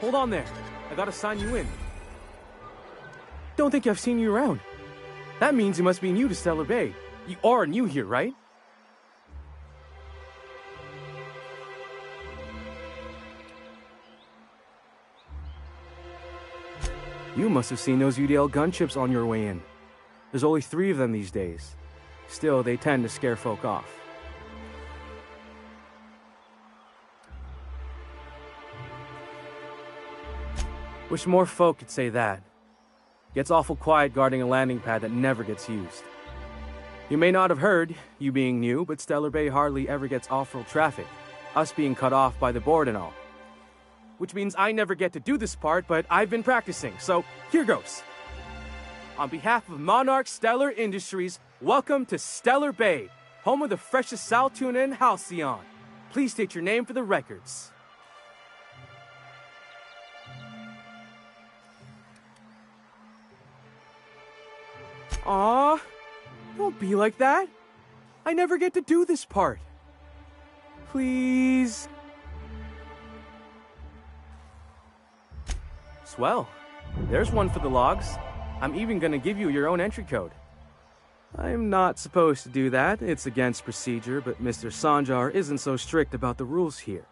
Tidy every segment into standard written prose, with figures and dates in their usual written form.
hold on there. I gotta sign you in. Don't think I've seen you around. That means you must be new to Stellar Bay. You are new here, right? You must have seen those UDL gunships on your way in. There's only 3 of them these days. Still, they tend to scare folk off. Wish more folk could say that. Gets awful quiet guarding a landing pad that never gets used. You may not have heard, you being new, but Stellar Bay hardly ever gets off-road traffic, us being cut off by the board and all. Which means I never get to do this part, but I've been practicing, so here goes. On behalf of Monarch Stellar Industries, welcome to Stellar Bay, home of the freshest sal tuna and halcyon. Please state your name for the records. Aw, don't be like that. I never get to do this part. Please. Swell. There's one for the logs. I'm even gonna give you your own entry code. I'm not supposed to do that. It's against procedure, but Mr. Sanjar isn't so strict about the rules here.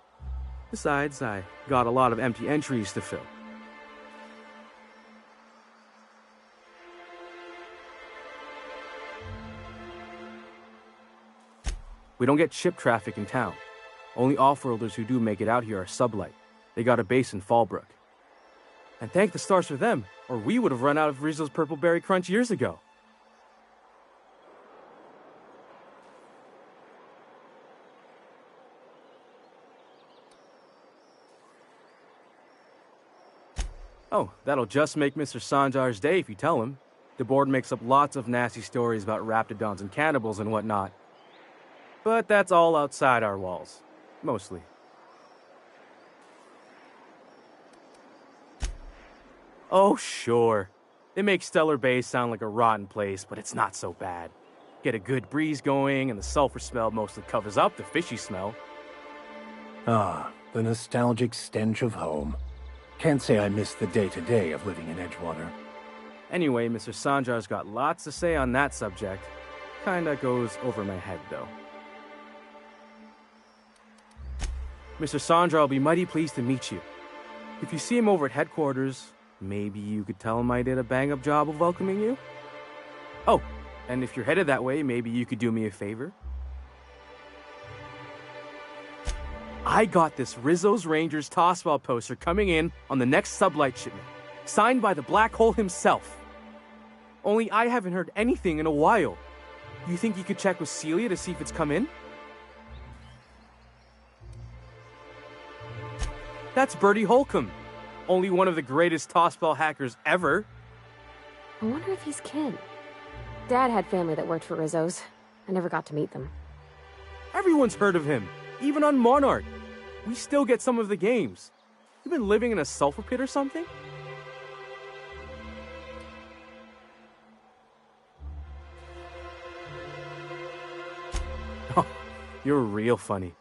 Besides, I got a lot of empty entries to fill. We don't get ship traffic in town. Only off-worlders who do make it out here are Sublight. They got a base in Fallbrook. And thank the stars for them, or we would have run out of Rizzo's Purple Berry Crunch years ago. Oh, that'll just make Mr. Sanjar's day if you tell him. The board makes up lots of nasty stories about raptidons and cannibals and whatnot. But that's all outside our walls. Mostly. Oh, sure. They make Stellar Bay sound like a rotten place, but it's not so bad. Get a good breeze going, and the sulfur smell mostly covers up the fishy smell. Ah, the nostalgic stench of home. Can't say I miss the day-to-day of living in Edgewater. Anyway, Mr. Sanjar's got lots to say on that subject. Kinda goes over my head, though. Mr. Sanjar will be mighty pleased to meet you. If you see him over at headquarters, maybe you could tell him I did a bang-up job of welcoming you? Oh, and if you're headed that way, maybe you could do me a favor? I got this Rizzo's Rangers tossball poster coming in on the next Sublight shipment, signed by the Black Hole himself. Only I haven't heard anything in a while. You think you could check with Celia to see if it's come in? That's Bertie Holcomb, only one of the greatest tossball hackers ever. I wonder if he's kin. Dad had family that worked for Rizzo's. I never got to meet them. Everyone's heard of him, even on Monarch. We still get some of the games. You been living in a sulfur pit or something? Oh, you're real funny.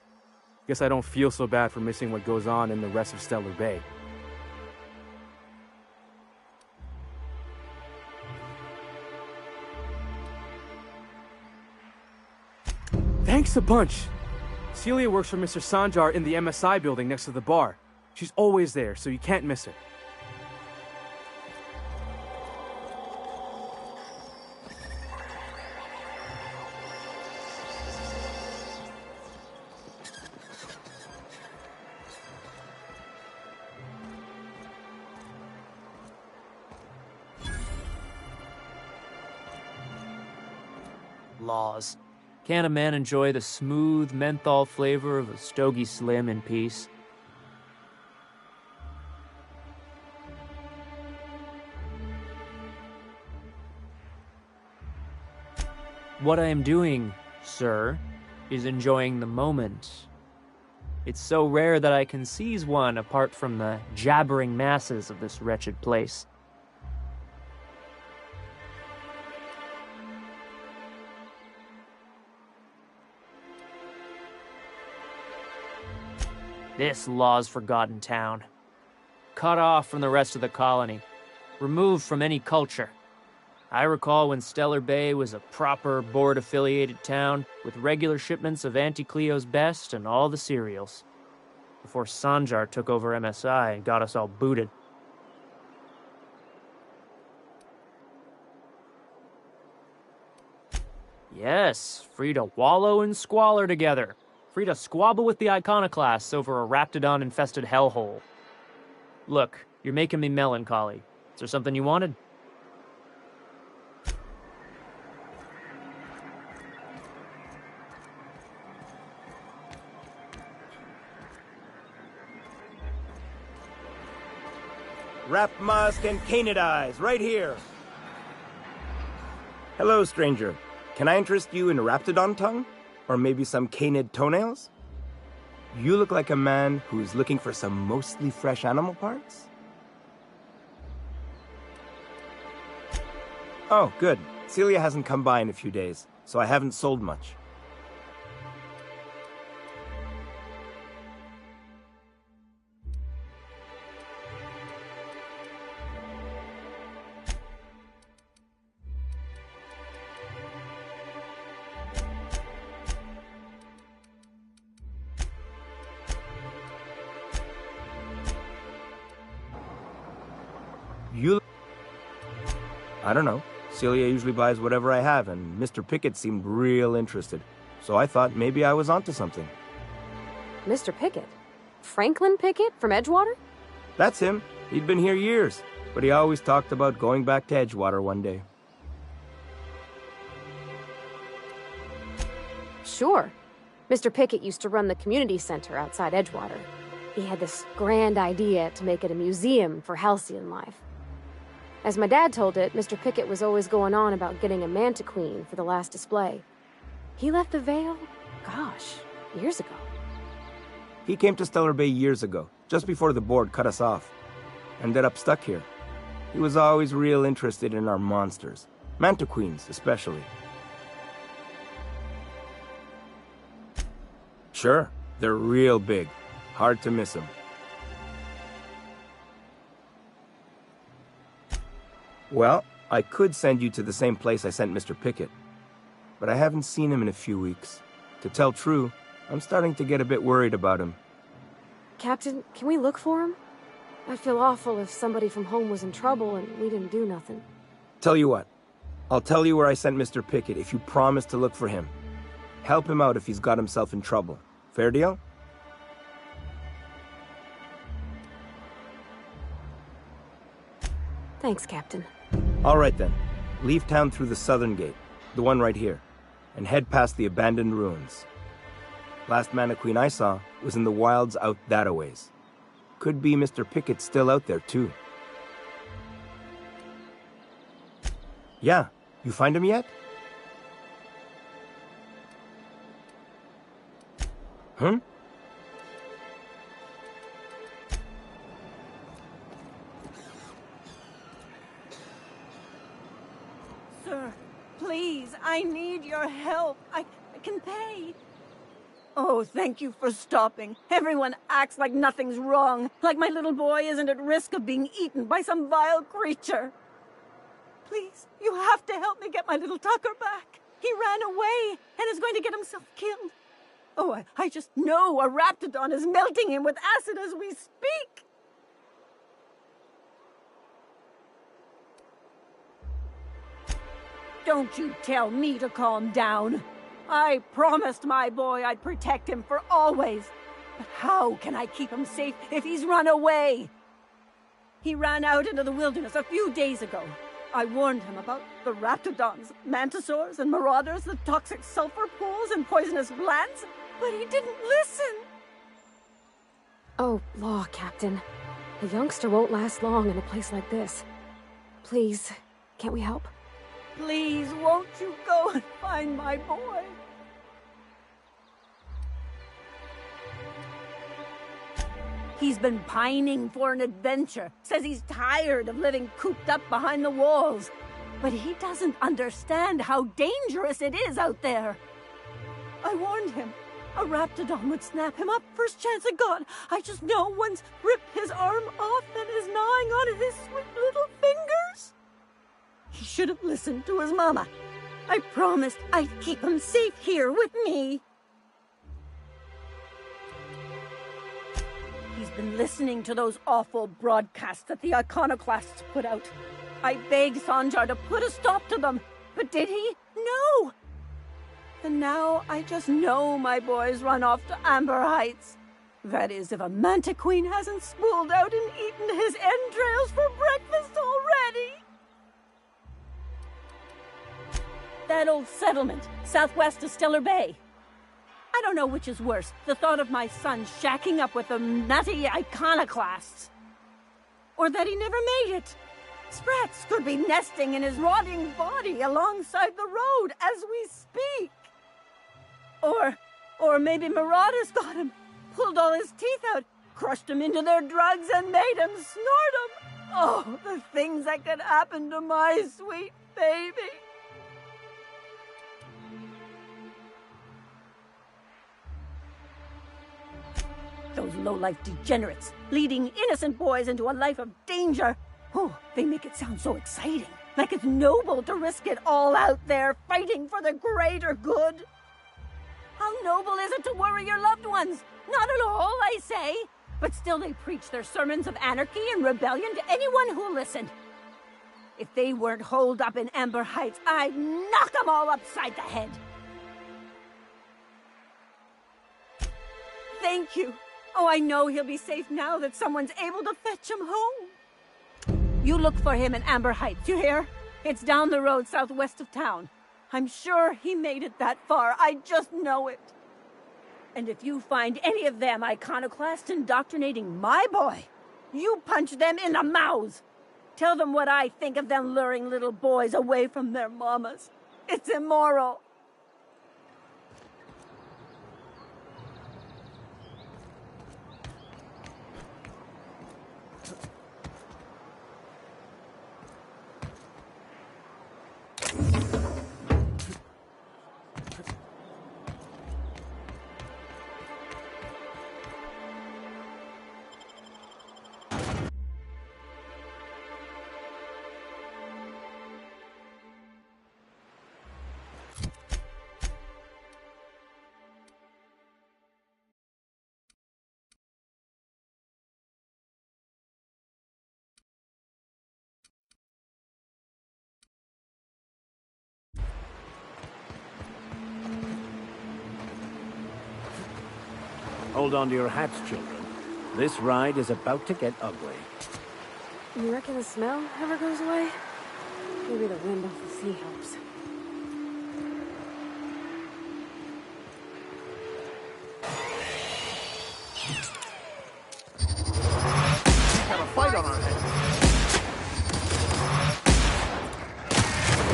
Guess I don't feel so bad for missing what goes on in the rest of Stellar Bay. Thanks a bunch. Celia works for Mr. Sanjar in the MSI building next to the bar. She's always there, so you can't miss her. Laws. Can't a man enjoy the smooth menthol flavor of a Stogie Slim in peace? What I am doing, sir, is enjoying the moment. It's so rare that I can seize one apart from the jabbering masses of this wretched place. This Law's forgotten town. cut off from the rest of the colony, removed from any culture. I recall when Stellar Bay was a proper board-affiliated town with regular shipments of Auntie Cleo's best and all the cereals, before Sanjar took over MSI and got us all booted. Yes, free to wallow in squalor together. Free to squabble with the iconoclasts over a Raptidon-infested hellhole. Look, you're making me melancholy. Is there something you wanted? Rap Mask and Canid Eyes, right here. Hello, stranger. Can I interest you in Raptidon tongue? Or maybe some canid toenails? You look like a man who's looking for some mostly fresh animal parts? Oh, good. Celia hasn't come by in a few days, so I haven't sold much. I don't know. Celia usually buys whatever I have, and Mr. Pickett seemed real interested. So I thought maybe I was onto something. Mr. Pickett? Franklin Pickett from Edgewater? That's him. He'd been here years, but he always talked about going back to Edgewater one day. Sure. Mr. Pickett used to run the community center outside Edgewater. He had this grand idea to make it a museum for halcyon life. As my dad told it, Mr. Pickett was always going on about getting a Mantiqueen for the last display. He left the Vale, gosh, years ago. He came to Stellar Bay years ago, just before the board cut us off. Ended up stuck here. He was always real interested in our monsters. Mantiqueens, especially. Sure, they're real big. Hard to miss them. Well, I could send you to the same place I sent Mr. Pickett. But I haven't seen him in a few weeks. To tell true, I'm starting to get a bit worried about him. Captain, can we look for him? I'd feel awful if somebody from home was in trouble and we didn't do nothing. Tell you what, I'll tell you where I sent Mr. Pickett if you promise to look for him. Help him out if he's got himself in trouble. Fair deal? Thanks, Captain. All right then. Leave town through the southern gate, the one right here, and head past the abandoned ruins. Last Mantiqueen I saw was in the wilds out that-a-ways. Could be Mr. Pickett still out there, too. Yeah, you find him yet? Huh? Sir, please, I need your help. I can pay. Oh, thank you for stopping. Everyone acts like nothing's wrong, like my little boy isn't at risk of being eaten by some vile creature. Please, you have to help me get my little Tucker back. He ran away and is going to get himself killed. Oh, I just know a Raptidon is melting him with acid as we speak. Don't you tell me to calm down. I promised my boy I'd protect him for always. But how can I keep him safe if he's run away? He ran out into the wilderness a few days ago. I warned him about the Raptidons, Mantisaurs, and Marauders, the toxic sulfur pools and poisonous glands, but he didn't listen. Oh, law, Captain. A youngster won't last long in a place like this. Please, can't we help? Please, won't you go and find my boy? He's been pining for an adventure. Says he's tired of living cooped up behind the walls. But he doesn't understand how dangerous it is out there. I warned him. A raptidon would snap him up first chance it got. I just know one's ripped his arm off and is gnawing on his sweet little fingers. He should have listened to his mama. I promised I'd keep him safe here with me. He's been listening to those awful broadcasts that the iconoclasts put out. I begged Sanjar to put a stop to them, but did he? No! And now I just know my boy's run off to Amber Heights. That is, if a Mantiqueen hasn't spooled out and eaten his entrails for breakfast already. That old settlement, southwest of Stellar Bay. I don't know which is worse, the thought of my son shacking up with the nutty iconoclasts, or that he never made it. Sprats could be nesting in his rotting body alongside the road as we speak. Or maybe Marauders got him, pulled all his teeth out, crushed him into their drugs and made him snort them. Oh, the things that could happen to my sweet baby. Those low-life degenerates, leading innocent boys into a life of danger. Oh, they make it sound so exciting, like it's noble to risk it all out there, fighting for the greater good. How noble is it to worry your loved ones? Not at all, I say. But still they preach their sermons of anarchy and rebellion to anyone who'll listen. If they weren't holed up in Amber Heights, I'd knock them all upside the head. Thank you. Oh, I know he'll be safe now that someone's able to fetch him home. You look for him in Amber Heights, you hear? It's down the road southwest of town. I'm sure he made it that far. I just know it. And if you find any of them iconoclasts indoctrinating my boy, you punch them in the mouths. Tell them what I think of them luring little boys away from their mamas. It's immoral. Hold on to your hats, children. This ride is about to get ugly. You reckon the smell ever goes away? Maybe the wind off the sea helps. We have a fight on our hands.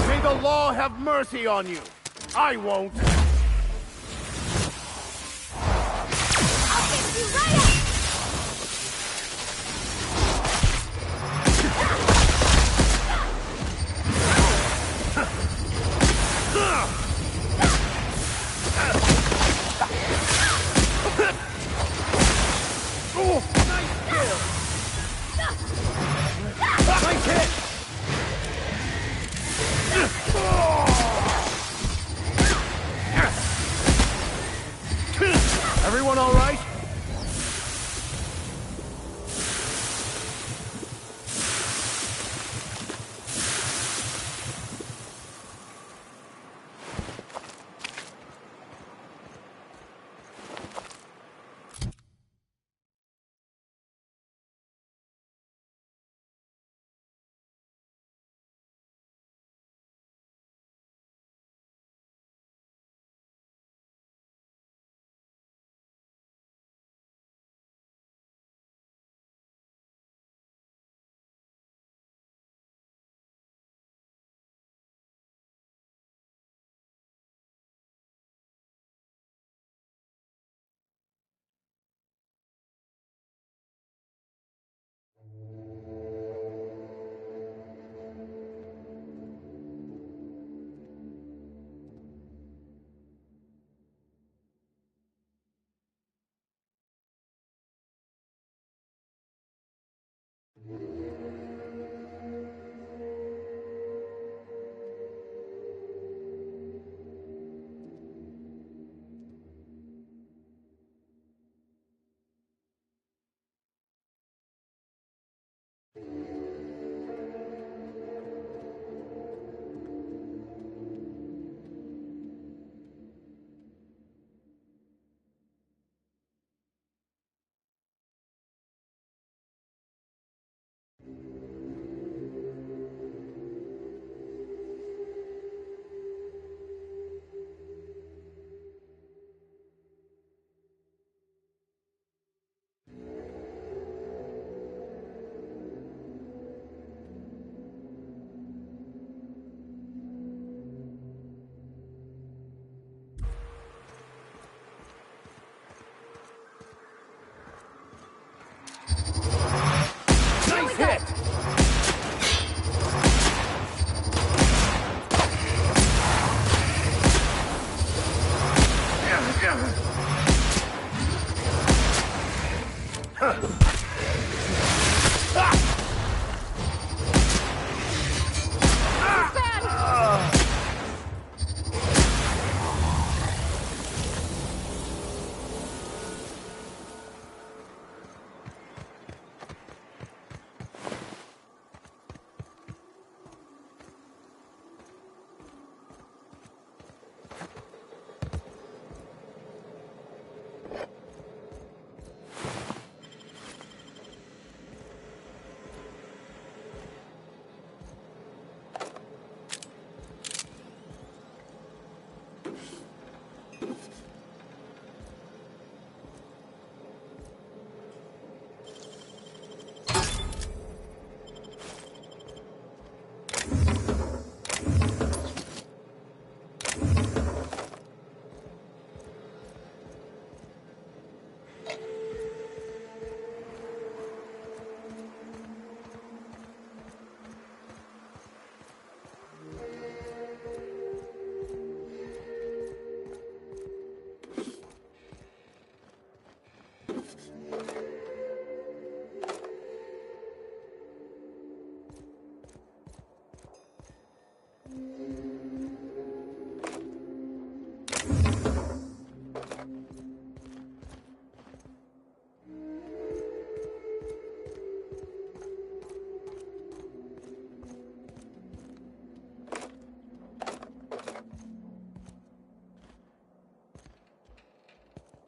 May the law have mercy on you. I won't. Everyone all right?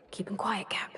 Keep him quiet, Cap.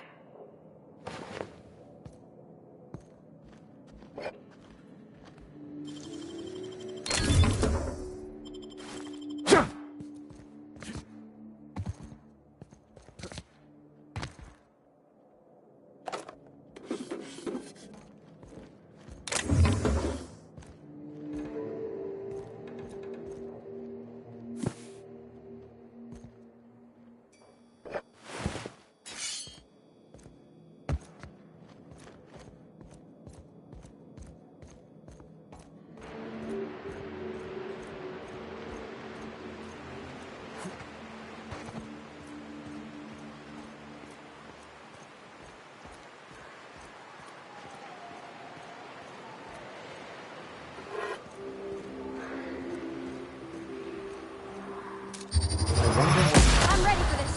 I'm ready for this.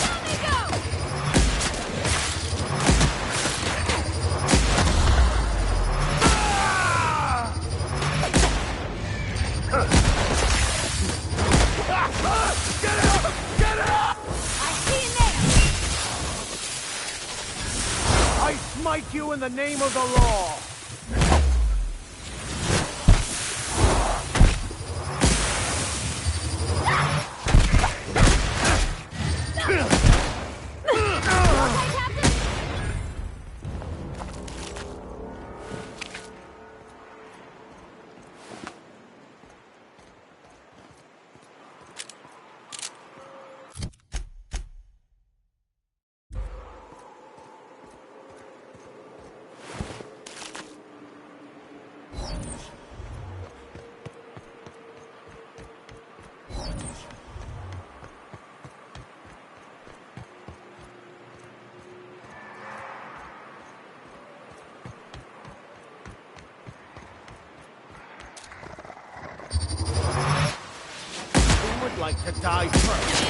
Let me go! I see you there. I smite you in the name of the law! Who would like to die first?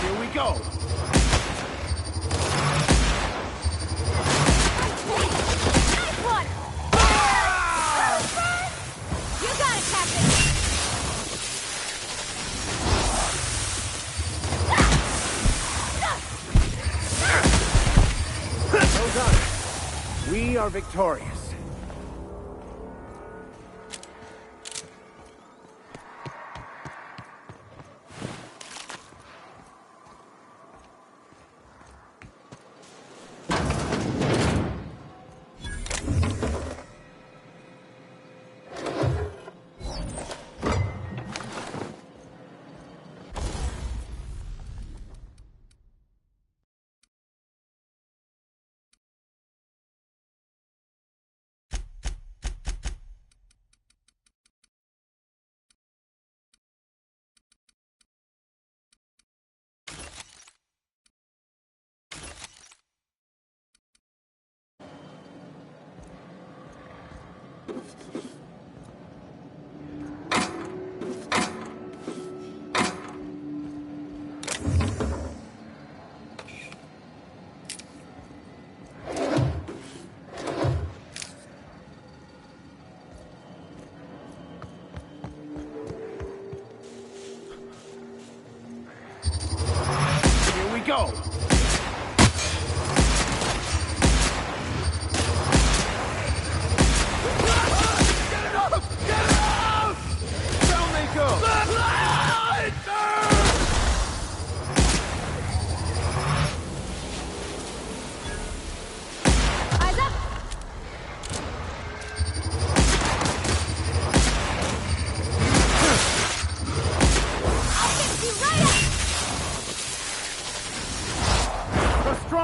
Here we go! Nice one! You got it, Captain! Well done. We are victorious.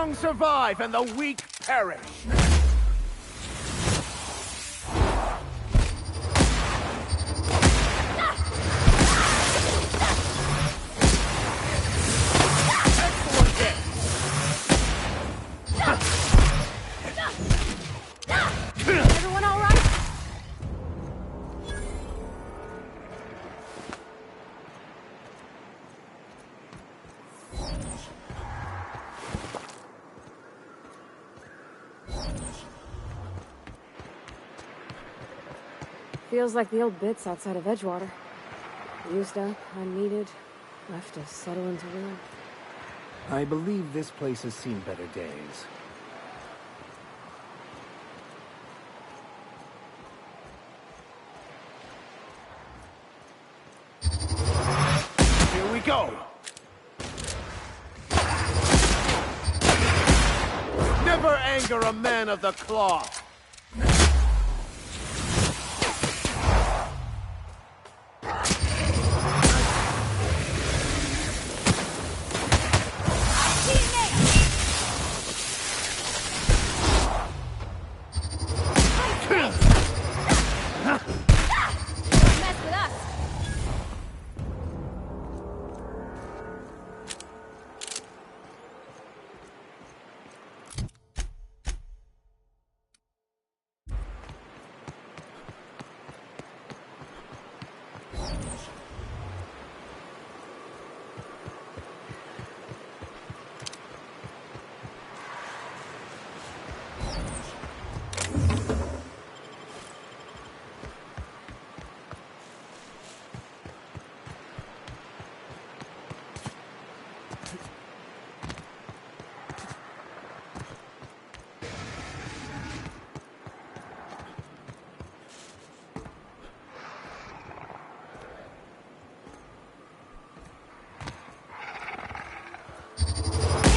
strong survive and the weak perish. Excellent hit. Everyone all right? Feels like the old bits outside of Edgewater. Used up, unneeded, left to settle into ruin. I believe this place has seen better days. Here we go. Never anger a man of the cloth. Mess with us!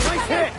Nice hit.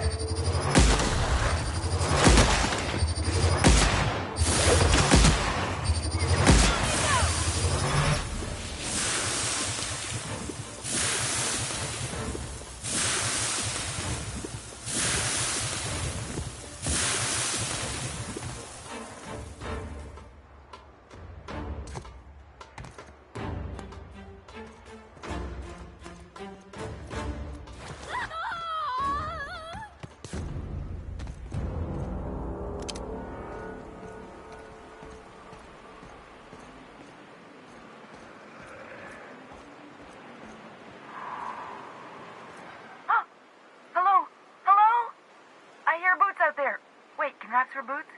Hello? Hello? I hear Boots out there. Wait, can Raps for Boots?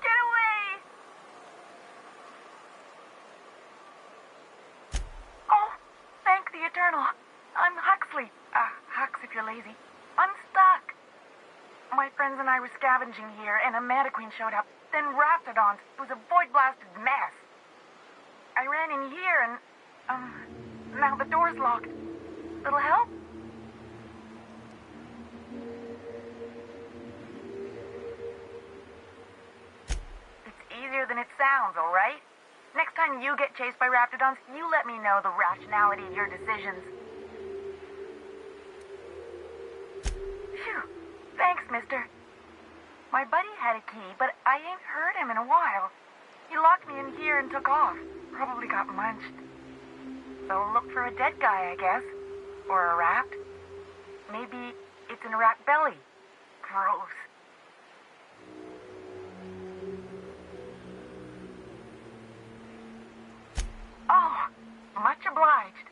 Get away! Oh, thank the Eternal. I'm Huxley. Hux if you're lazy. I'm stuck. My friends and I were scavenging here, and a Mana Queen showed up. Then Raptidons. It was a void-blasted mess. I ran in here and, now the door's locked. Little help? It's easier than it sounds, all right? Next time you get chased by Raptidons, you let me know the rationality of your decisions. Phew. Thanks, mister. My buddy had a key, but I ain't heard him in a while. He locked me in here and took off. Probably got munched. So look for a dead guy, I guess. Or a rat. Maybe it's in a rat belly. Gross. Oh, much obliged.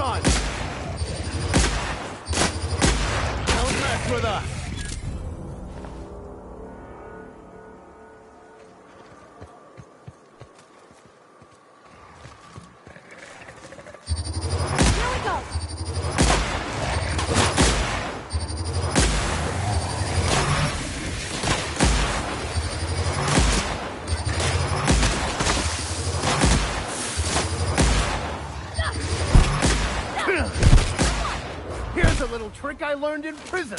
on! Don't mess with us! Here we go! Here's a little trick I learned in prison.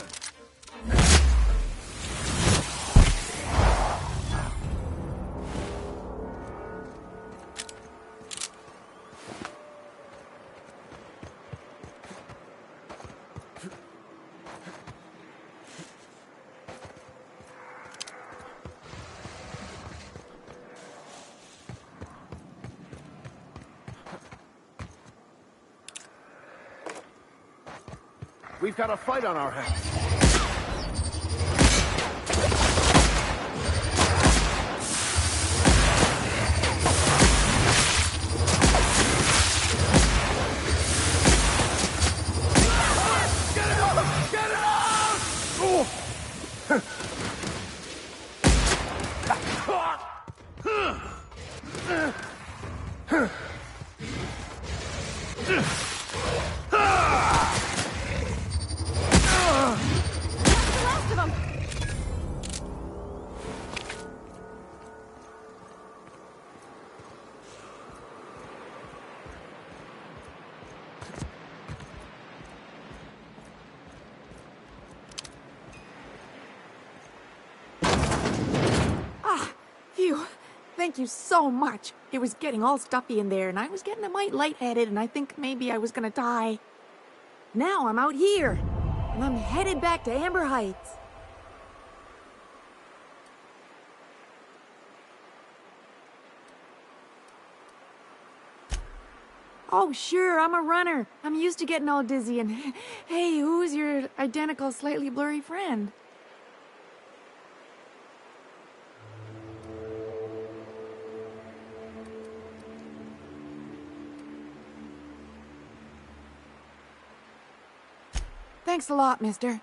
We've got a fight on our hands. Get it out! Get it out! The rest of them! Phew. Thank you so much. It was getting all stuffy in there, and I was getting a mite lightheaded, and I think maybe I was gonna die. Now I'm out here, and I'm headed back to Amber Heights. Oh, sure, I'm a runner. I'm used to getting all dizzy, and hey, who's your identical, slightly blurry friend? Thanks a lot, mister.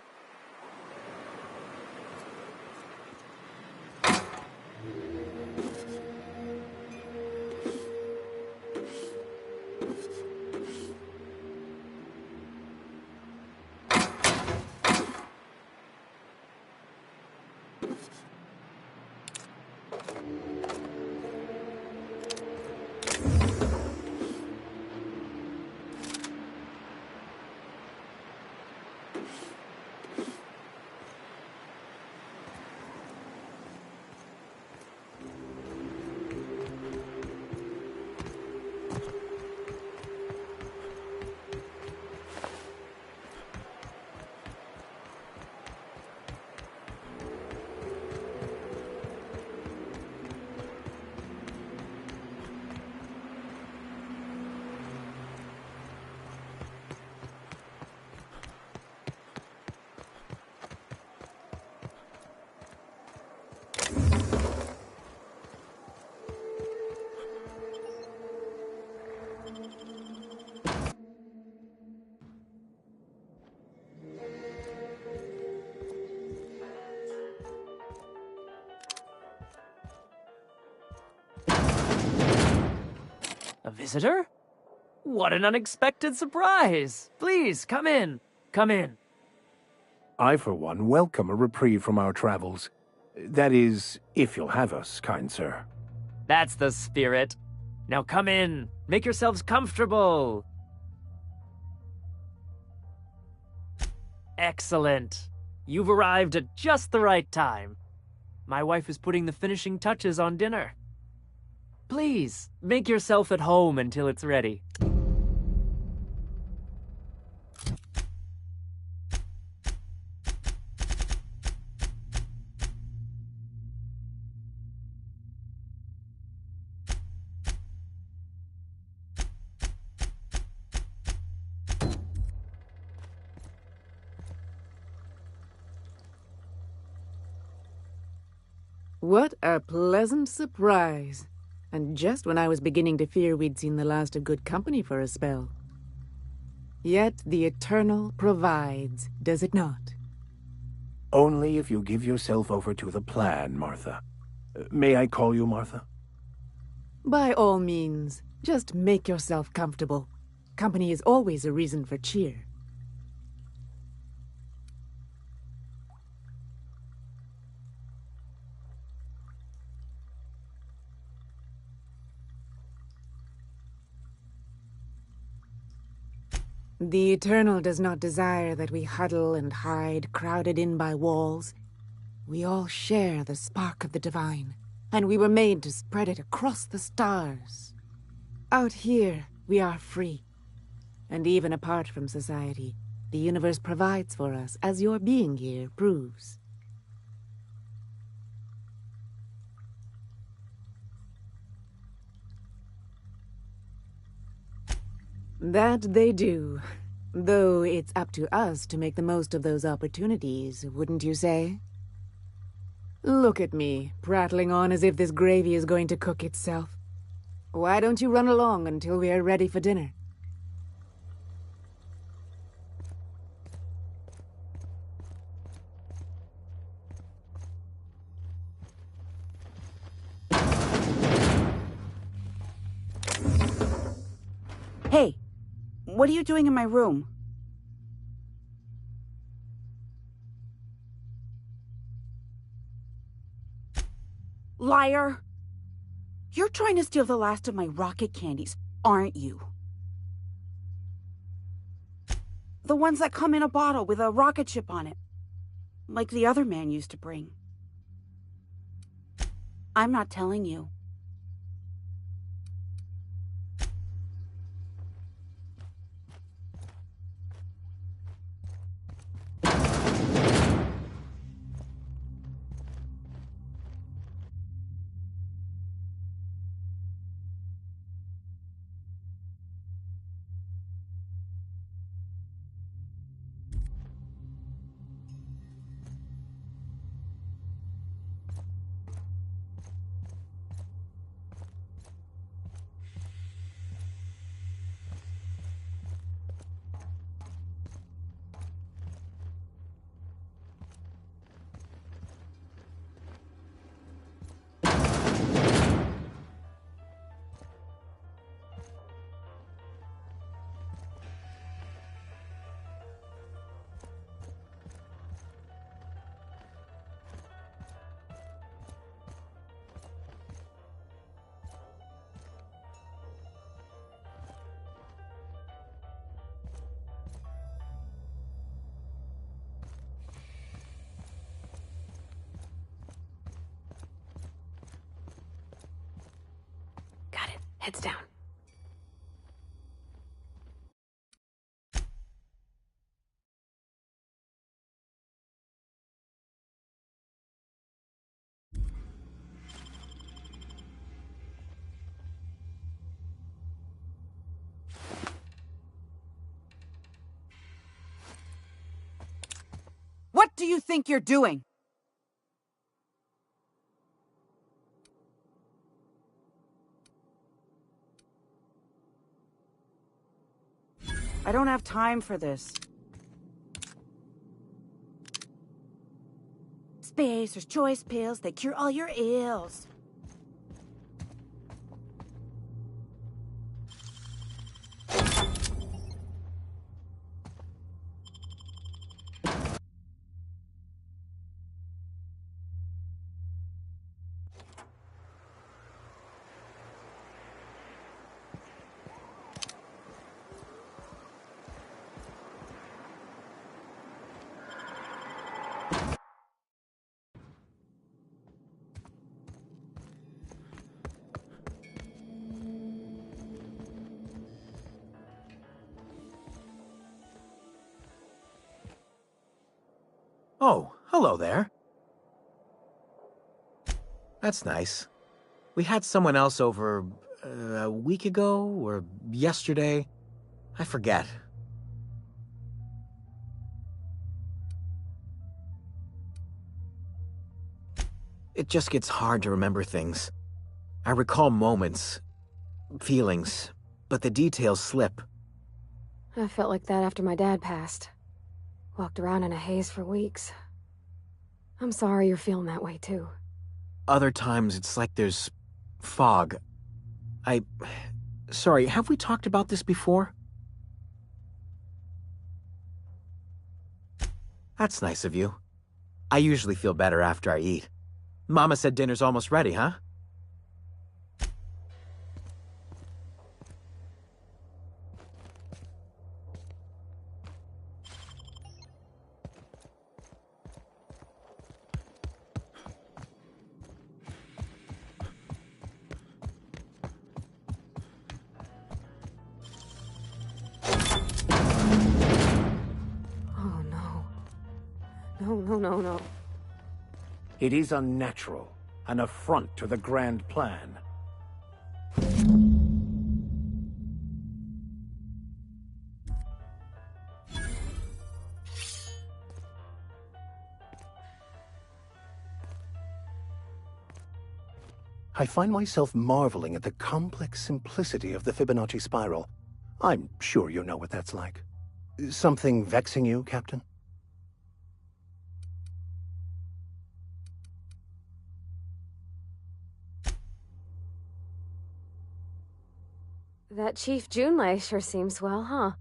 A visitor? What an unexpected surprise! Please, come in. Come in. I, for one, welcome a reprieve from our travels. That is, if you'll have us, kind sir. That's the spirit. Now come in. Make yourselves comfortable. Excellent. You've arrived at just the right time. My wife is putting the finishing touches on dinner. Please, make yourself at home until it's ready. What a pleasant surprise. And just when I was beginning to fear we'd seen the last of good company for a spell. Yet the Eternal provides, does it not? Only if you give yourself over to the plan, Martha. May I call you Martha? By all means, just make yourself comfortable. Company is always a reason for cheer. The Eternal does not desire that we huddle and hide, crowded in by walls. We all share the spark of the divine, and we were made to spread it across the stars. Out here, we are free. And even apart from society, the universe provides for us, as your being here proves. That they do. Though it's up to us to make the most of those opportunities, wouldn't you say? Look at me, prattling on as if this gravy is going to cook itself. Why don't you run along until we are ready for dinner? Hey, what are you doing in my room? Liar! You're trying to steal the last of my rocket candies, aren't you? The ones that come in a bottle with a rocket ship on it. Like the other man used to bring. I'm not telling you. Heads down. What do you think you're doing? I don't have time for this. Spacer's choice pills, they cure all your ills. Oh, hello there. That's nice. We had someone else over a week ago or yesterday. I forget. It just gets hard to remember things. I recall moments, feelings, but the details slip. I felt like that after my dad passed. Walked around in a haze for weeks. I'm sorry you're feeling that way, too. Other times, it's like there's fog. Sorry, have we talked about this before? That's nice of you. I usually feel better after I eat. Mama said dinner's almost ready, huh? No. It is unnatural, an affront to the grand plan. I find myself marveling at the complex simplicity of the Fibonacci spiral. I'm sure you know what that's like. Something vexing you, Captain? That Chief Junlei sure seems well, huh?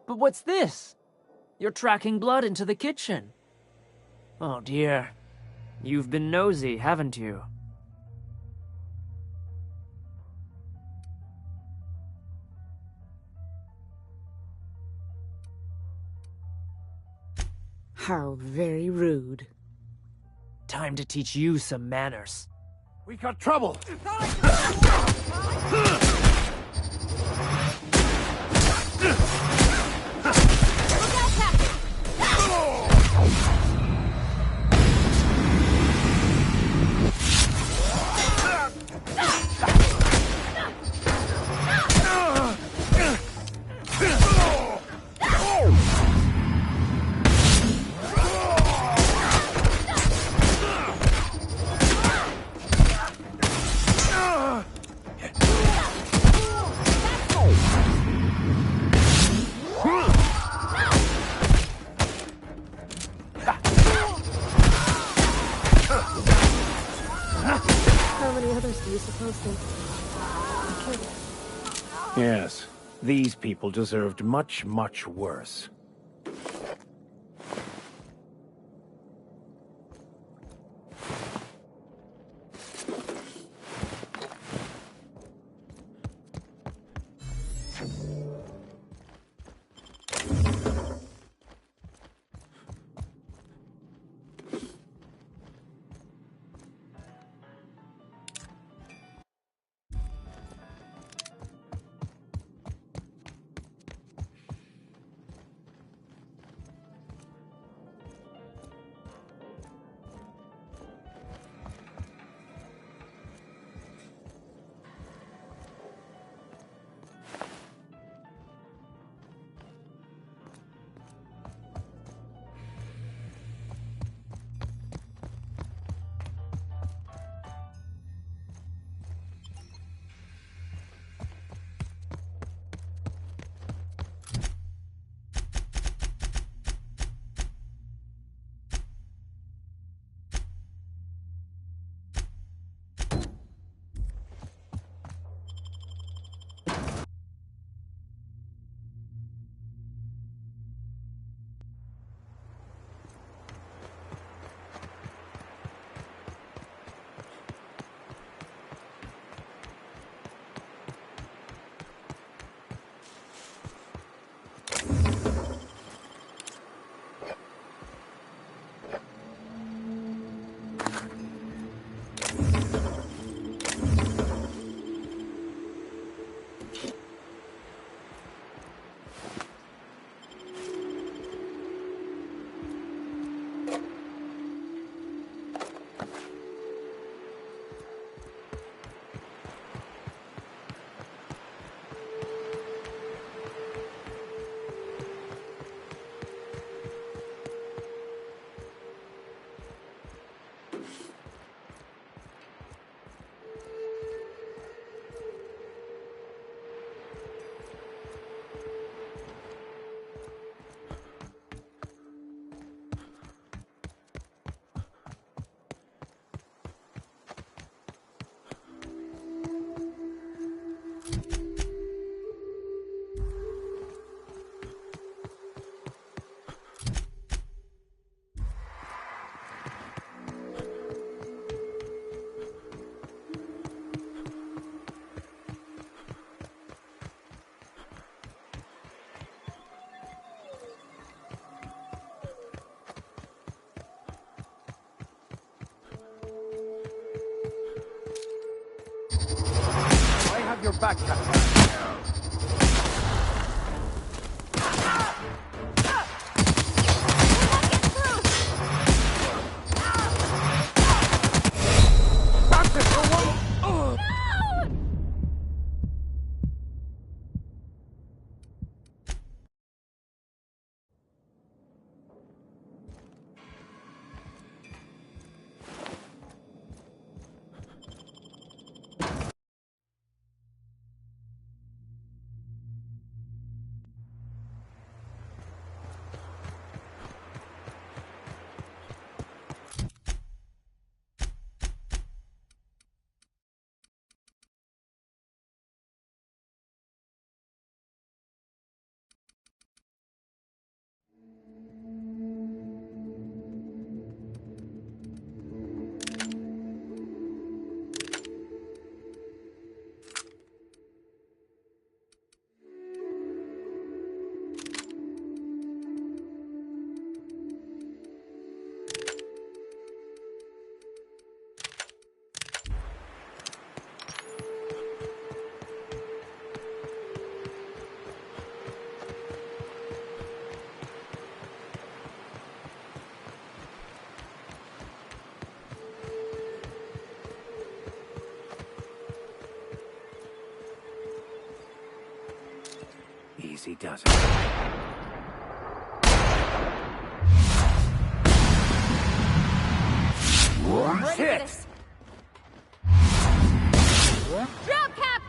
But what's this? You're tracking blood into the kitchen. Oh dear. You've been nosy, haven't you? How very rude. Time to teach you some manners. We got trouble! How many others do you suppose they killed? Yes, these people deserved much, much worse. back, Captain. Easy does it. One hit! Drop, Cap!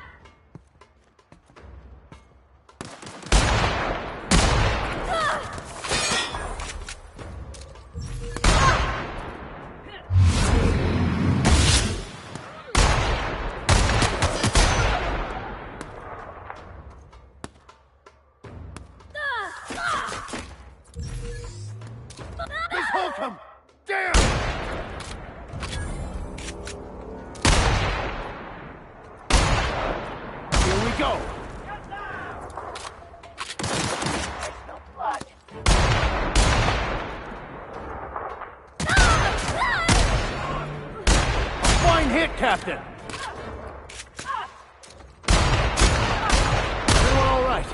Miss Holcomb! Damn! Here we go! Fine hit, Captain! Everyone all right?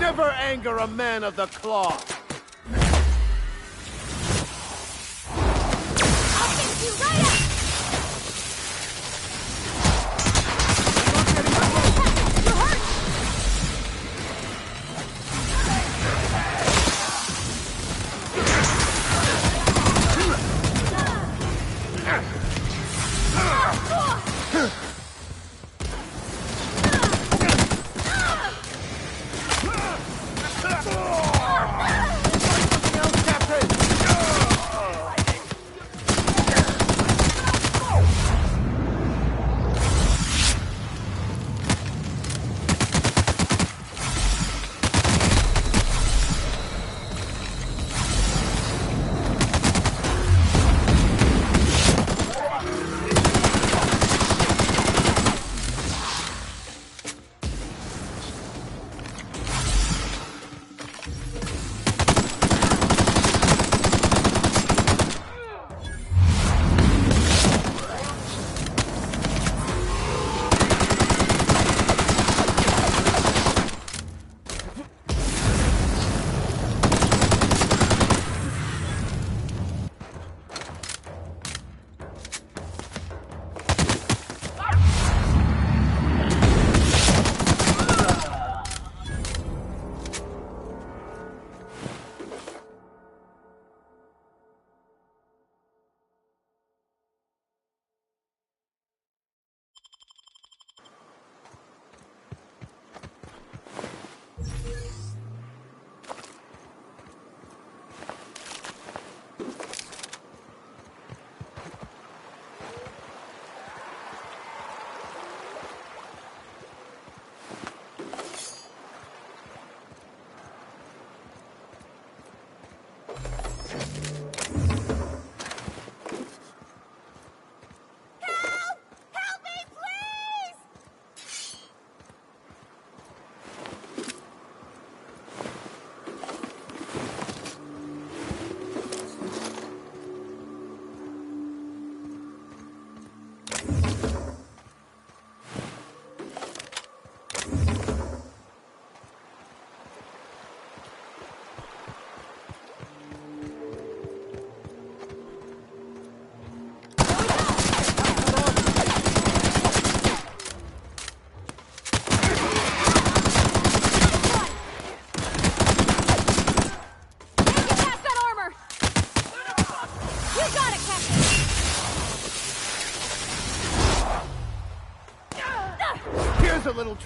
Never anger a man of the cloth! I'll fix you right up! You're hurt!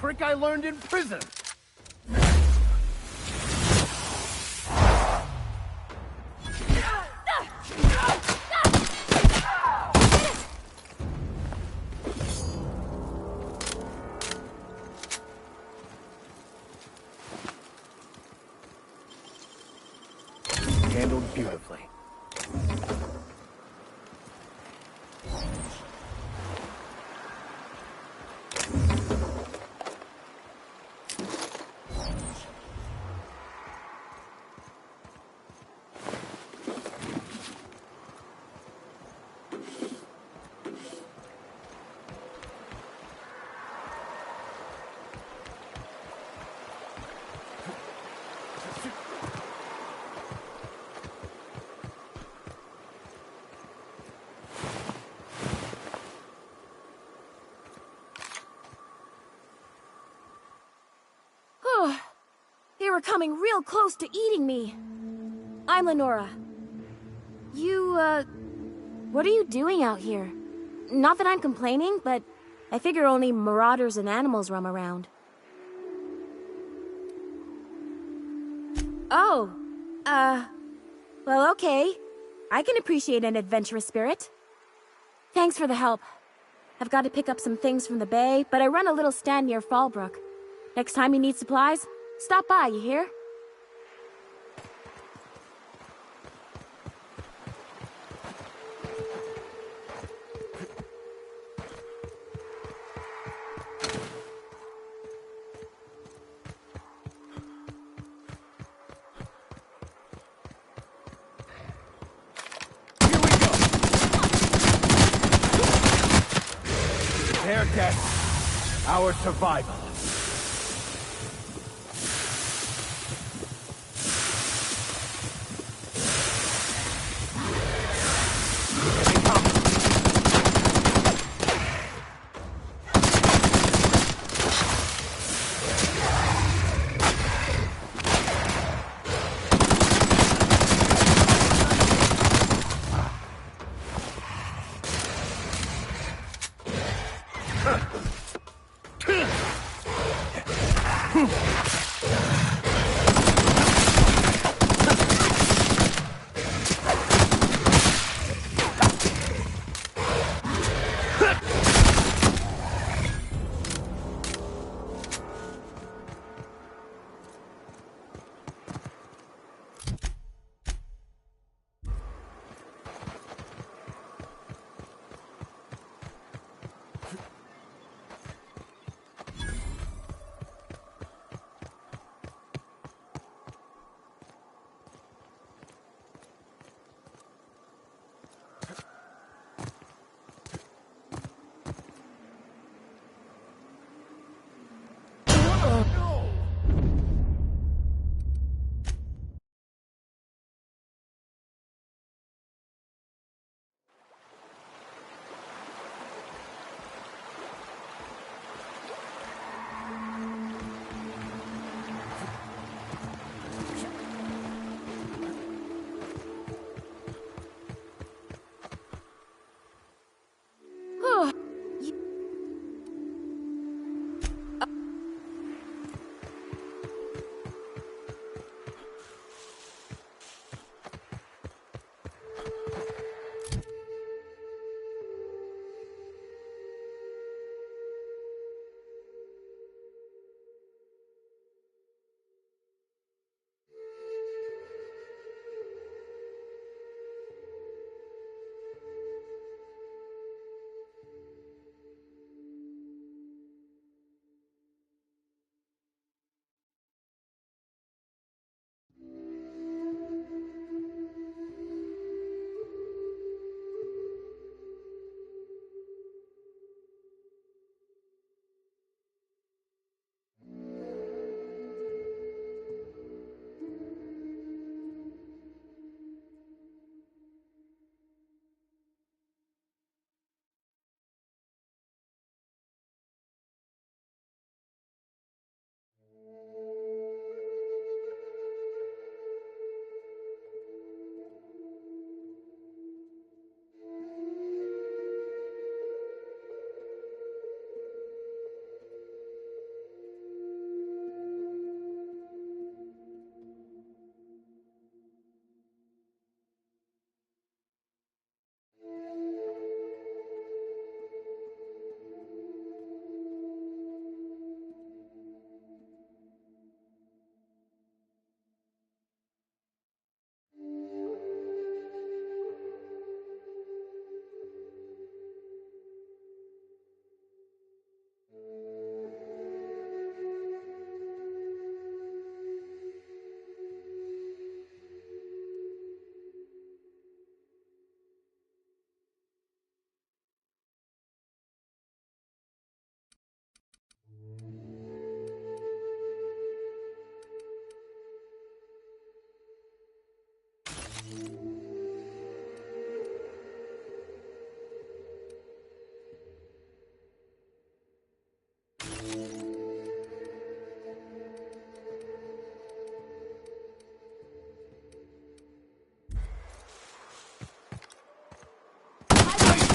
trick I learned in prison. Handled beautifully. They were coming real close to eating me. I'm Lenora. What are you doing out here? Not that I'm complaining, but I figure only marauders and animals roam around. Oh, well, okay. I can appreciate an adventurous spirit. Thanks for the help. I've got to pick up some things from the bay, but I run a little stand near Fallbrook. Next time you need supplies, stop by, you hear? Their death, our survival.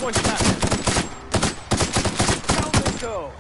one's left. Down they go.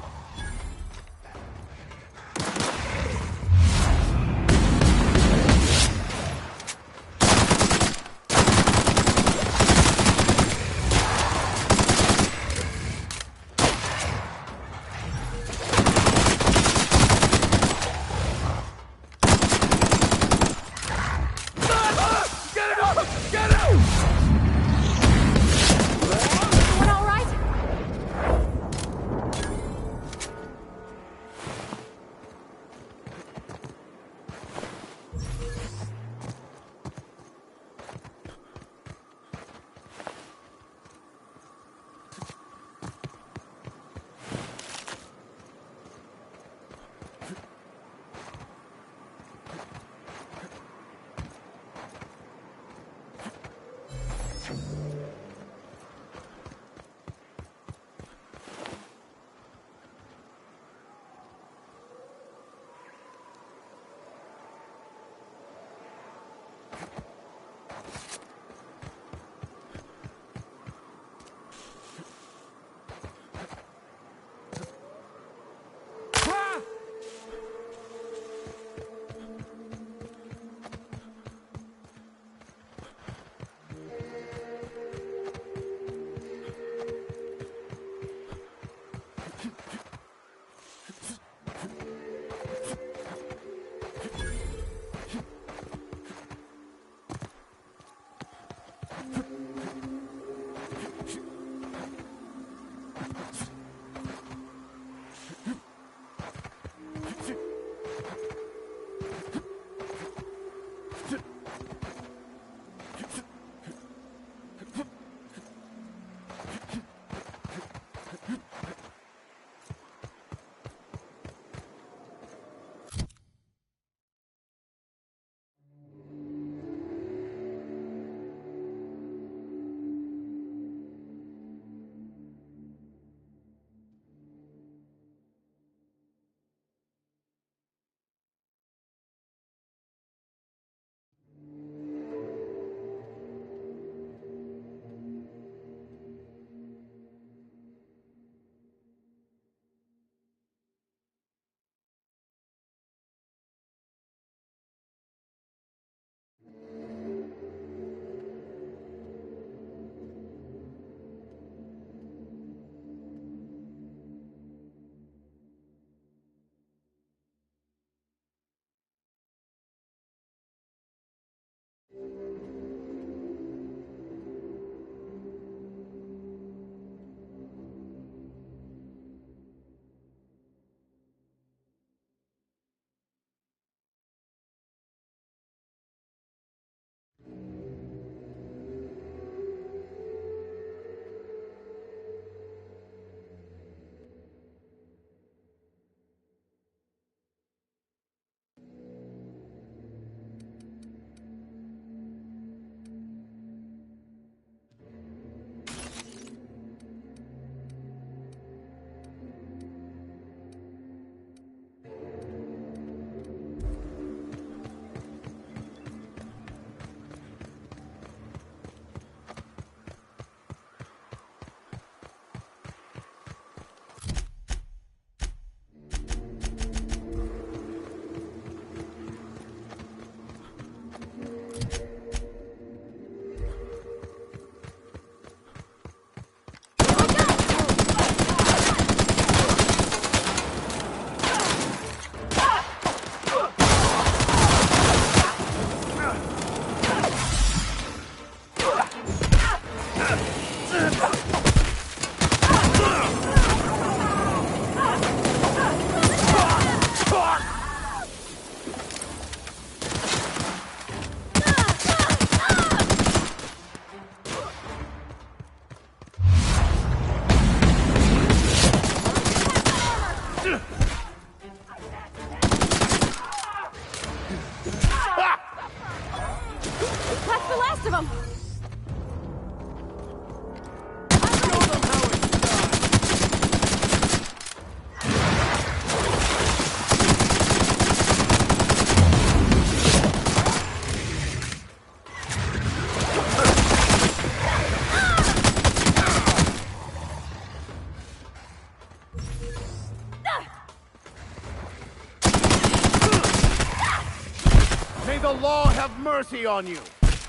May the law have mercy on you.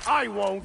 I won't.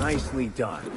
Nicely done.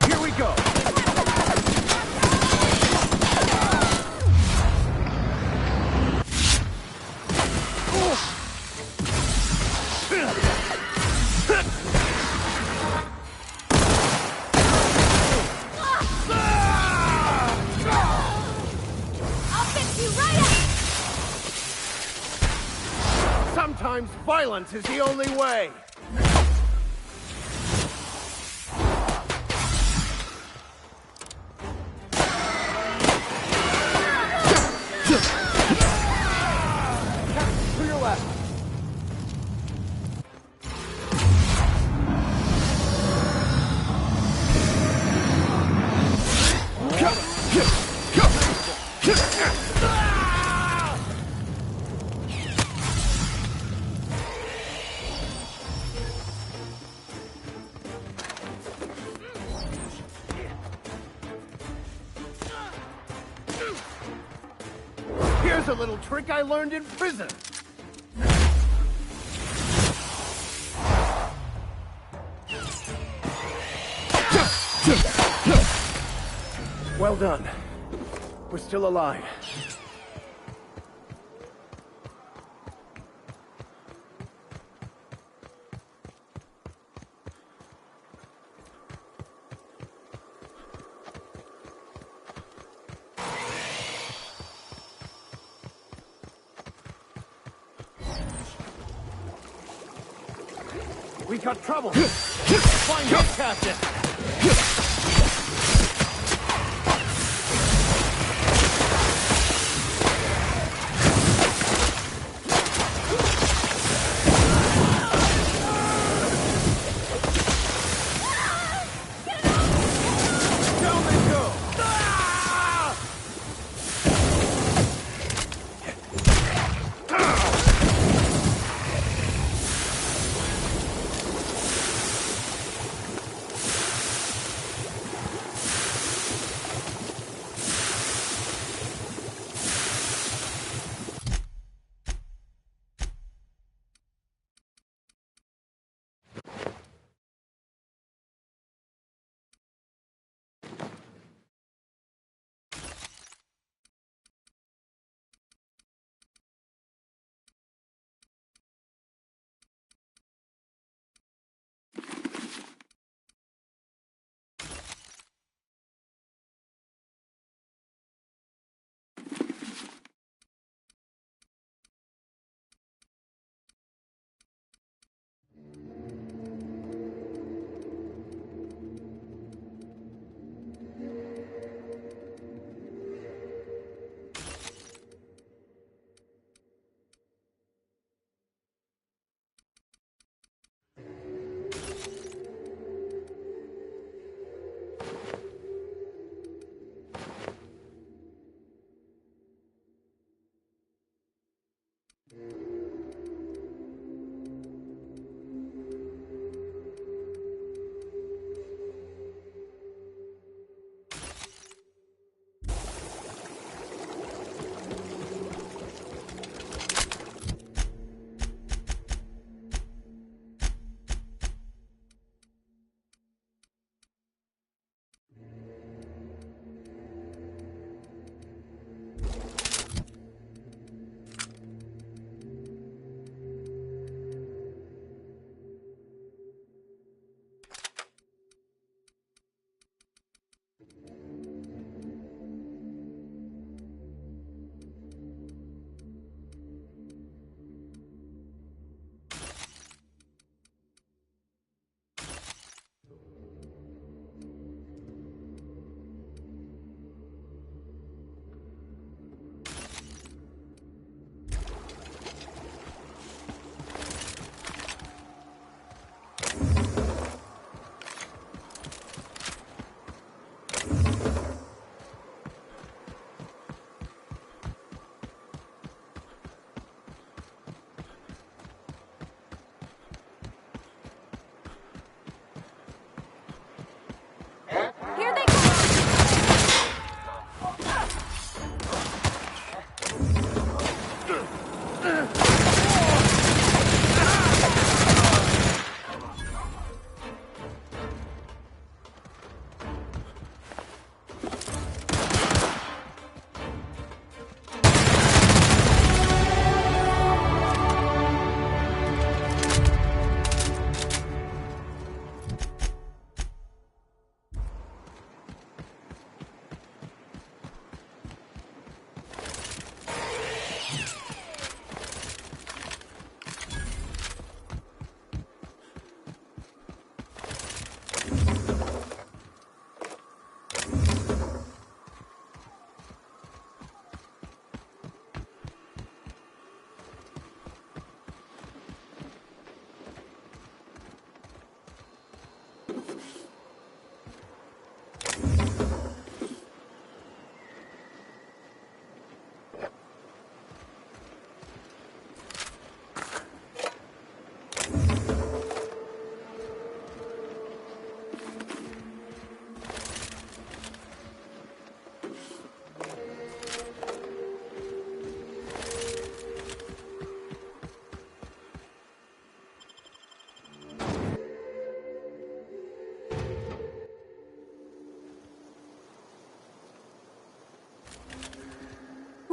Here we go! Sometimes violence is the only way! To your left! Here's a little trick I learned in prison. Well done. We're still alive. We got trouble. Find your captain. Down they go.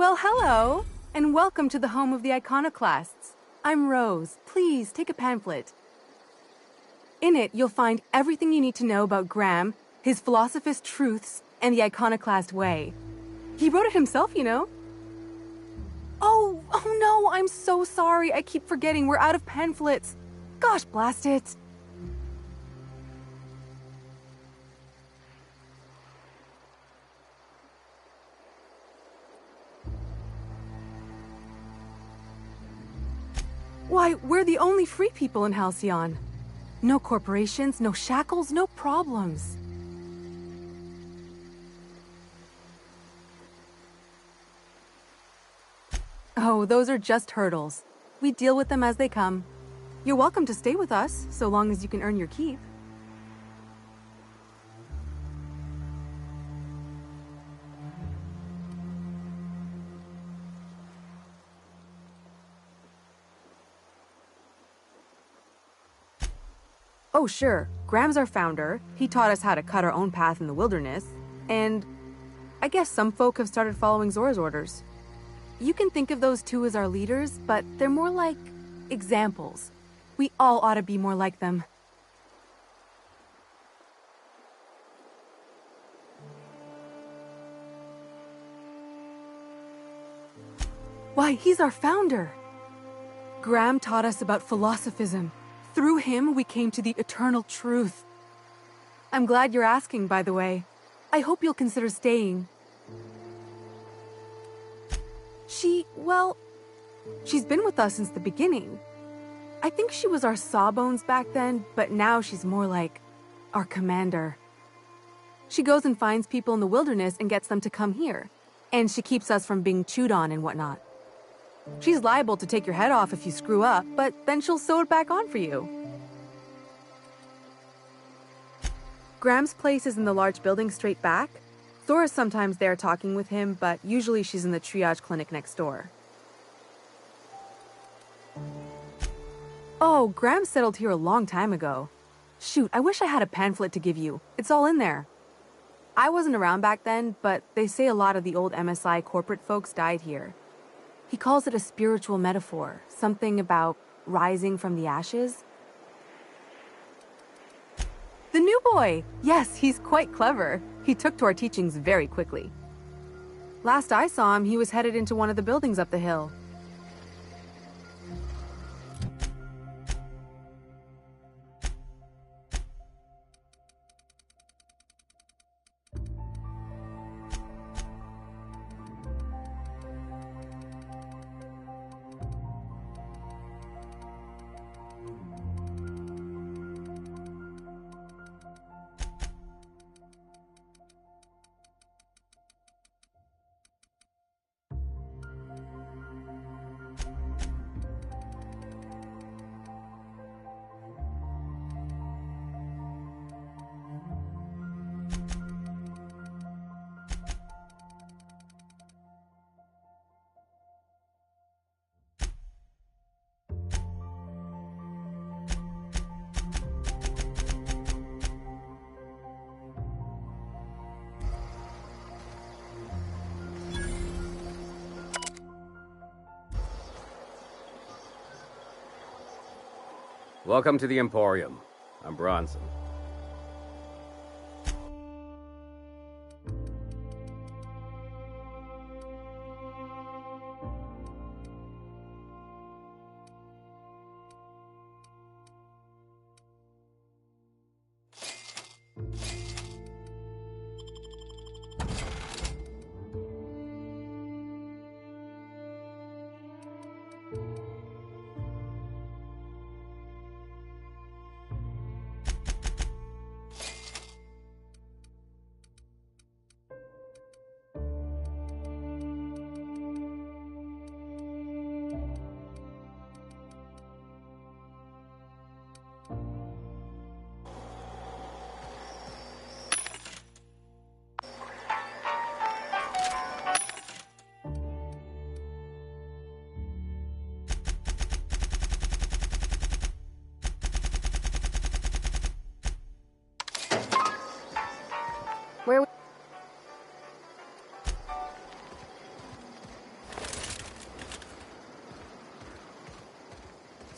Well, hello, and welcome to the home of the Iconoclasts. I'm Rose. Please take a pamphlet. In it, you'll find everything you need to know about Graham, his Philosophist truths, and the Iconoclast way. He wrote it himself, you know. Oh no, I'm so sorry. I keep forgetting we're out of pamphlets. Gosh, blast it. Why, we're the only free people in Halcyon. No corporations, no shackles, no problems. Oh, those are just hurdles. We deal with them as they come. You're welcome to stay with us, so long as you can earn your keep. Oh, sure. Graham's our founder. He taught us how to cut our own path in the wilderness. And I guess some folk have started following Zora's orders. You can think of those two as our leaders, but they're more like examples. We all ought to be more like them. Why, he's our founder. Graham taught us about philosophism. Through him, we came to the eternal truth. I'm glad you're asking, by the way. I hope you'll consider staying. She's been with us since the beginning. I think she was our sawbones back then, but now she's more like our commander. She goes and finds people in the wilderness and gets them to come here. And she keeps us from being chewed on and whatnot. She's liable to take your head off if you screw up, but then she'll sew it back on for you. Graham's place is in the large building straight back. Zora's sometimes there talking with him, but usually she's in the triage clinic next door. Oh, Graham settled here a long time ago. Shoot, I wish I had a pamphlet to give you. It's all in there. I wasn't around back then, but they say a lot of the old MSI corporate folks died here. He calls it a spiritual metaphor, something about rising from the ashes. The new boy! Yes, he's quite clever. He took to our teachings very quickly. Last I saw him, he was headed into one of the buildings up the hill. Welcome to the Emporium. I'm Bronson.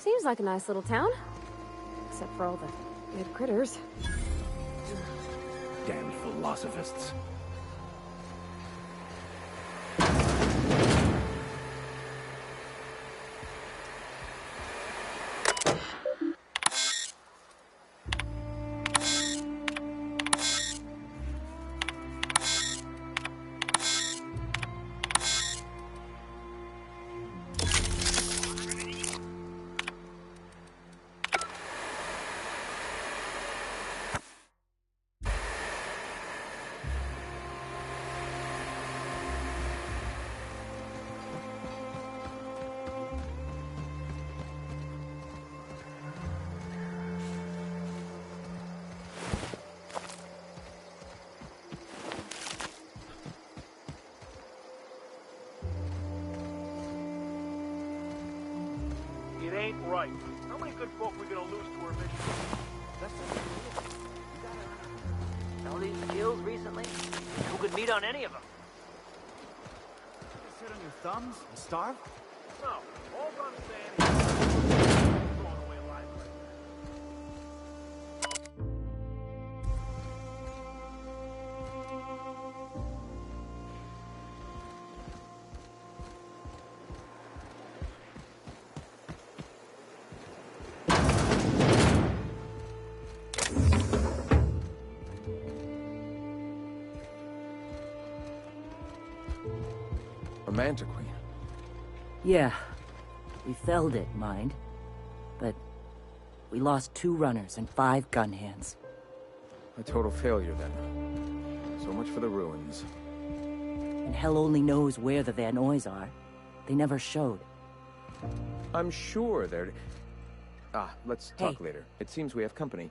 Seems like a nice little town. Except for all the dead critters. Damned philosophists. It ain't right. How many good folk we gonna lose to our mission? All these kills recently? Who could meet on any of them? Sit on your thumbs and starve? No. All I'm saying is throwing away lives like A Mantiqueen. Yeah. We felled it, mind. But we lost 2 runners and 5 gun hands. A total failure, then. So much for the ruins. And hell only knows where the Vanoys are. They never showed. I'm sure they're... let's talk Hey. later. It seems we have company.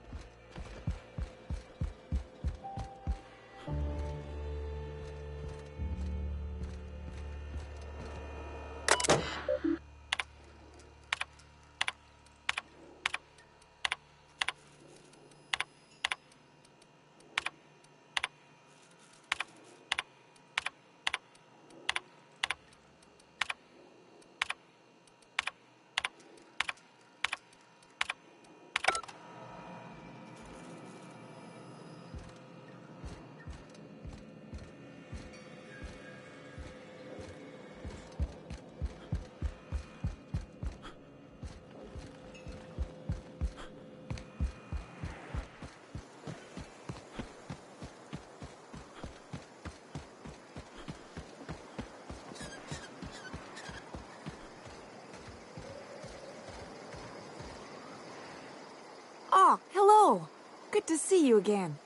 Oh, hello. Good to see you again.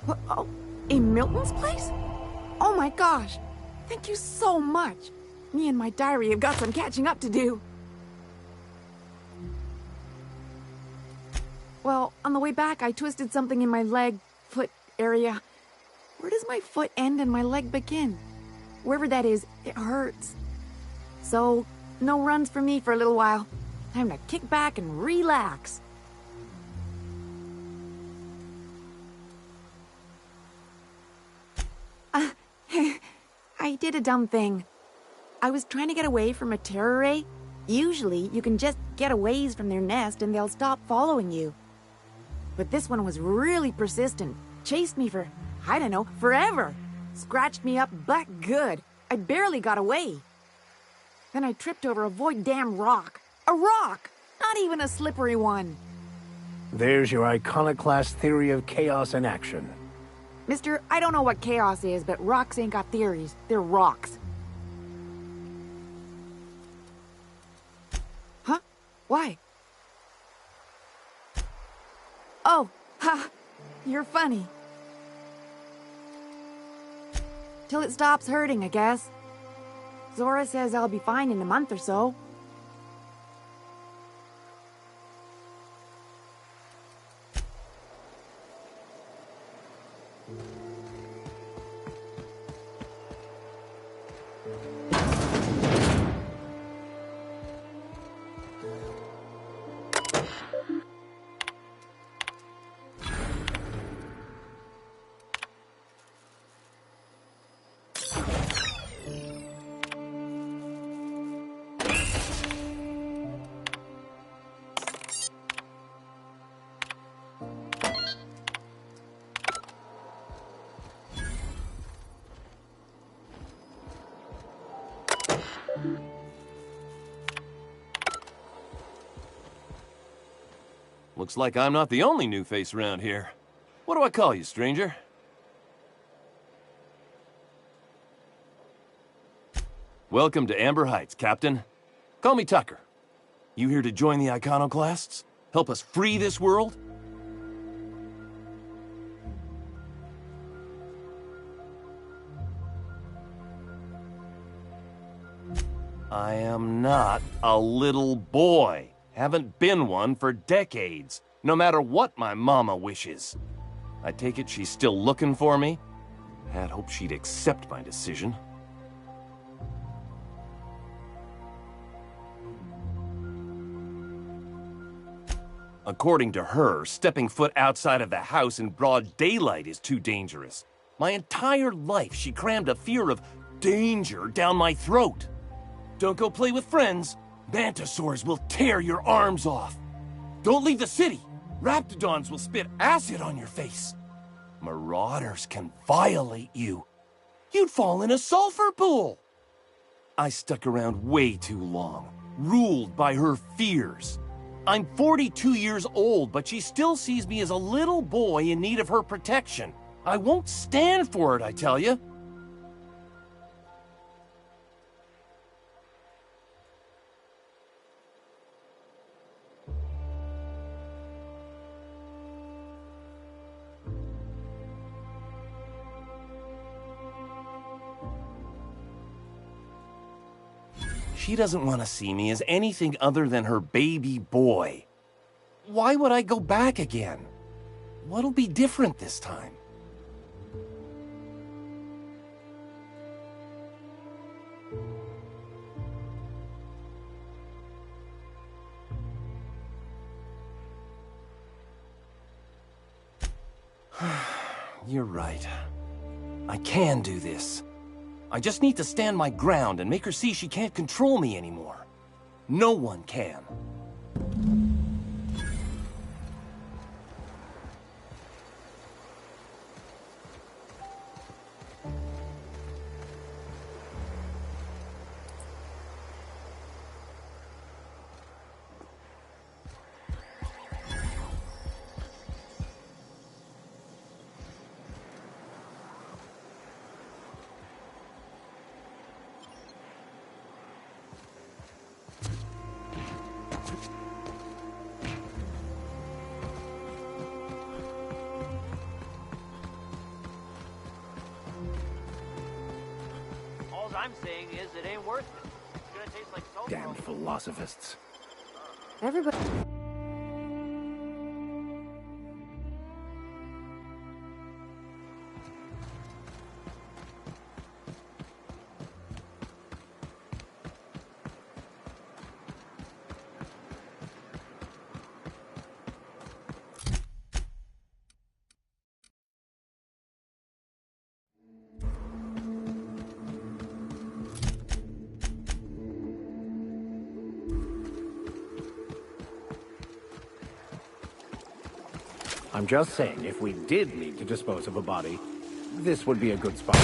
What, oh, in Milton's place? Oh my gosh. Thank you so much. Me and my diary have got some catching up to do. Well, on the way back, I twisted something in my leg, foot area. Where does my foot end and my leg begin? Wherever that is, it hurts. So, no runs for me for a little while. Time to kick back and relax. I did a dumb thing. I was trying to get away from a terror ray. Usually, you can just get a ways from their nest and they'll stop following you. But this one was really persistent. Chased me for, I don't know, forever. Scratched me up butt good. I barely got away. Then I tripped over a void damn rock. A rock! Not even a slippery one. There's your iconoclast theory of chaos in action. Mister, I don't know what chaos is, but rocks ain't got theories. They're rocks. Huh? Why? Oh, ha! You're funny. Till it stops hurting, I guess. Zora says I'll be fine in a month or so. Looks like I'm not the only new face around here. What do I call you, stranger? Welcome to Amber Heights, Captain. Call me Tucker. You here to join the Iconoclasts? Help us free this world? I am not a little boy. Haven't been one for decades, no matter what my mama wishes. I take it she's still looking for me? Had hoped she'd accept my decision. According to her, stepping foot outside of the house in broad daylight is too dangerous. My entire life, she crammed a fear of danger down my throat. Don't go play with friends. Mantisaurs will tear your arms off. Don't leave the city. Raptidons will spit acid on your face. Marauders can violate you. You'd fall in a sulfur pool. I stuck around way too long, ruled by her fears. I'm 42 years old, but she still sees me as a little boy in need of her protection. I won't stand for it, I tell you. She doesn't want to see me as anything other than her baby boy. Why would I go back again? What'll be different this time? You're right. I can do this. I just need to stand my ground and make her see she can't control me anymore. No one can. I'm saying is it ain't worth it. It's gonna taste like sulfur. Damn philosophists. Everybody... I'm just saying, if we did need to dispose of a body, this would be a good spot.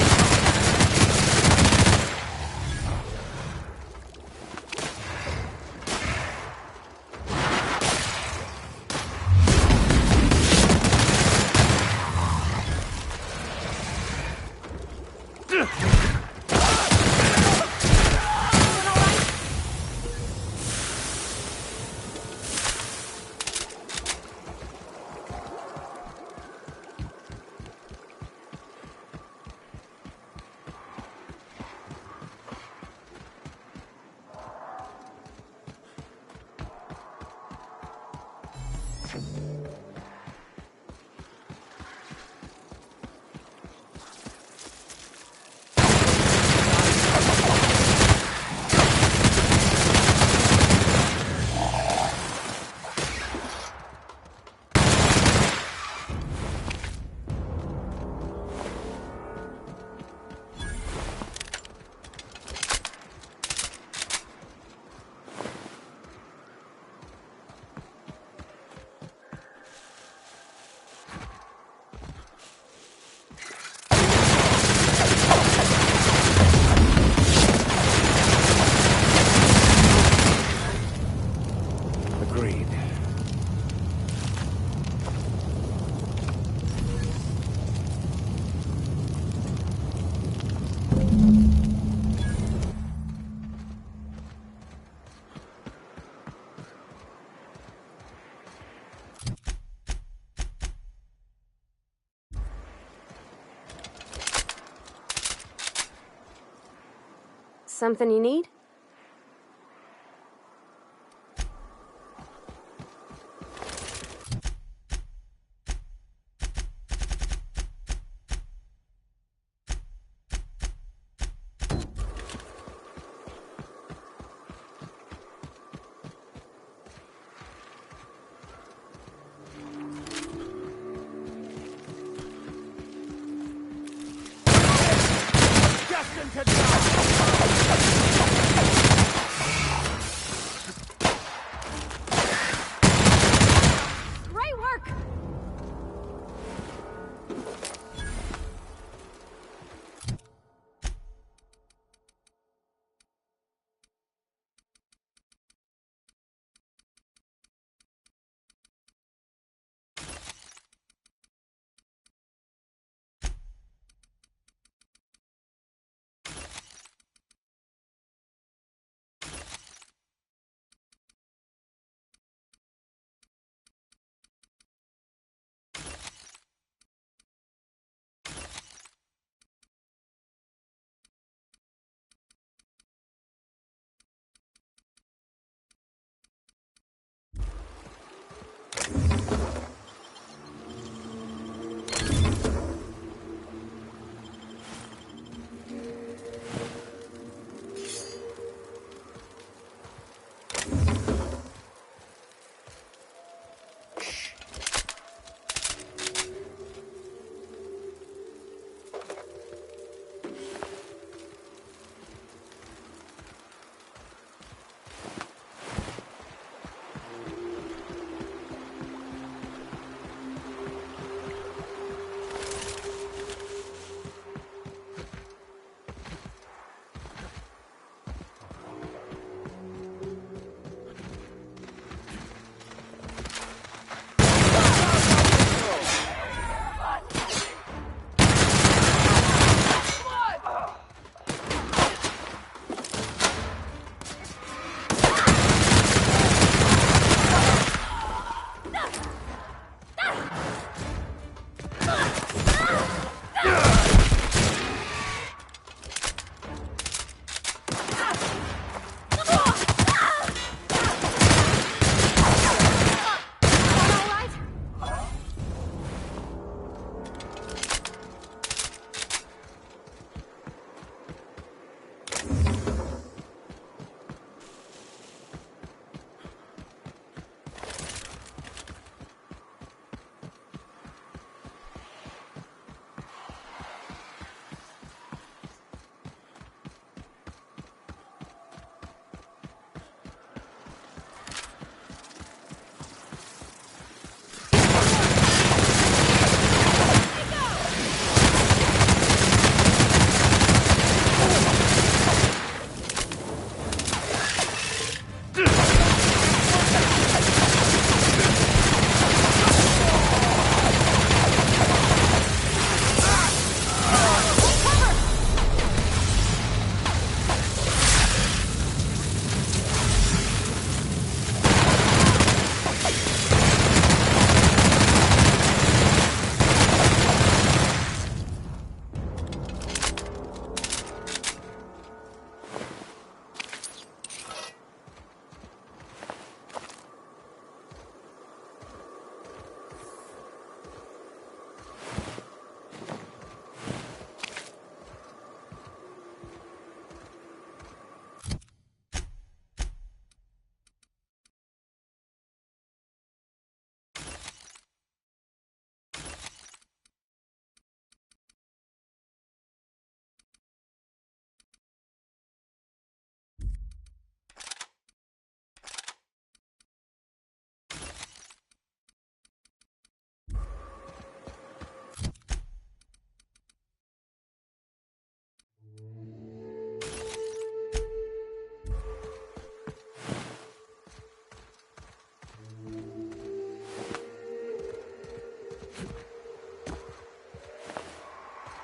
Something you need? Great work!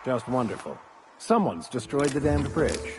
Just wonderful. Someone's destroyed the damned bridge.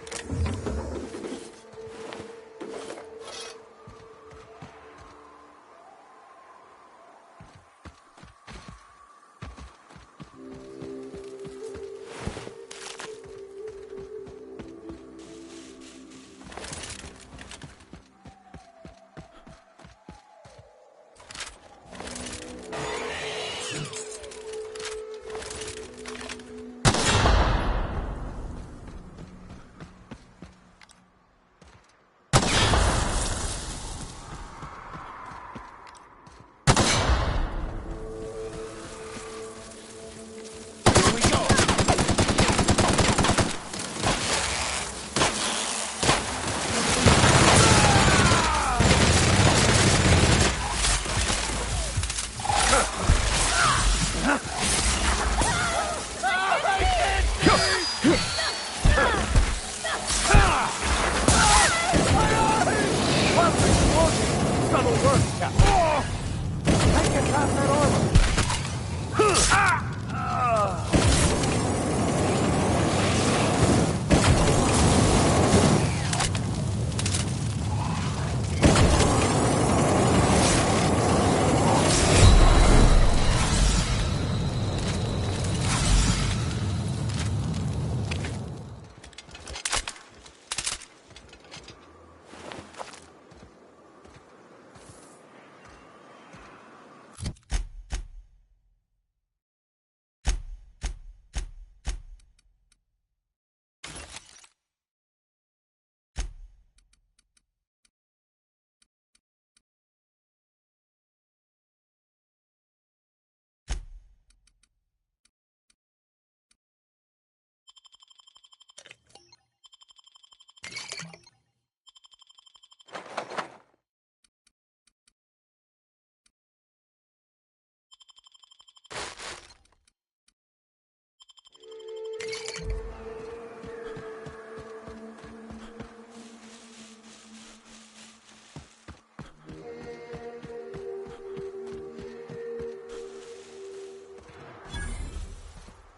That'll work, Captain. Take it past that armor.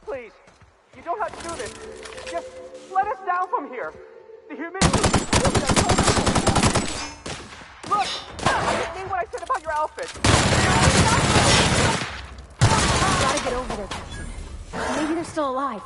Please, you don't have to do this. Just let us down from here. The humidity. Look, I didn't mean what I said about your outfit. You gotta get over there, Captain. Maybe they're still alive.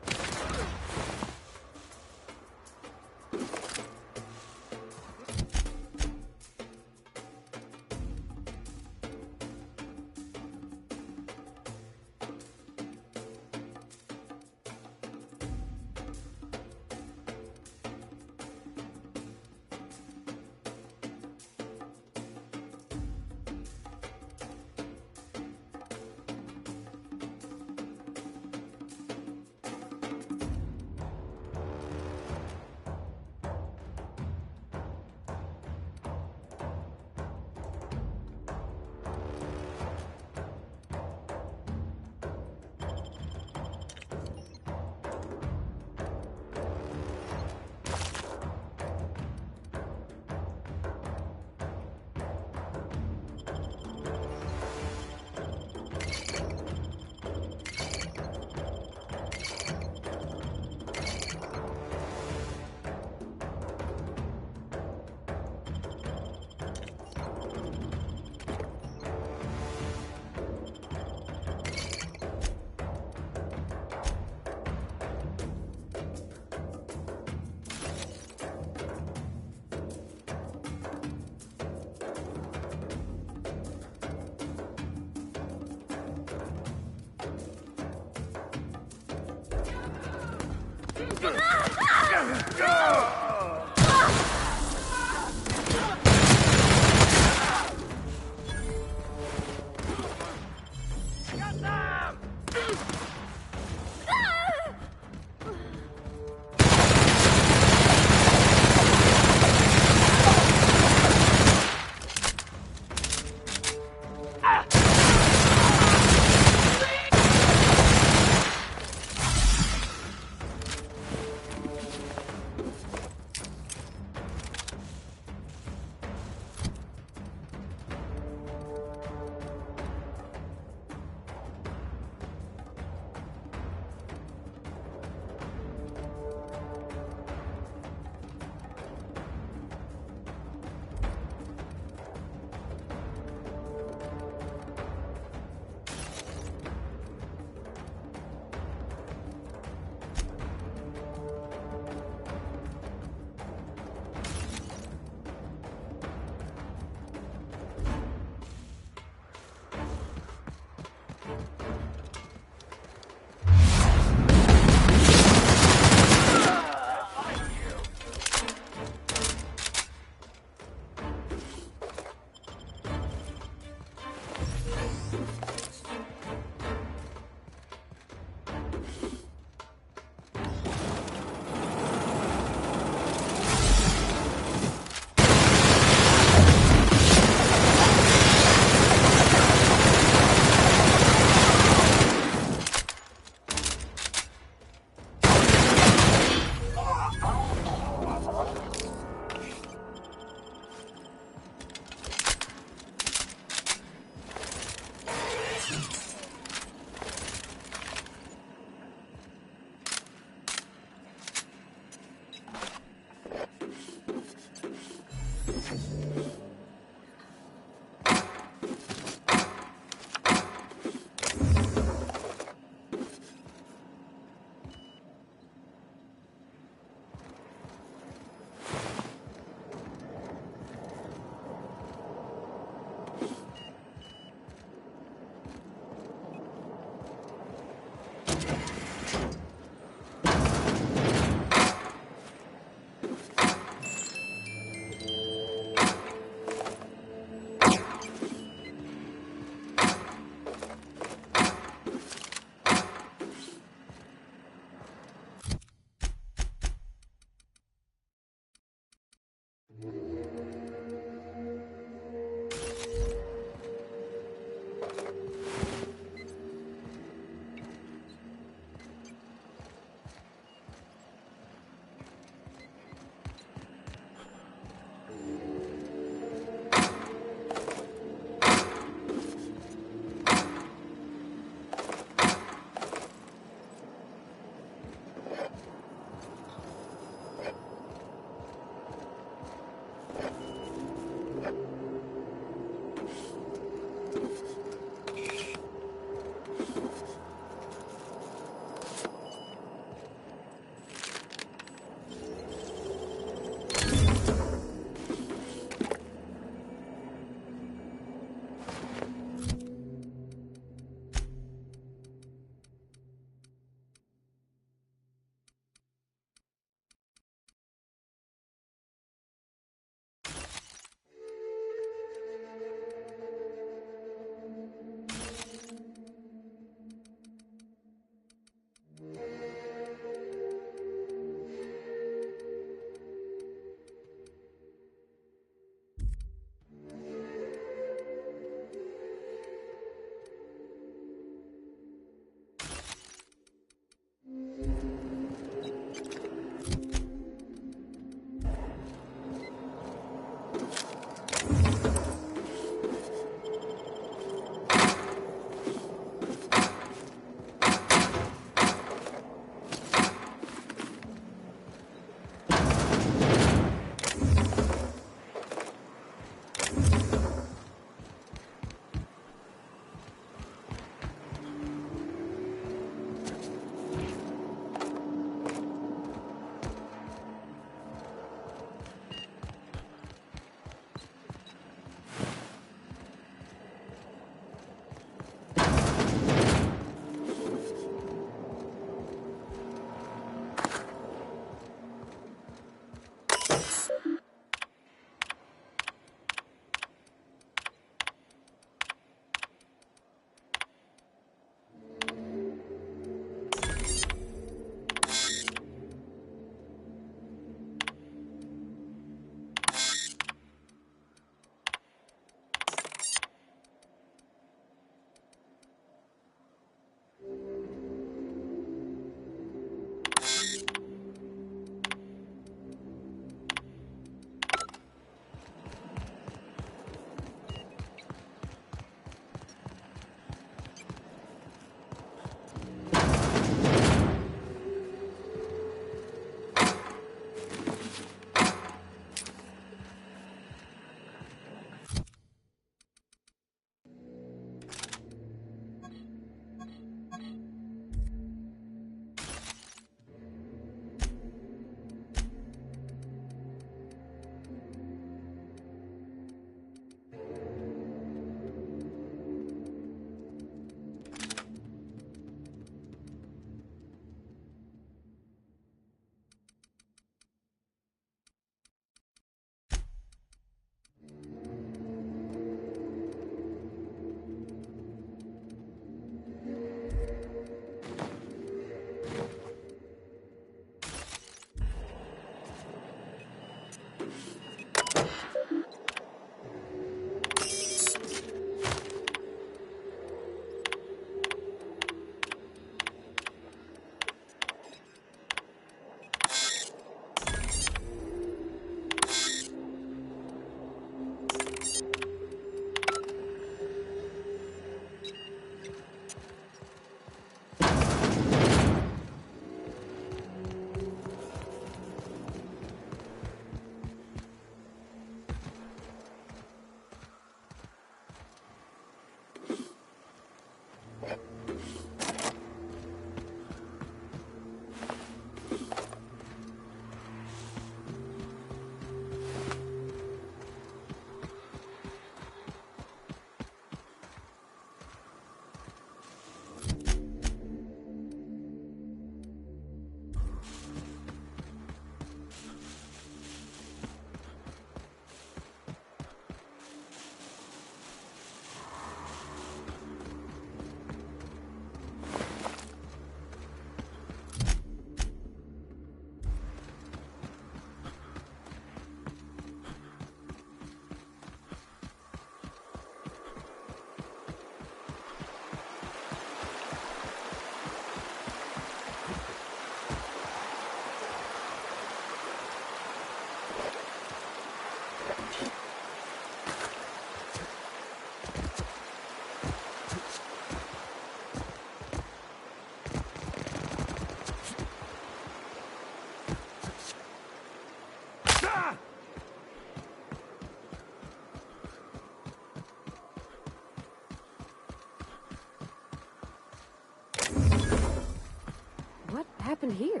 happened here?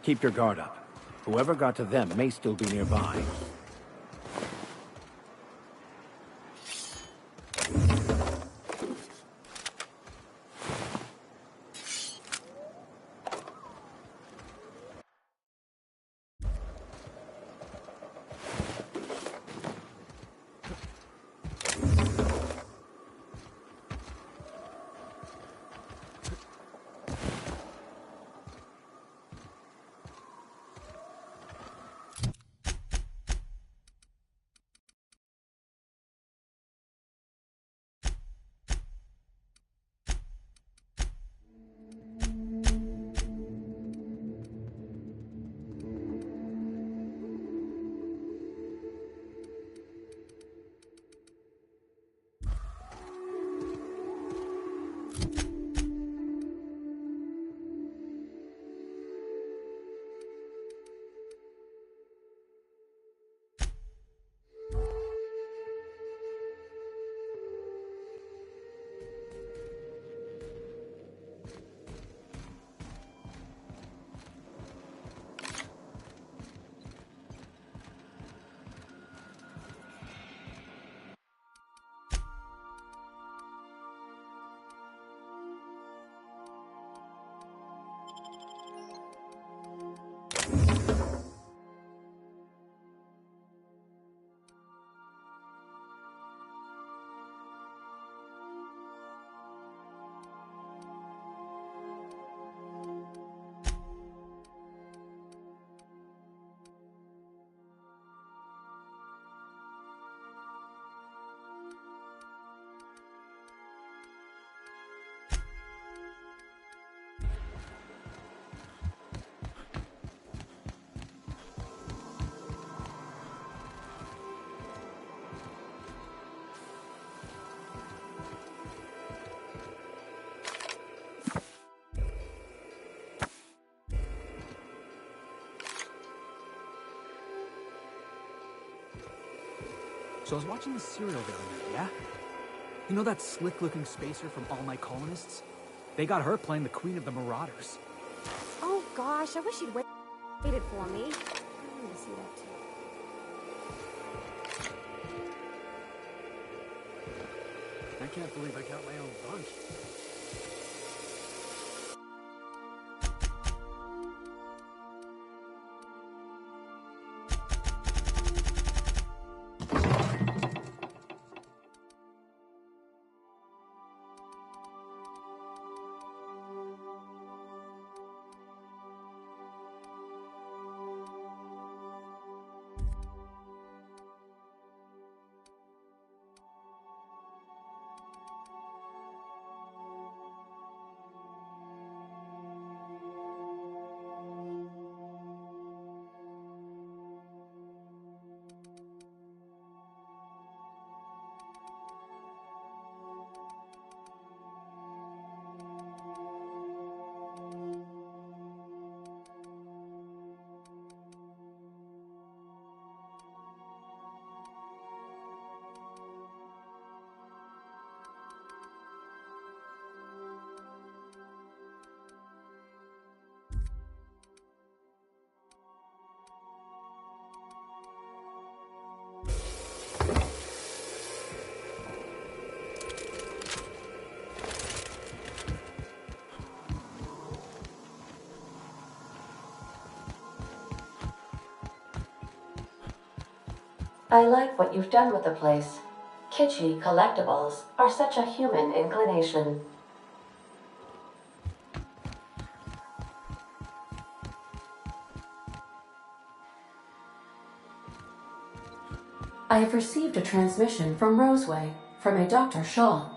Keep your guard up. Whoever got to them may still be nearby. So I was watching the serial the other night, yeah? You know that slick-looking spacer from All Night Colonists? They got her playing the Queen of the Marauders. Oh gosh, I wish you'd waited for me. I need to see that too. I can't believe I got my own bunk. I like what you've done with the place. Kitschy collectibles are such a human inclination. I have received a transmission from Roseway, from a Dr. Shaw.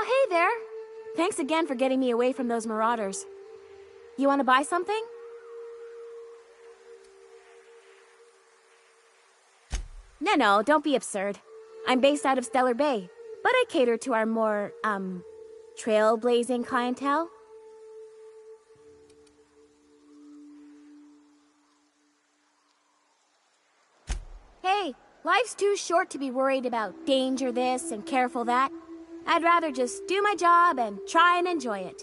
Oh, hey there. Thanks again for getting me away from those marauders. You want to buy something? No, don't be absurd. I'm based out of Stellar Bay, but I cater to our more, trailblazing clientele. Hey, life's too short to be worried about danger this and careful that. I'd rather just do my job and try and enjoy it.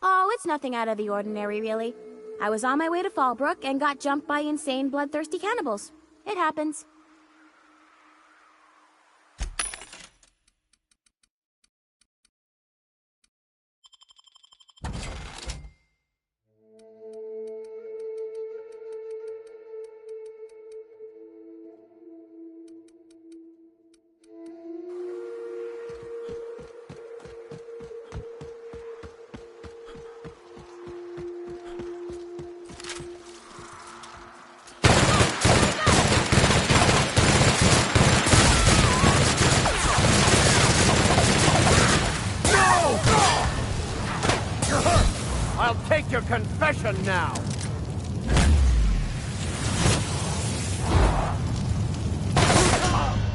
Oh, it's nothing out of the ordinary, really. I was on my way to Fallbrook and got jumped by insane, bloodthirsty cannibals. It happens. I'll take your confession now!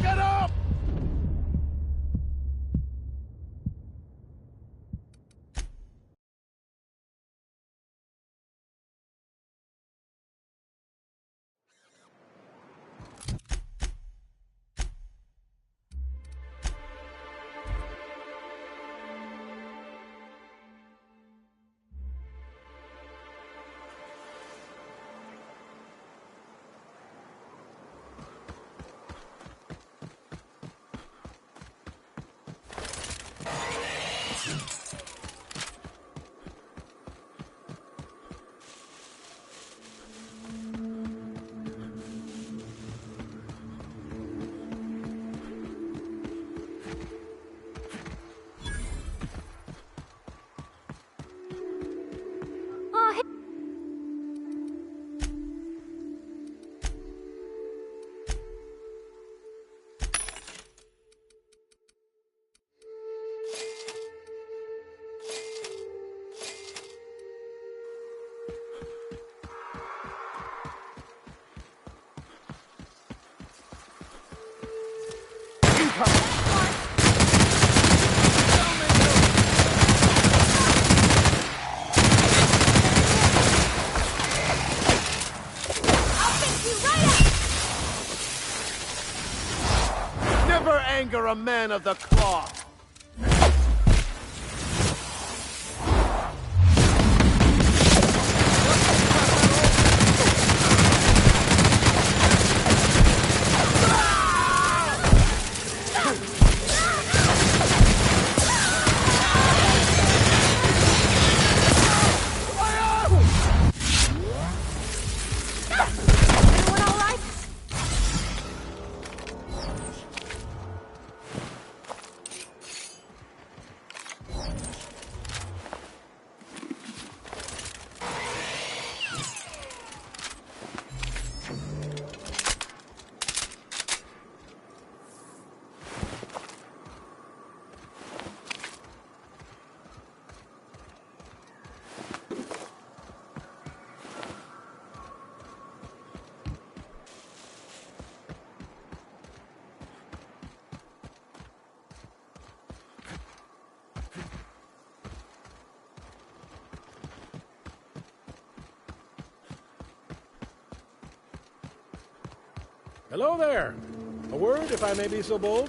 Get up! Never anger a man of the cloth! Hello there. A word, if I may be so bold?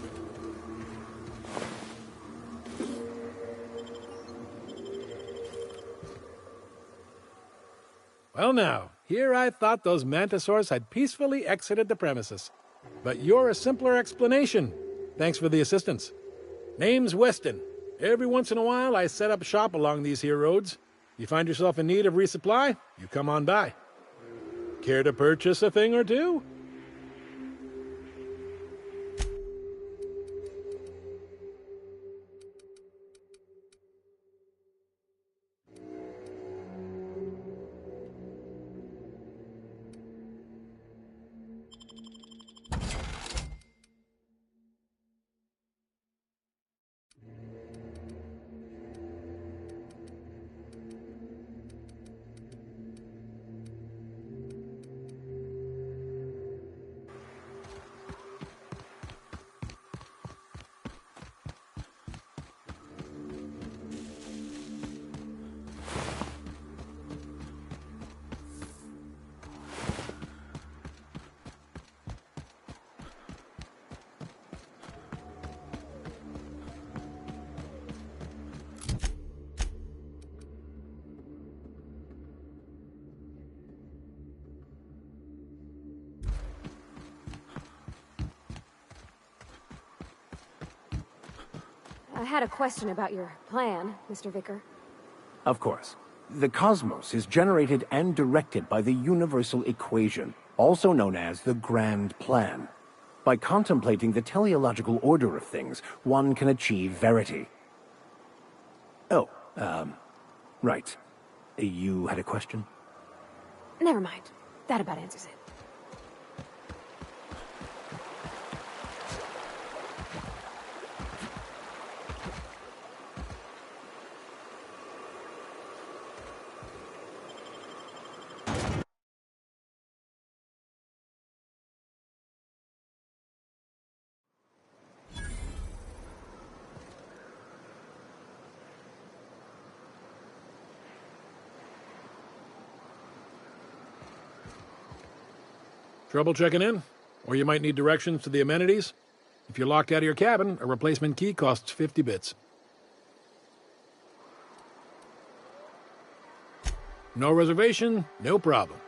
Well now, here I thought those mantisaurs had peacefully exited the premises. But you're a simpler explanation. Thanks for the assistance. Name's Weston. Every once in a while I set up shop along these here roads. You find yourself in need of resupply, you come on by. Care to purchase a thing or two? I had a question about your plan, Mr. Vicar. Of course. The cosmos is generated and directed by the universal equation, also known as the Grand Plan. By contemplating the teleological order of things, one can achieve verity. Oh, right. You had a question? Never mind. That about answers it. Trouble checking in? Or you might need directions to the amenities? If you're locked out of your cabin, a replacement key costs 50 bits. No reservation? No problem.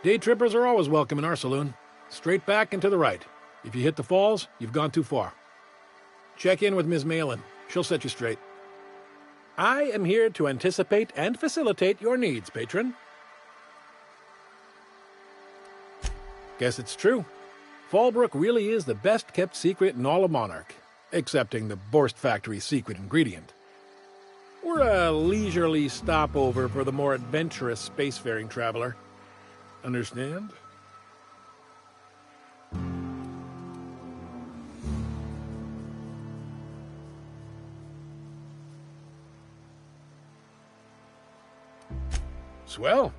Day trippers are always welcome in our saloon. Straight back and to the right. If you hit the falls, you've gone too far. Check in with Ms. Malin. She'll set you straight. I am here to anticipate and facilitate your needs, patron. Guess it's true. Fallbrook really is the best-kept secret in all of Monarch, excepting the Borst Factory's secret ingredient. We're a leisurely stopover for the more adventurous spacefaring traveler. Understand? Swell.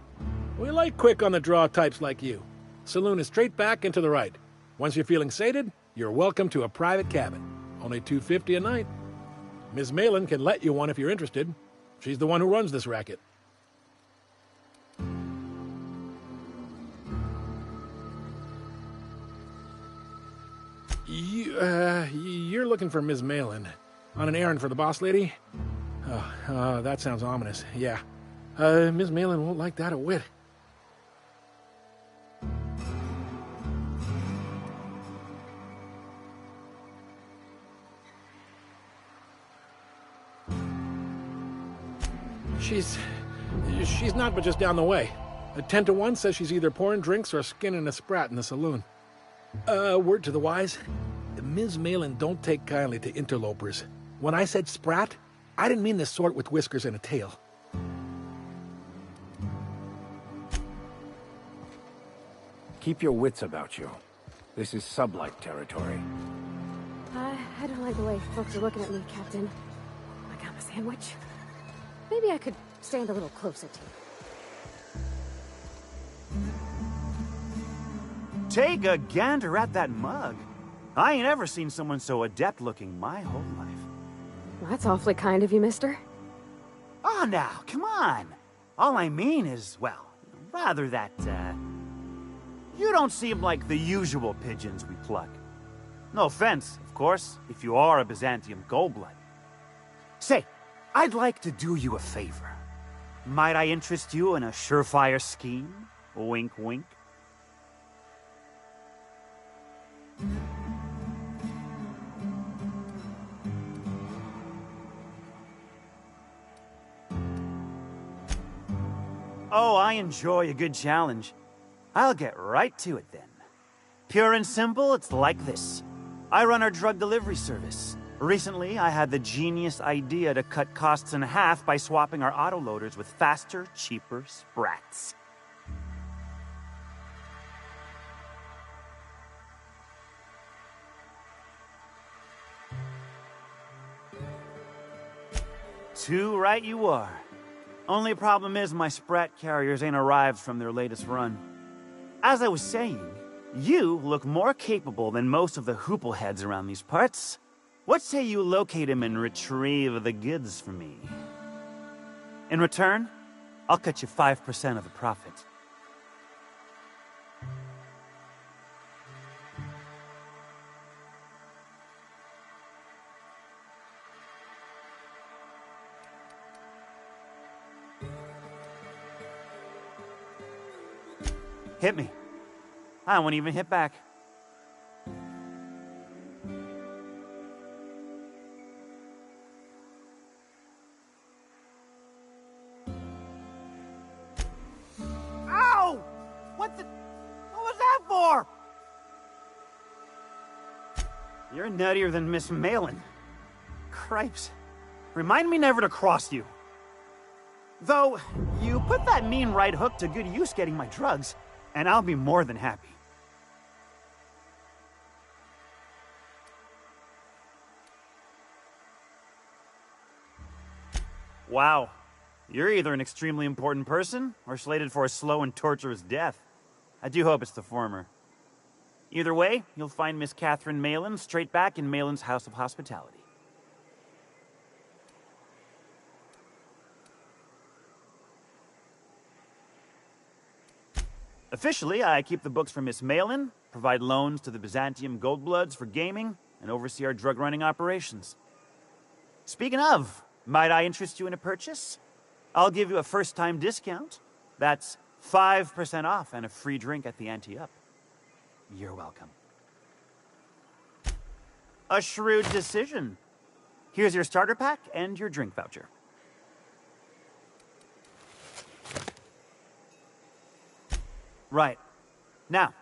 We like quick-on-the-draw types like you. Saloon is straight back and to the right. Once you're feeling sated, you're welcome to a private cabin. Only $250 a night. Ms. Malin can let you one if you're interested. She's the one who runs this racket. You're looking for Ms. Malin. On an errand for the boss lady? Oh, that sounds ominous. Yeah. Ms. Malin won't like that a whit. She's not but just down the way. A 10-to-1 says she's either pouring drinks or skinning a sprat in the saloon. Word to the wise, Ms. Malin don't take kindly to interlopers. When I said sprat, I didn't mean the sort with whiskers and a tail. Keep your wits about you. This is sublight territory. I don't like the way folks are looking at me, Captain. I got my sandwich. Maybe I could stand a little closer to you. Take a gander at that mug. I ain't ever seen someone so adept-looking my whole life. Well, that's awfully kind of you, mister. Oh, now, come on. All I mean is, well, rather that, you don't seem like the usual pigeons we pluck. No offense, of course, if you are a Byzantium goldblood. Say, I'd like to do you a favor. Might I interest you in a surefire scheme? Wink, wink. Oh, I enjoy a good challenge. I'll get right to it then. Pure and simple, it's like this. I run our drug delivery service. Recently, I had the genius idea to cut costs in half by swapping our autoloaders with faster, cheaper sprats. Too right you are. Only problem is my sprat carriers ain't arrived from their latest run. As I was saying, you look more capable than most of the hoople heads around these parts. What say you locate him and retrieve the goods for me? In return, I'll cut you 5% of the profit. Hit me. I won't even hit back. You're nuttier than Miss Malin. Cripes. Remind me never to cross you. Though, you put that mean right hook to good use getting my drugs, and I'll be more than happy. Wow. You're either an extremely important person, or slated for a slow and torturous death. I do hope it's the former. Either way, you'll find Miss Catherine Malin straight back in Malin's House of Hospitality. Officially, I keep the books for Miss Malin, provide loans to the Byzantium Goldbloods for gaming, and oversee our drug-running operations. Speaking of, might I interest you in a purchase? I'll give you a first-time discount. That's 5% off and a free drink at the Ante-Up. You're welcome. A shrewd decision. Here's your starter pack and your drink voucher. Right. Now.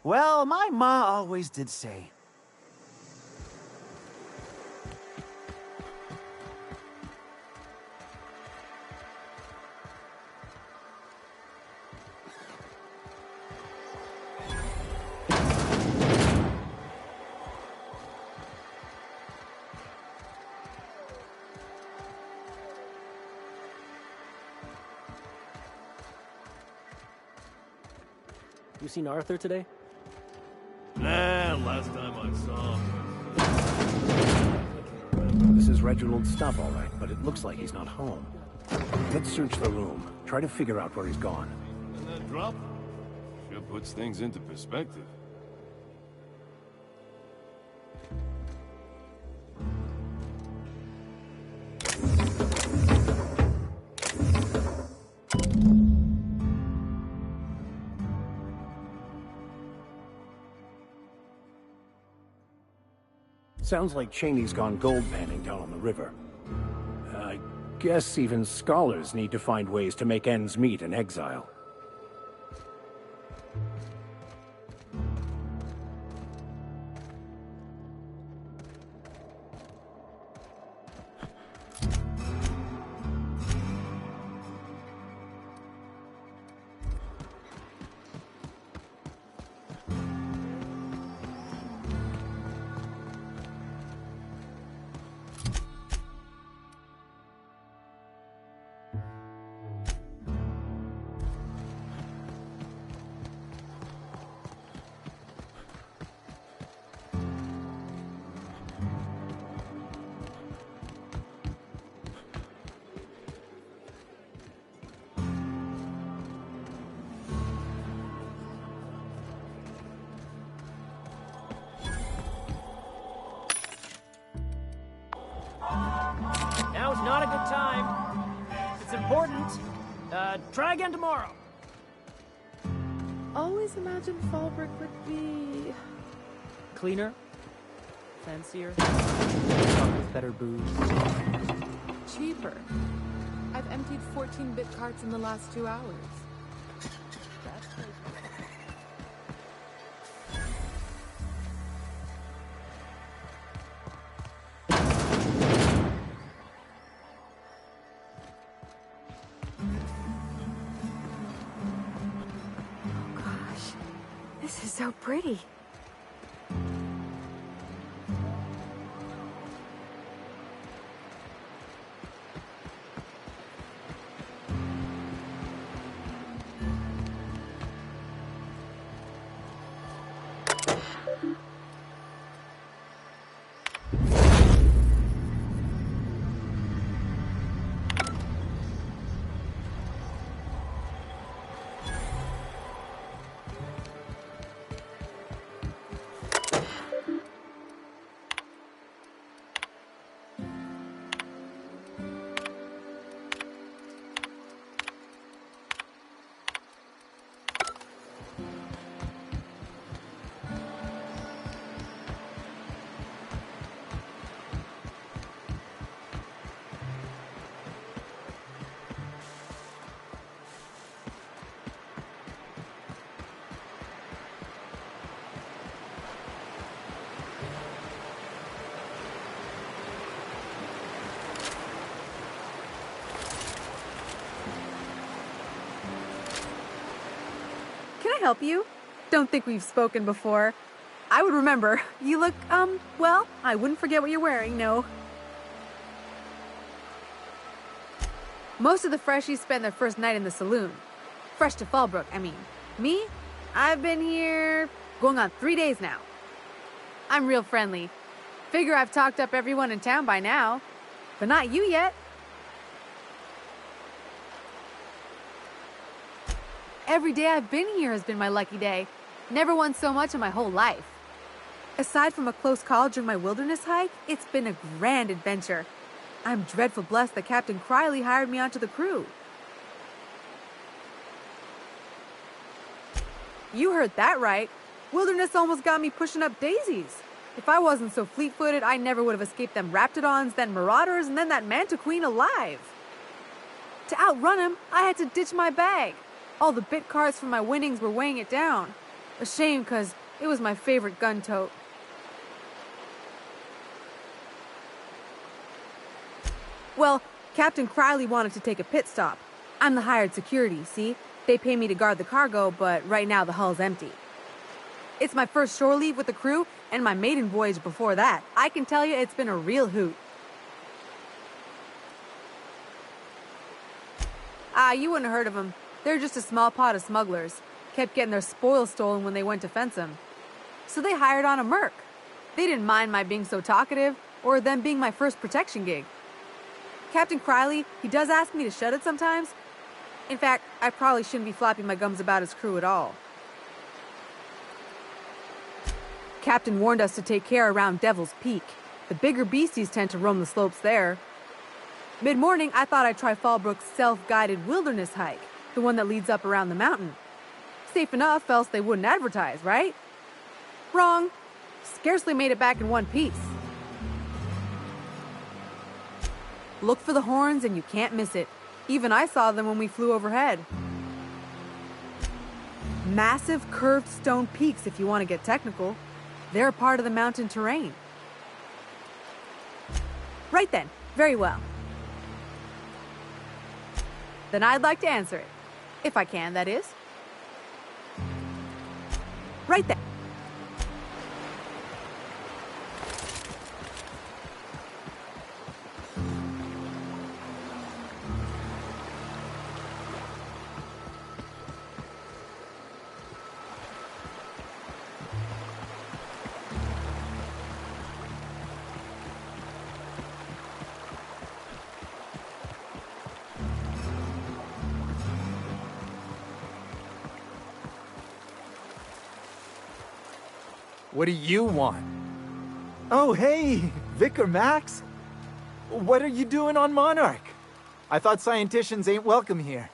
Well, my ma always did say, You seen Arthur today? Nah, last time I saw him. This is Reginald's stuff, all right, but it looks like he's not home. Let's search the room. Try to figure out where he's gone. And that drop? Sure puts things into perspective. Sounds like Cheney's gone gold panning down on the river. I guess even scholars need to find ways to make ends meet in exile. Now's not a good time. It's important. Try again tomorrow. Always imagined Fallbrook would be... Cleaner. Fancier. With better booze. cheaper. I've emptied 14-bit carts in the last 2 hours. This is so pretty. I help you? Don't think we've spoken before. I would remember. You look, well, I wouldn't forget what you're wearing, no. Most of the freshies spend their first night in the saloon. Fresh to Fallbrook, I mean. Me? I've been here going on 3 days now. I'm real friendly. Figure I've talked up everyone in town by now. But not you yet. Every day I've been here has been my lucky day. Never won so much in my whole life. Aside from a close call during my wilderness hike, it's been a grand adventure. I'm dreadful blessed that Captain Criley hired me onto the crew. You heard that right. Wilderness almost got me pushing up daisies. If I wasn't so fleet-footed, I never would have escaped them Raptidons, then Marauders, and then that Manta Queen alive. To outrun him, I had to ditch my bag. All the bit cards from my winnings were weighing it down. A shame, 'cause it was my favorite gun tote. Well, Captain Criley wanted to take a pit stop. I'm the hired security, see? They pay me to guard the cargo, but right now the hull's empty. It's my first shore leave with the crew, and my maiden voyage before that. I can tell you it's been a real hoot. You wouldn't have heard of them. They're just a small pot of smugglers. Kept getting their spoils stolen when they went to fence them. So they hired on a merc. They didn't mind my being so talkative, or them being my first protection gig. Captain Criley, he does ask me to shut it sometimes. In fact, I probably shouldn't be flapping my gums about his crew at all. Captain warned us to take care around Devil's Peak. The bigger beasties tend to roam the slopes there. Mid-morning, I thought I'd try Fallbrook's self-guided wilderness hike, the one that leads up around the mountain. Safe enough, else they wouldn't advertise, right? Wrong. Scarcely made it back in one piece. Look for the horns and you can't miss it. Even I saw them when we flew overhead. Massive curved stone peaks, if you want to get technical. They're a part of the mountain terrain. Right then. Very well. Then I'd like to answer it. If I can, that is. Right then. What do you want? Oh, hey, Vicar Max. What are you doing on Monarch? I thought scienticians ain't welcome here.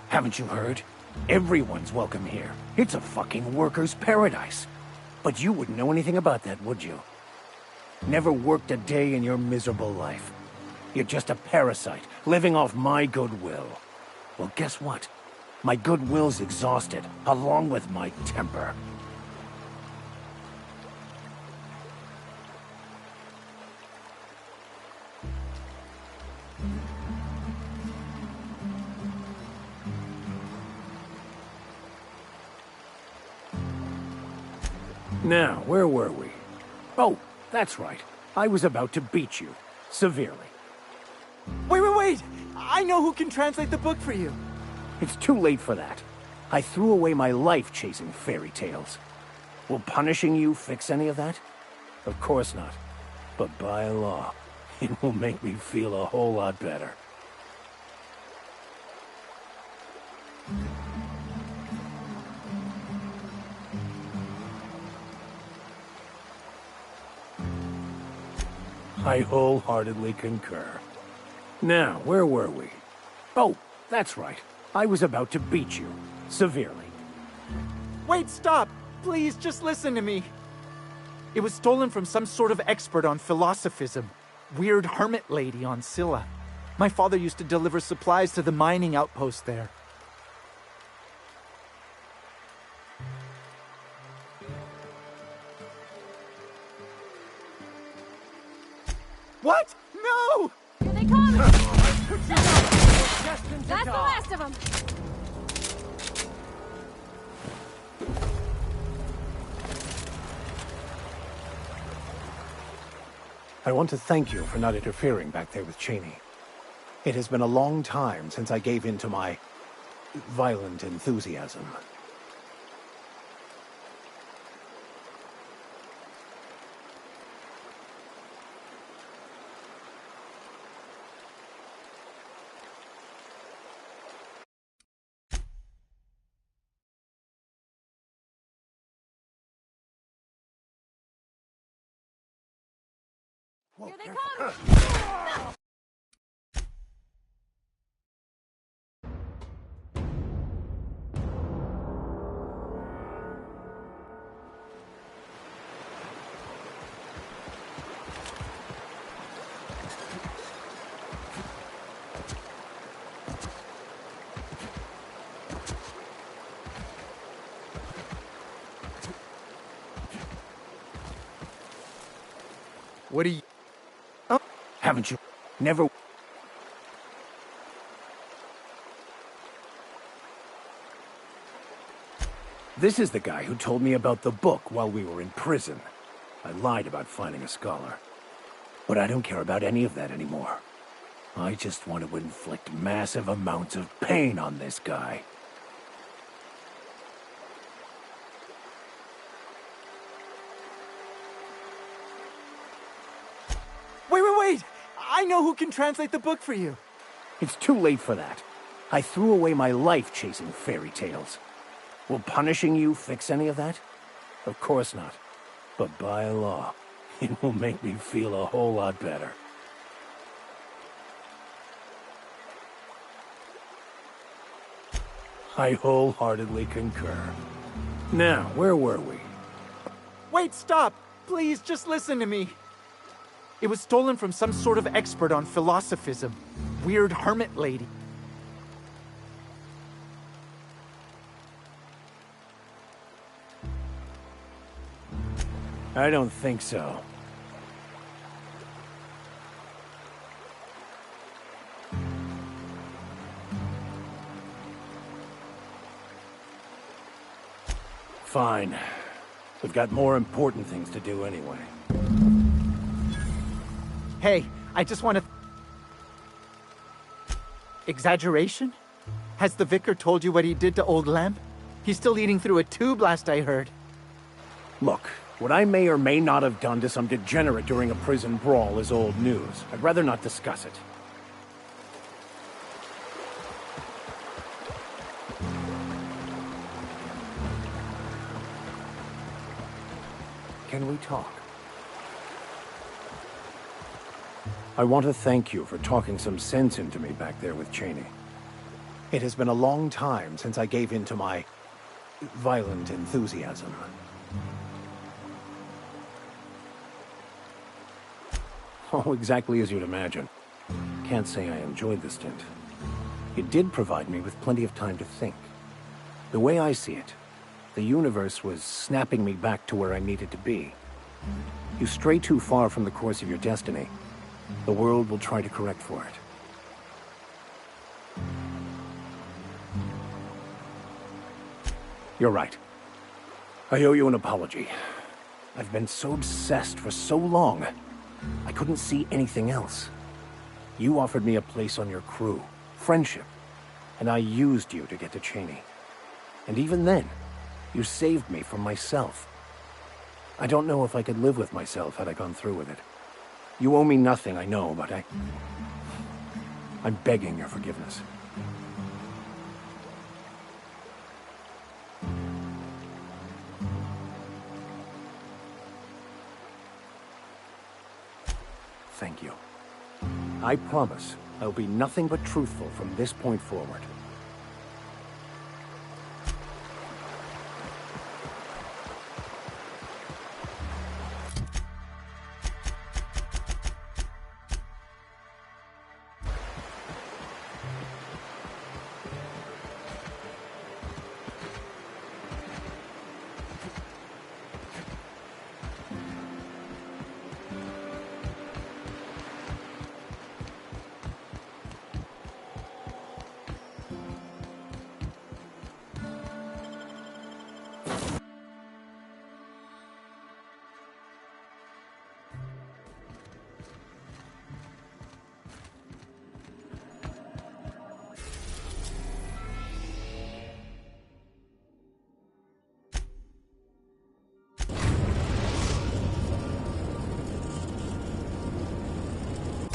Haven't you heard? Everyone's welcome here. It's a fucking worker's paradise. But you wouldn't know anything about that, would you? Never worked a day in your miserable life. You're just a parasite, living off my goodwill. Well, guess what? My goodwill's exhausted, along with my temper. Now, where were we? Oh, that's right. I was about to beat you. Severely. Wait! I know who can translate the book for you. It's too late for that. I threw away my life chasing fairy tales. Will punishing you fix any of that? Of course not. But by law, it will make me feel a whole lot better. I wholeheartedly concur. Now, where were we? Oh, that's right. I was about to beat you. Severely. Wait, stop! Please, just listen to me. It was stolen from some sort of expert on philosophism. Weird hermit lady on Scylla. My father used to deliver supplies to the mining outpost there. What? No! Here they come! That's the last of them! I want to thank you for not interfering back there with Cheney. It has been a long time since I gave in to my violent enthusiasm. Here they come! What do you... Haven't you? Never... This is the guy who told me about the book while we were in prison. I lied about finding a scholar. But I don't care about any of that anymore. I just want to inflict massive amounts of pain on this guy. Wait! I know who can translate the book for you. It's too late for that. I threw away my life chasing fairy tales. Will punishing you fix any of that? Of course not. But by law, it will make me feel a whole lot better. I wholeheartedly concur. Now, where were we? Wait, stop! Please, just listen to me. It was stolen from some sort of expert on philosophism. Weird hermit lady. I don't think so. Fine. We've got more important things to do anyway. Hey, I just want to... Exaggeration? Has the vicar told you what he did to Old Lamp? He's still eating through a tube last I heard. Look, what I may or may not have done to some degenerate during a prison brawl is old news. I'd rather not discuss it. Can we talk? I want to thank you for talking some sense into me back there with Cheney. It has been a long time since I gave in to my violent enthusiasm. Oh, exactly as you'd imagine. Can't say I enjoyed the stint. It did provide me with plenty of time to think. The way I see it, the universe was snapping me back to where I needed to be. You stray too far from the course of your destiny, the world will try to correct for it. You're right. I owe you an apology. I've been so obsessed for so long, I couldn't see anything else. You offered me a place on your crew, friendship, and I used you to get to Cheney. And even then, you saved me from myself. I don't know if I could live with myself had I gone through with it. You owe me nothing, I know, but I'm begging your forgiveness. Thank you. I promise I'll be nothing but truthful from this point forward.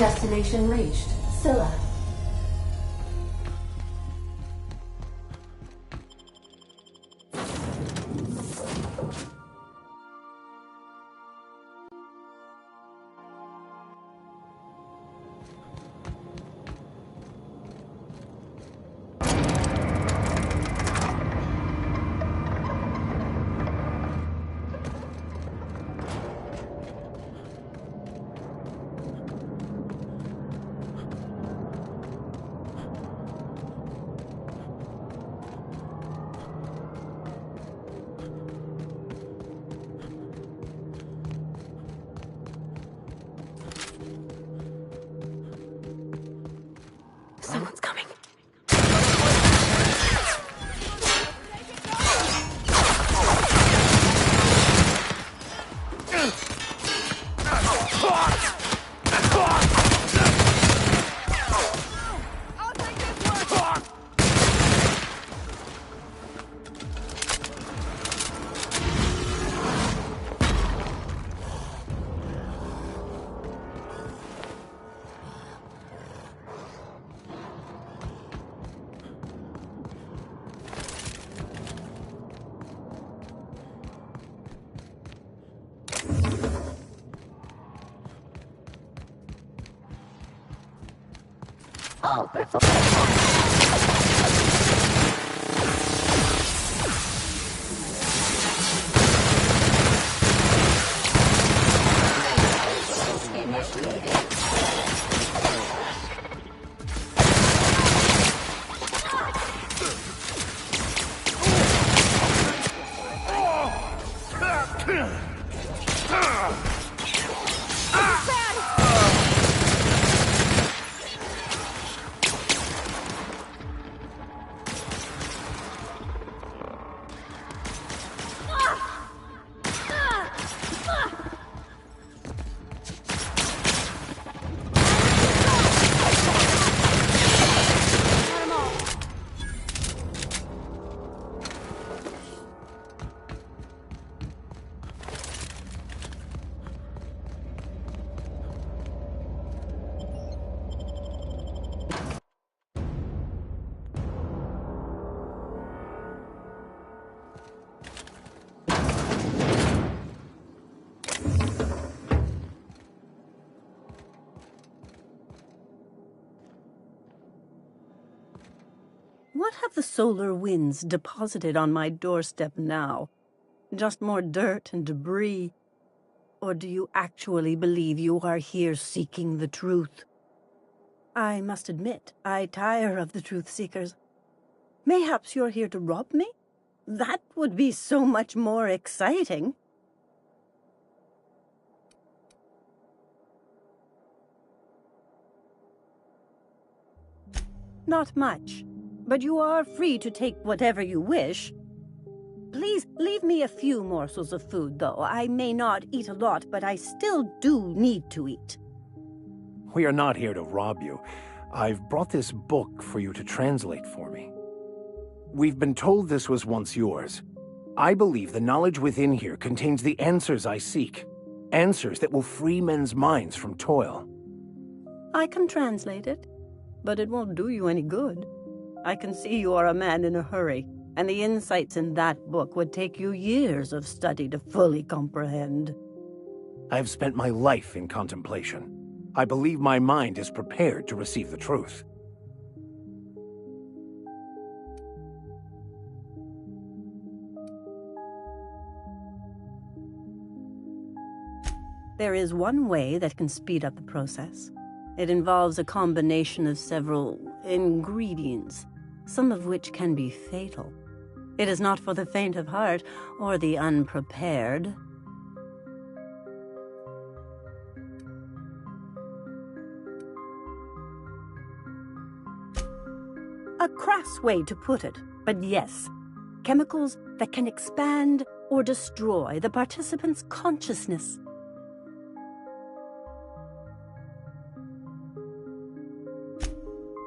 Destination reached. Scylla. Someone's coming. What have the solar winds deposited on my doorstep now? Just more dirt and debris? Or do you actually believe you are here seeking the truth? I must admit, I tire of the truth seekers. Mayhaps you're here to rob me? That would be so much more exciting. Not much, but you are free to take whatever you wish. Please leave me a few morsels of food, though. I may not eat a lot, but I still do need to eat. We are not here to rob you. I've brought this book for you to translate for me. We've been told this was once yours. I believe the knowledge within here contains the answers I seek. Answers that will free men's minds from toil. I can translate it, but it won't do you any good. I can see you are a man in a hurry, and the insights in that book would take you years of study to fully comprehend. I've spent my life in contemplation. I believe my mind is prepared to receive the truth. There is one way that can speed up the process. It involves a combination of several ingredients, some of which can be fatal. It is not for the faint of heart or the unprepared. A crass way to put it, but yes, chemicals that can expand or destroy the participant's consciousness.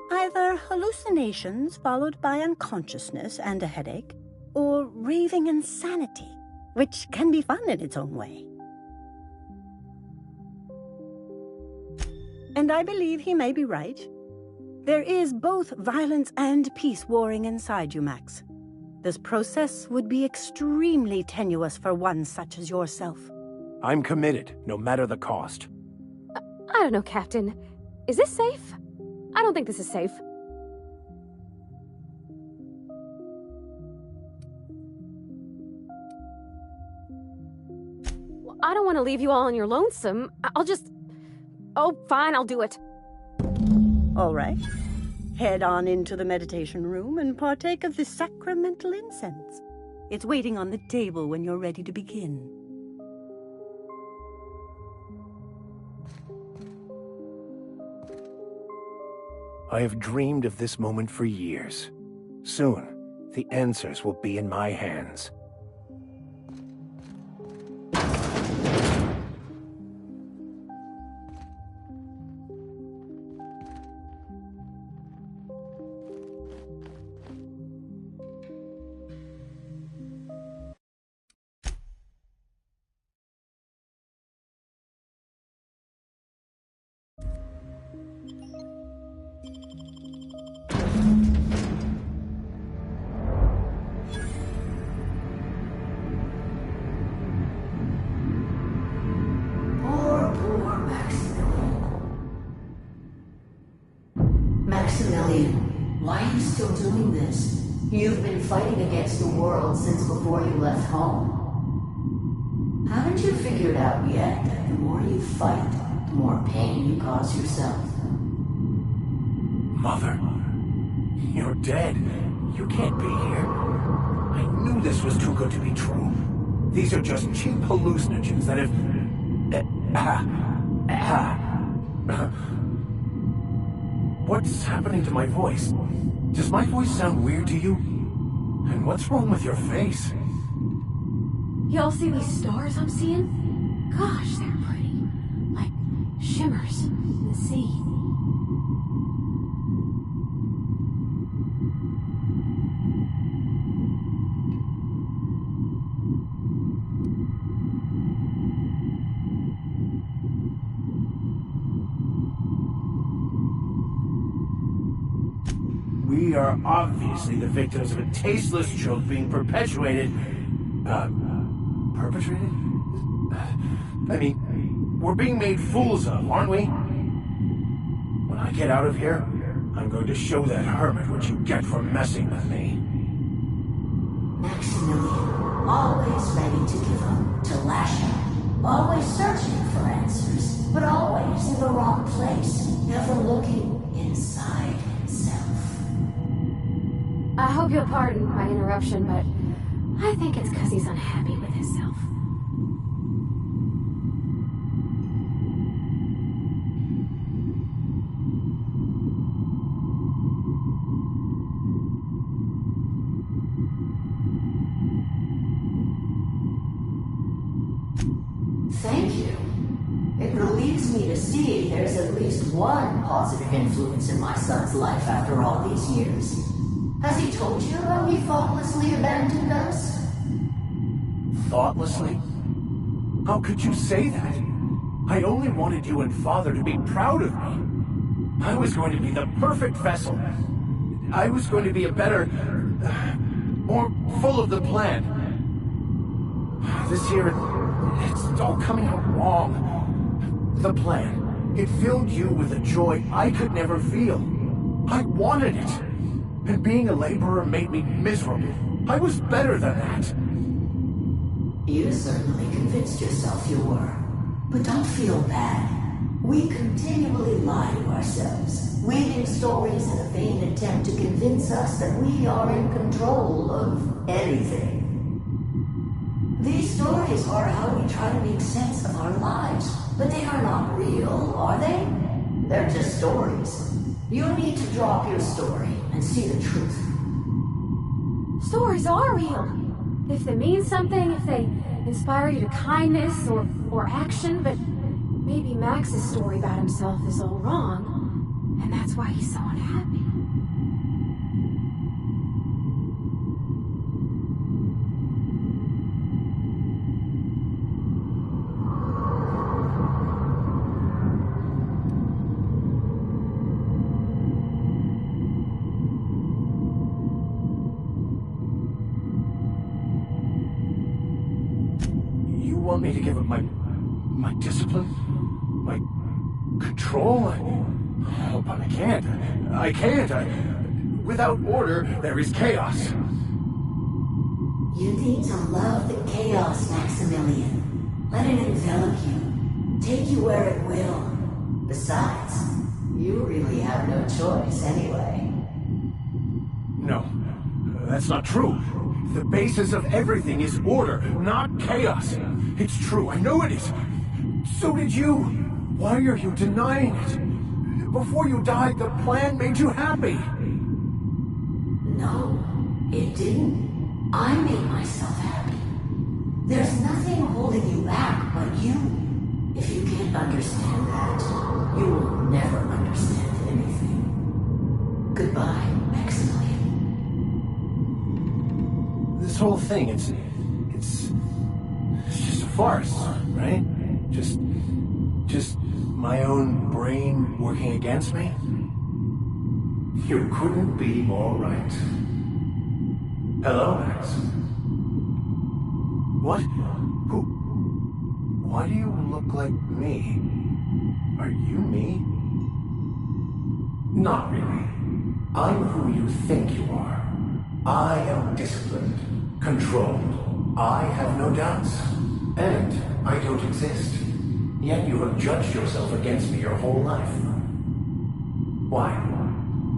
Either hallucinations followed by unconsciousness and a headache, or raving insanity, which can be fun in its own way. And I believe he may be right. There is both violence and peace warring inside you, Max. This process would be extremely tenuous for one such as yourself. I'm committed, no matter the cost. I don't know, Captain. Is this safe? I don't think this is safe. I don't want to leave you all on your lonesome. I'll just... Oh, fine, I'll do it. All right. Head on into the meditation room and partake of the sacramental incense. It's waiting on the table when you're ready to begin. I have dreamed of this moment for years. Soon, the answers will be in my hands. Maximilian, why are you still doing this? You've been fighting against the world since before you left home. Haven't you figured out yet that the more you fight, the more pain you cause yourself? Mother, you're dead. You can't be here. I knew this was too good to be true. These are just cheap hallucinogens that have... What's happening to my voice? Does my voice sound weird to you? And what's wrong with your face? Y'all see these stars I'm seeing? Gosh, they're pretty. Like shimmers in the sea. We are obviously the victims of a tasteless joke being perpetuated... perpetrated? I mean, we're being made fools of, aren't we? When I get out of here, I'm going to show that hermit what you get for messing with me. Maximilian, always ready to give up, to lash out, always searching for answers, but always in the wrong place, never looking inside himself. I hope you'll pardon my interruption, but I think it's because he's unhappy with himself. Thank you. It relieves me to see there's at least one positive influence in my son's life after all these years. Has he told you how he thoughtlessly abandoned us? Thoughtlessly? How could you say that? I only wanted you and Father to be proud of me. I was going to be the perfect vessel. I was going to be a better... more full of the plan. This year, it's all coming out wrong. The plan. It filled you with a joy I could never feel. I wanted it. And being a laborer made me miserable. I was better than that. You certainly convinced yourself you were. But don't feel bad. We continually lie to ourselves, weaving stories in a vain attempt to convince us that we are in control of anything. These stories are how we try to make sense of our lives, but they are not real, are they? They're just stories. You need to drop your story and see the truth. Stories are real. If they mean something, if they inspire you to kindness or action, but maybe Max's story about himself is all wrong, and that's why he's so unhappy. want me to give up my discipline? My control? Oh, but I can't. I can't. Without order, there is chaos. You need to love the chaos, Maximilian. Let it envelop you. Take you where it will. Besides, you really have no choice anyway. No, that's not true. The basis of everything is order, not chaos. It's true, I know it is. So did you. Why are you denying it? Before you died, the plan made you happy. No, it didn't. I made myself happy. There's nothing holding you back but you. If you can't understand that, you will never understand anything. Goodbye, Maximilian. This whole thing, it's just a farce, right? Just my own brain working against me? You couldn't be more right. Hello, Max. What? Who? Why do you look like me? Are you me? Not really. I'm who you think you are. I am disciplined, controlled. I have no doubts. And I don't exist. Yet you have judged yourself against me your whole life. Why?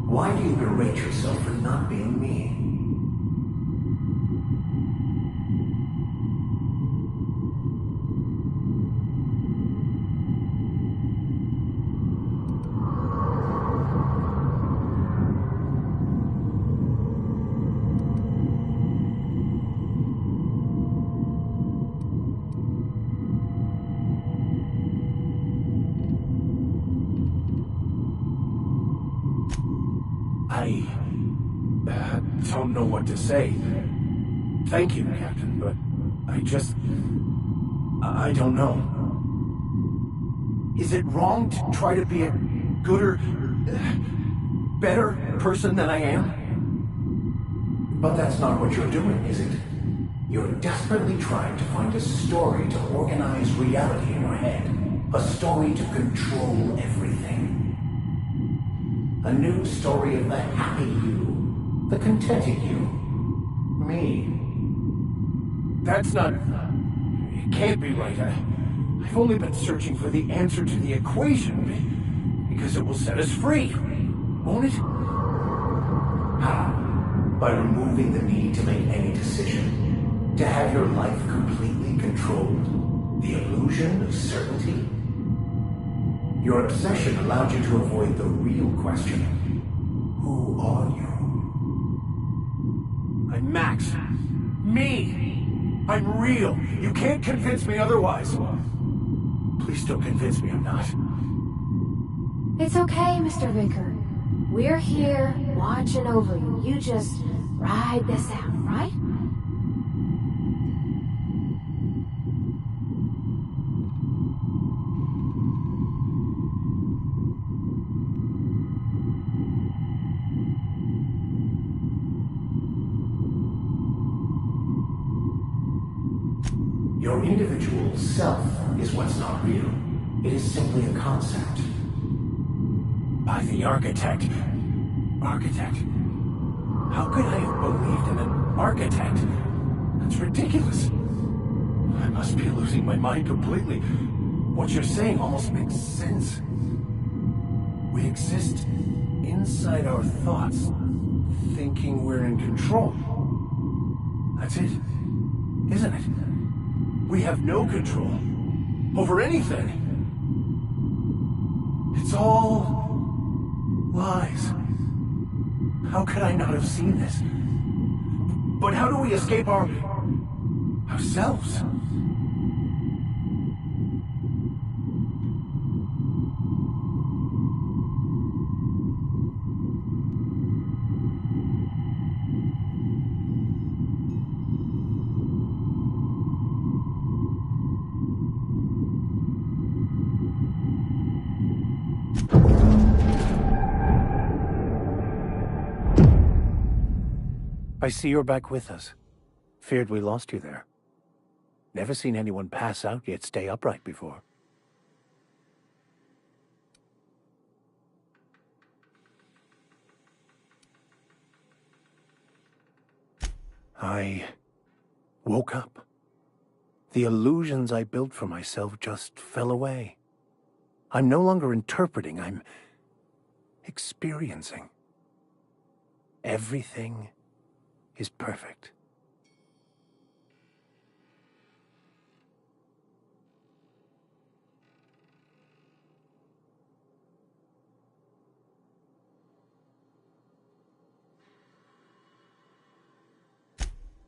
Why do you berate yourself for not being me? I don't know what to say. Thank you, Captain, but I don't know. Is it wrong to try to be a gooder, better person than I am? But that's not what you're doing, is it? You're desperately trying to find a story to organize reality in your head. A story to control everything. A new story of the happy you, the contented you, me. That's not... It can't be right. I've only been searching for the answer to the equation, because it will set us free, won't it? How? By removing the need to make any decision, to have your life completely controlled, the illusion of certainty. Your obsession allowed you to avoid the real question. Who are you? I'm Max. Me! I'm real. You can't convince me otherwise. Please don't convince me I'm not. It's okay, Mr. Vicker. We're here, watching over you. You just ride this out, right? Your individual self is what's not real. It is simply a concept. By the architect. Architect? How could I have believed in an architect? That's ridiculous. I must be losing my mind completely. What you're saying almost makes sense. We exist inside our thoughts, thinking we're in control. That's it, isn't it? We have no control over anything. It's all lies. How could I not have seen this? But how do we escape ourselves? I see you're back with us. Feared we lost you there. Never seen anyone pass out yet stay upright before. I woke up. The illusions I built for myself just fell away. I'm no longer interpreting, I'm experiencing. Everything is perfect.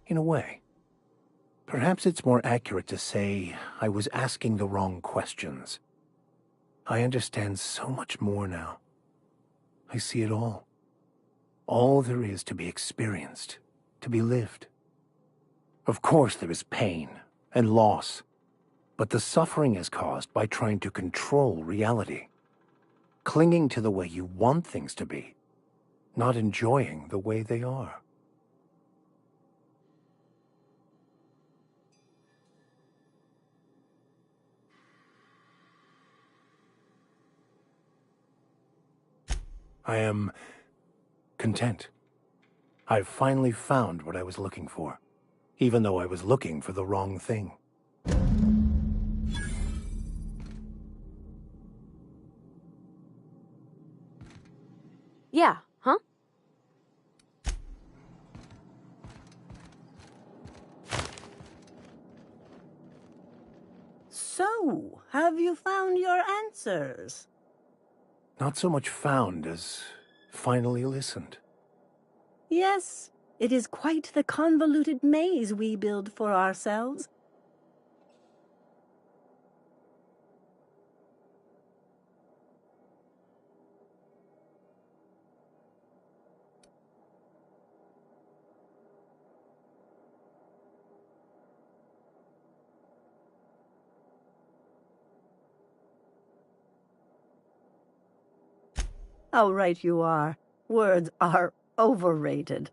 In a way. Perhaps it's more accurate to say I was asking the wrong questions. I understand so much more now. I see it all. All there is to be experienced, to be lived. Of course there is pain and loss, but the suffering is caused by trying to control reality. Clinging to the way you want things to be, not enjoying the way they are. I am content. I've finally found what I was looking for, even though I was looking for the wrong thing. Yeah, huh? So, have you found your answers? Not so much found as finally listened. Yes, it is quite the convoluted maze we build for ourselves. How right you are. Words are overrated.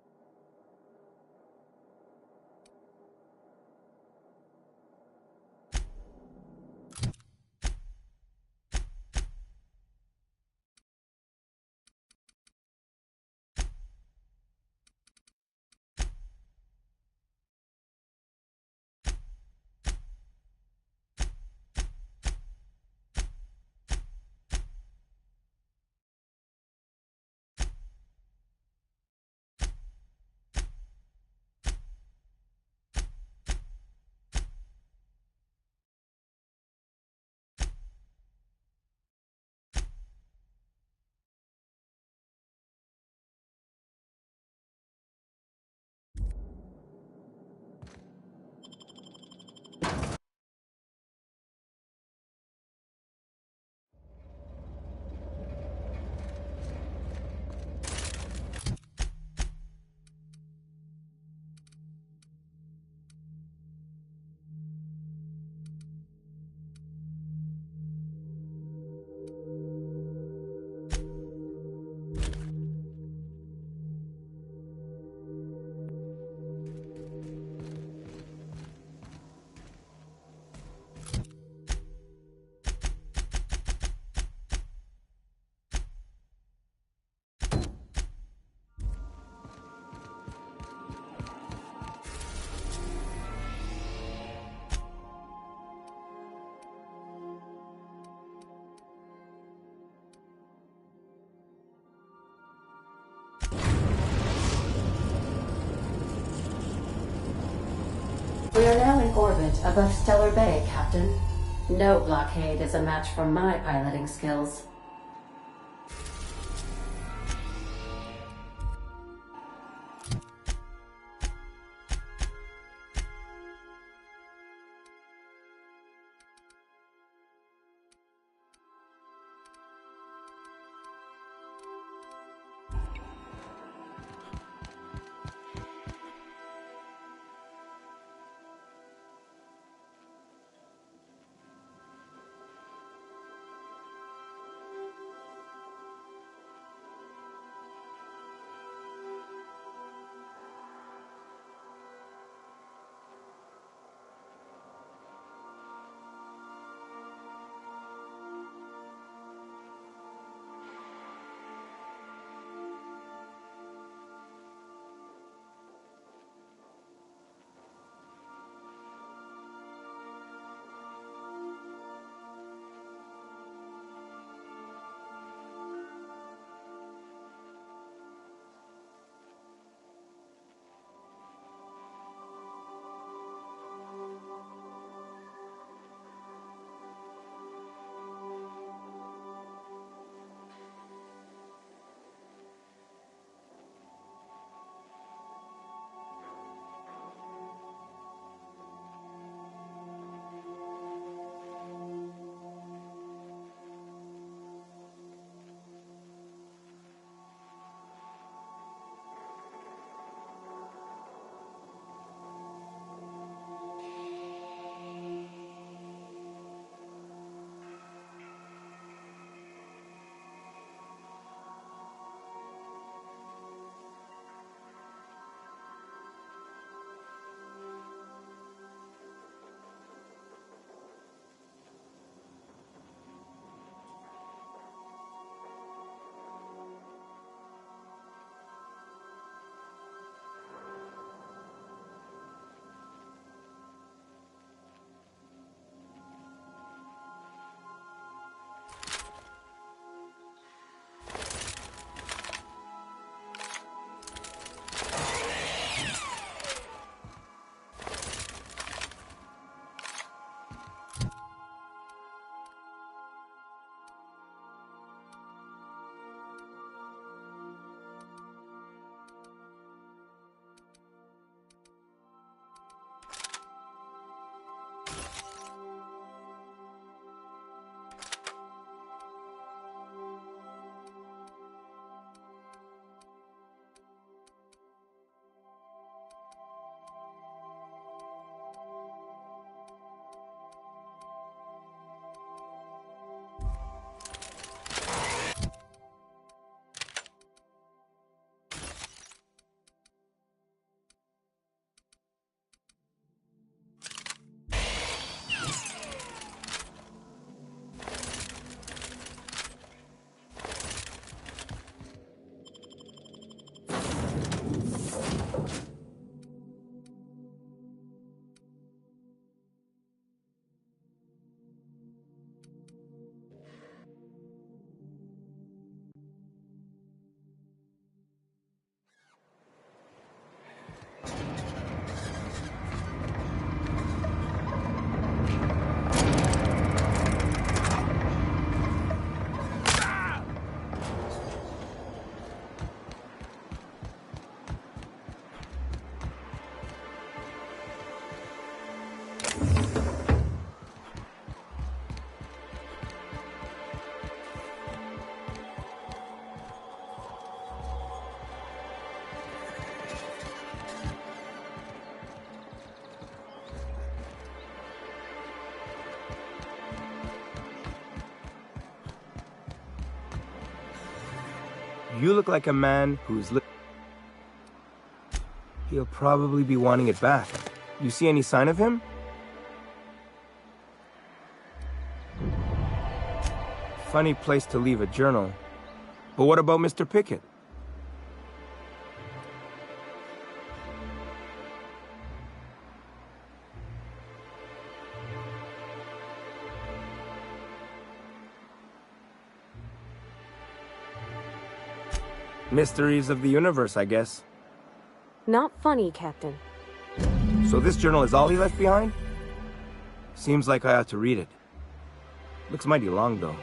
We are now in orbit above Stellar Bay, Captain. No blockade is a match for my piloting skills. You look like a man who's he'll probably be wanting it back. You see any sign of him? Funny place to leave a journal. But what about Mr. Pickett? Mysteries of the universe, I guess. Not funny, Captain. So this journal is all he left behind? Seems like I ought to read it. Looks mighty long, though.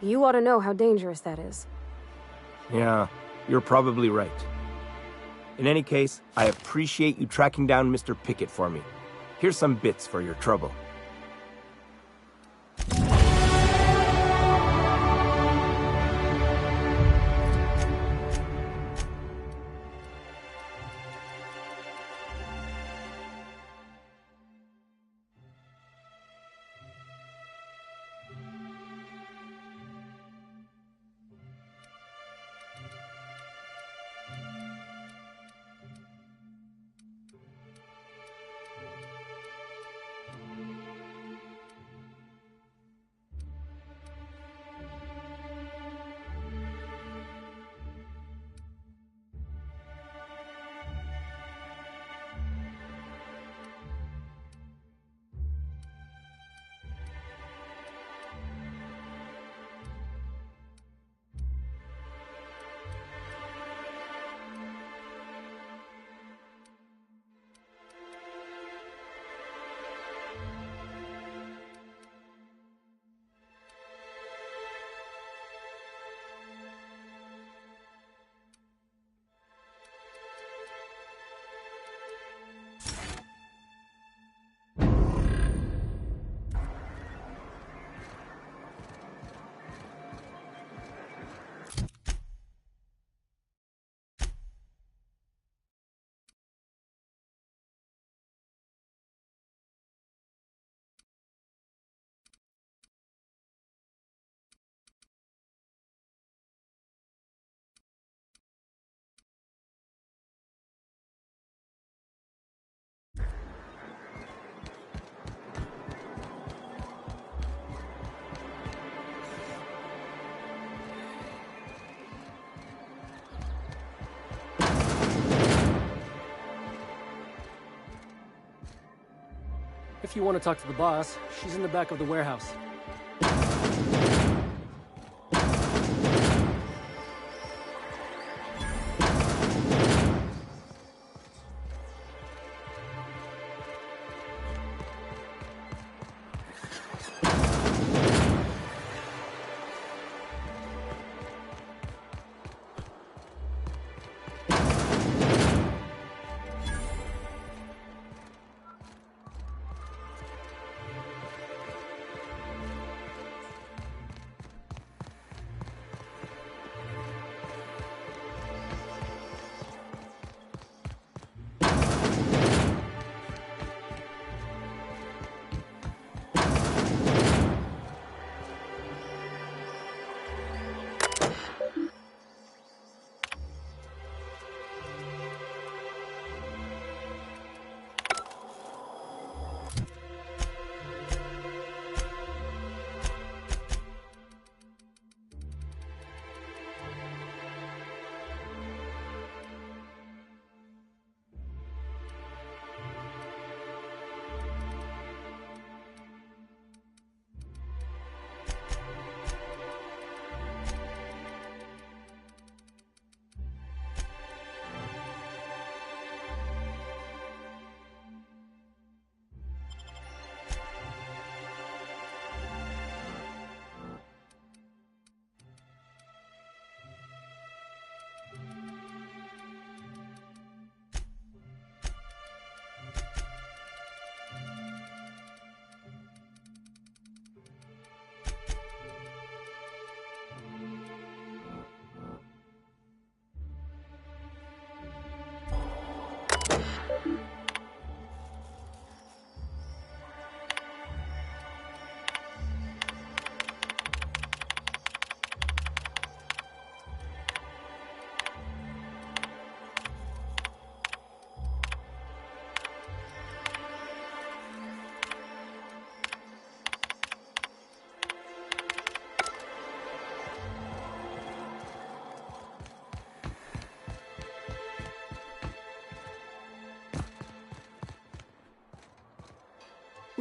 You ought to know how dangerous that is. Yeah, you're probably right. In any case, I appreciate you tracking down Mr. Pickett for me. Here's some bits for your trouble. If you want to talk to the boss, she's in the back of the warehouse.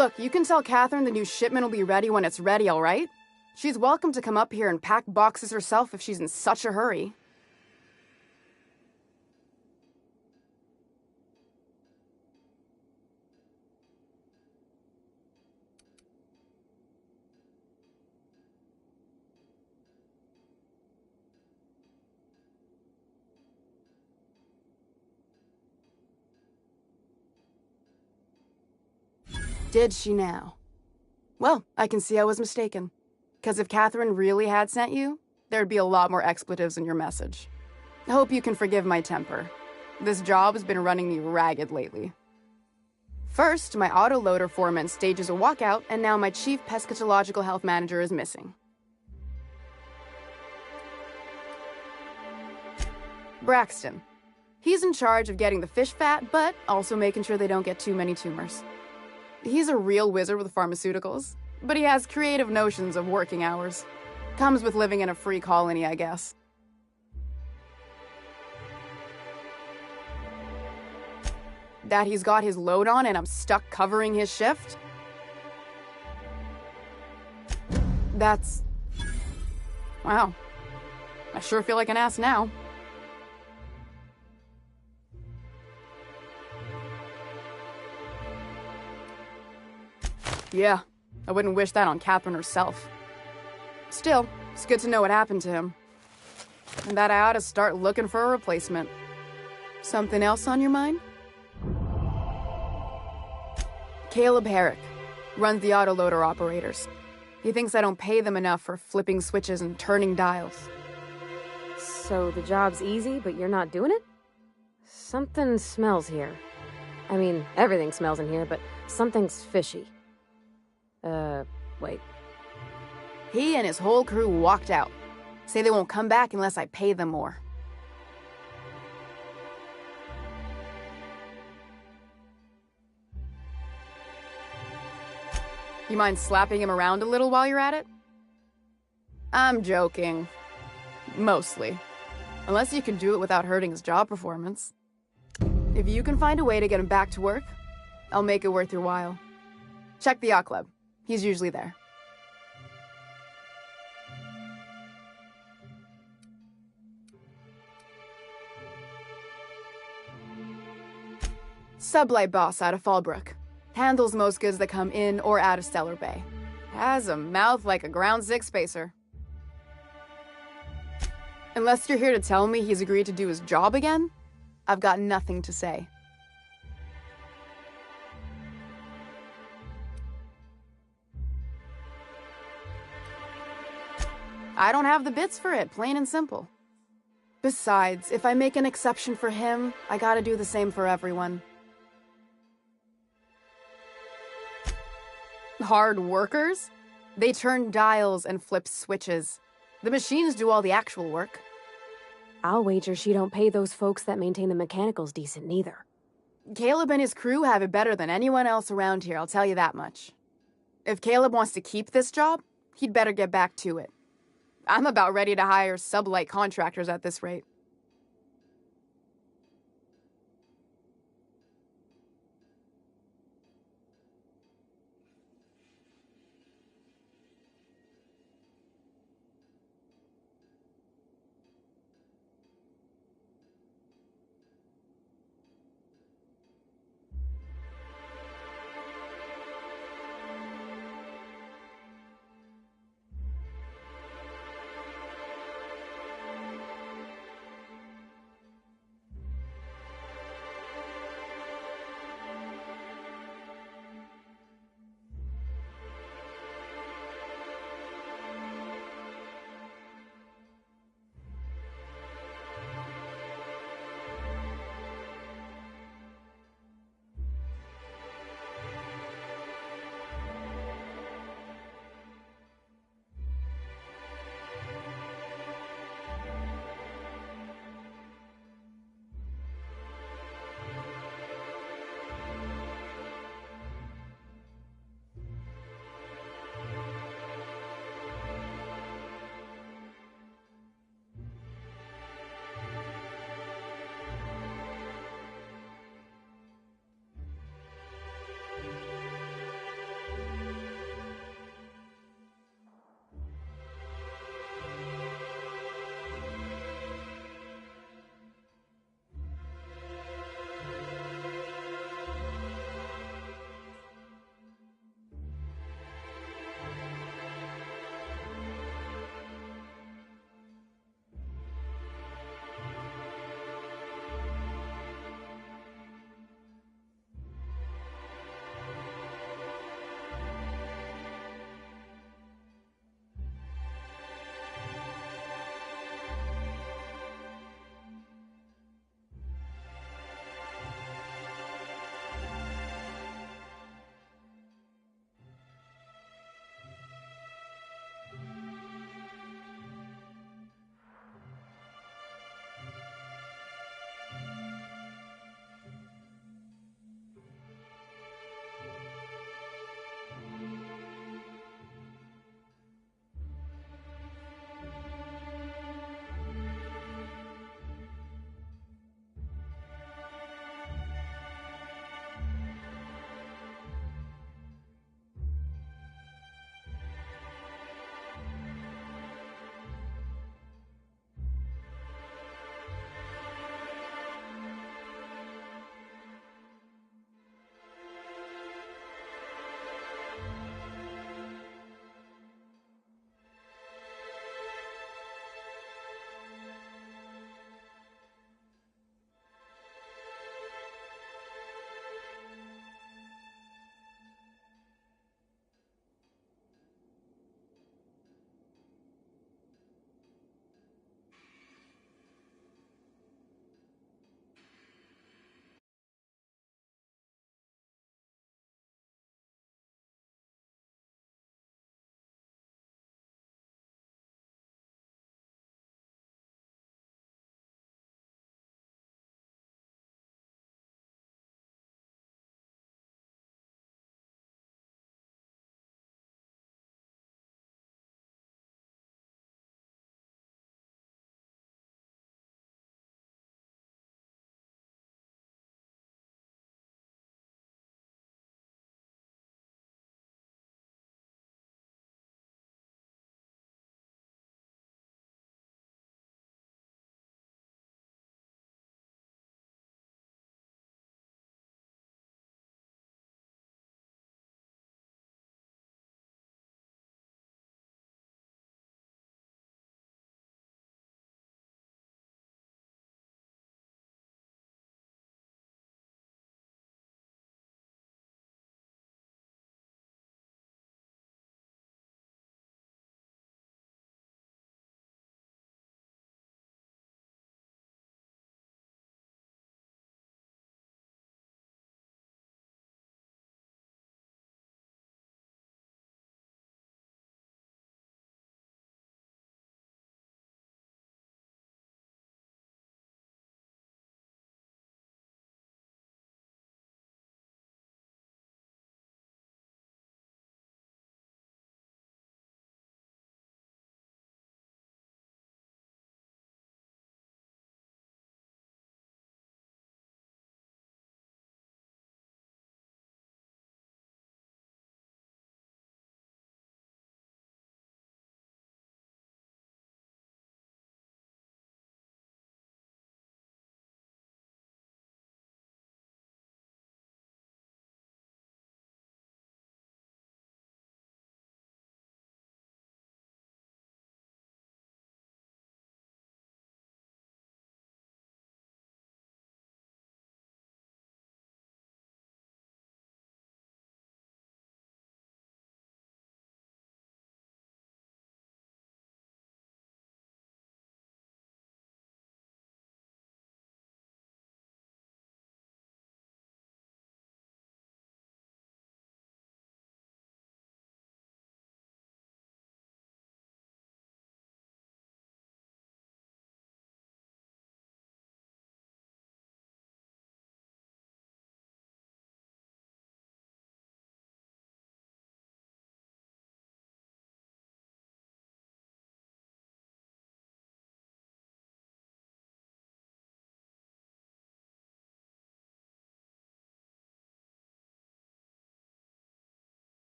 Look, you can tell Catherine the new shipment will be ready when it's ready, all right? She's welcome to come up here and pack boxes herself if she's in such a hurry. Did she now? Well, I can see I was mistaken. Because if Catherine really had sent you, there'd be a lot more expletives in your message. I hope you can forgive my temper. This job has been running me ragged lately. First, my autoloader foreman stages a walkout, and now my chief pescatological health manager is missing. Braxton. He's in charge of getting the fish fat, but also making sure they don't get too many tumors. He's a real wizard with pharmaceuticals, but he has creative notions of working hours. Comes with living in a free colony, I guess. That he's got his load on and I'm stuck covering his shift? That's... wow. I sure feel like an ass now. Yeah, I wouldn't wish that on Catherine herself. Still, it's good to know what happened to him. And that I ought to start looking for a replacement. Something else on your mind? Caleb Herrick runs the autoloader operators. He thinks I don't pay them enough for flipping switches and turning dials. So the job's easy, but you're not doing it? Something smells here. I mean, everything smells in here, but something's fishy. Wait. He and his whole crew walked out. Say they won't come back unless I pay them more. You mind slapping him around a little while you're at it? I'm joking. Mostly. Unless you can do it without hurting his job performance. If you can find a way to get him back to work, I'll make it worth your while. Check the yacht club. He's usually there. Sublight boss out of Fallbrook. Handles most goods that come in or out of Stellar Bay. Has a mouth like a Ground Six spacer. Unless you're here to tell me he's agreed to do his job again, I've got nothing to say. I don't have the bits for it, plain and simple. Besides, if I make an exception for him, I gotta do the same for everyone. Hard workers? They turn dials and flip switches. The machines do all the actual work. I'll wager she don't pay those folks that maintain the mechanicals decent neither. Caleb and his crew have it better than anyone else around here, I'll tell you that much. If Caleb wants to keep this job, he'd better get back to it. I'm about ready to hire sublight contractors at this rate.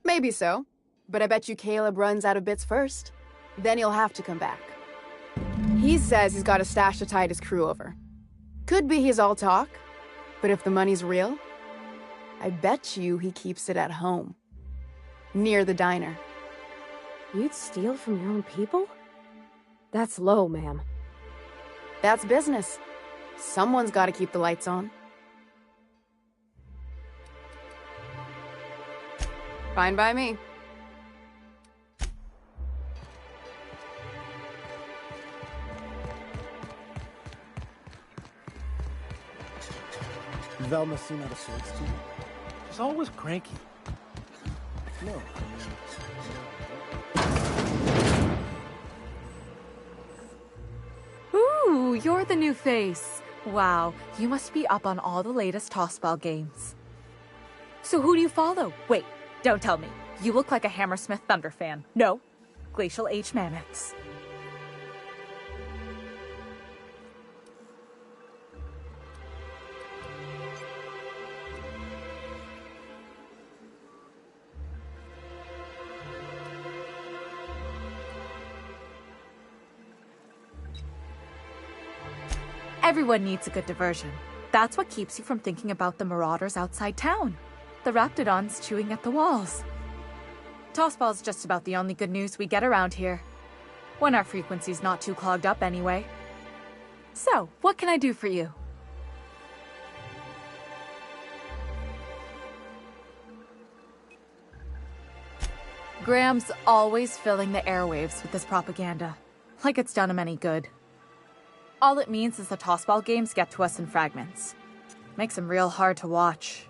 Maybe so, but I bet you Caleb runs out of bits first. Then he'll have to come back. He says he's got a stash to tide his crew over. Could be he's all talk, but if the money's real, I bet you he keeps it at home. Near the diner. You'd steal from your own people? That's low, ma'am. That's business. Someone's got to keep the lights on. Fine by me. Velma seen out of sorts too? She's always cranky. No. Ooh, you're the new face. Wow, you must be up on all the latest tossball games. So who do you follow? Wait, don't tell me. You look like a Hammersmith Thunder fan. No, Glacial H Mammoths. Everyone needs a good diversion. That's what keeps you from thinking about the marauders outside town. The Raptidons chewing at the walls. Tossball's just about the only good news we get around here. When our frequency's not too clogged up anyway. So, what can I do for you? Graham's always filling the airwaves with this propaganda. Like it's done him any good. All it means is the tossball games get to us in fragments. Makes them real hard to watch.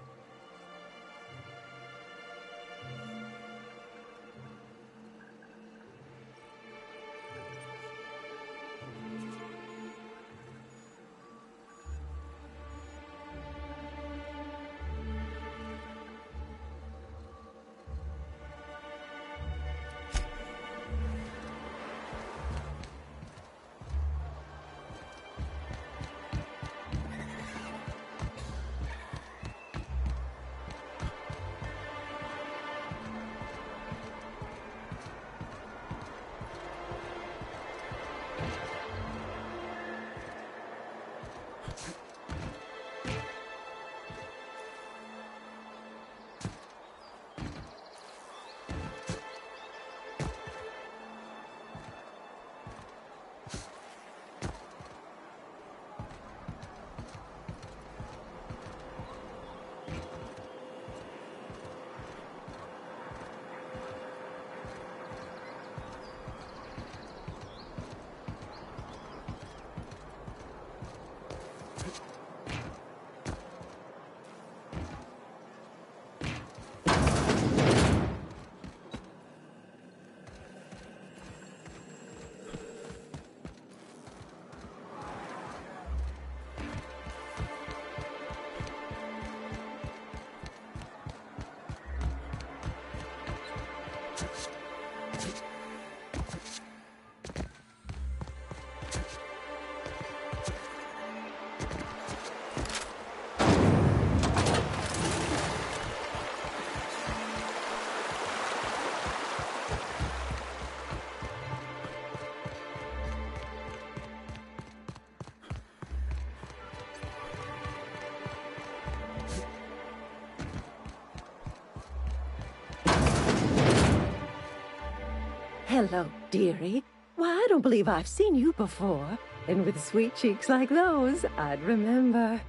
Hello, dearie. Why, I don't believe I've seen you before. And with sweet cheeks like those, I'd remember.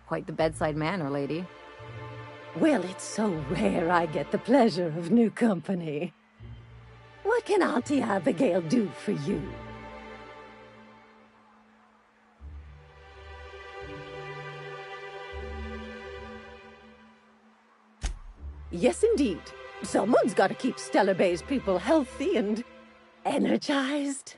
Quite the bedside manner, lady. Well, it's so rare I get the pleasure of new company. What can Auntie Abigail do for you? Yes, indeed. Someone's got to keep Stellar Bay's people healthy and energized.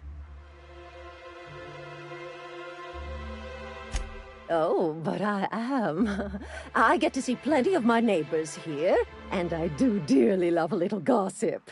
Oh, but I am. I get to see plenty of my neighbors here, and I do dearly love a little gossip.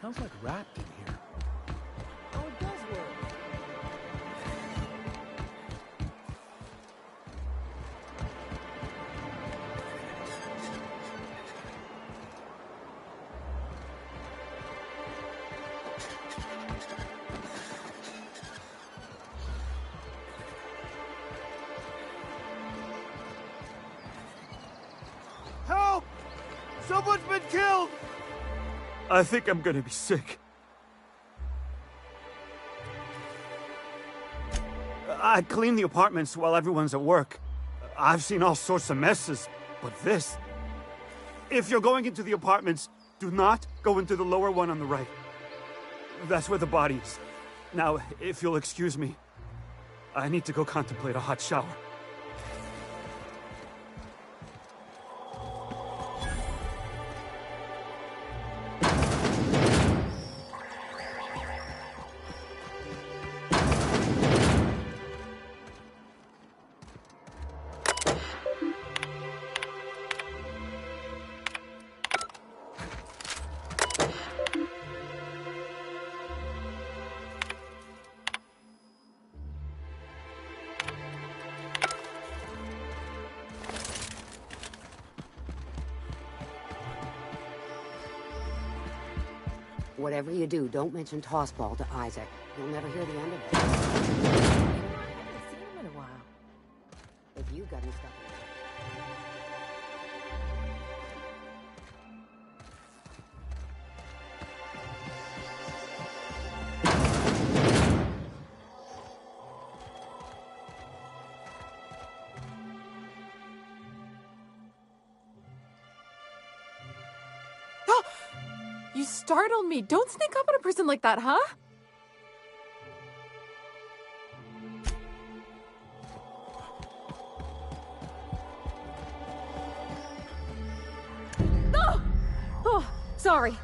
Smells like wrapped in here. Oh, it does work. Help! Someone's been killed! I think I'm gonna be sick. I clean the apartments while everyone's at work. I've seen all sorts of messes, but this... If you're going into the apartments, do not go into the lower one on the right. That's where the body is. Now, if you'll excuse me, I need to go contemplate a hot shower. Whatever you do, don't mention Tossball to Isaac. You'll never hear the end of it. I haven't seen him in a while. If you got any stuff... You startled me. Don't sneak up on a person like that, huh? No! Oh, sorry.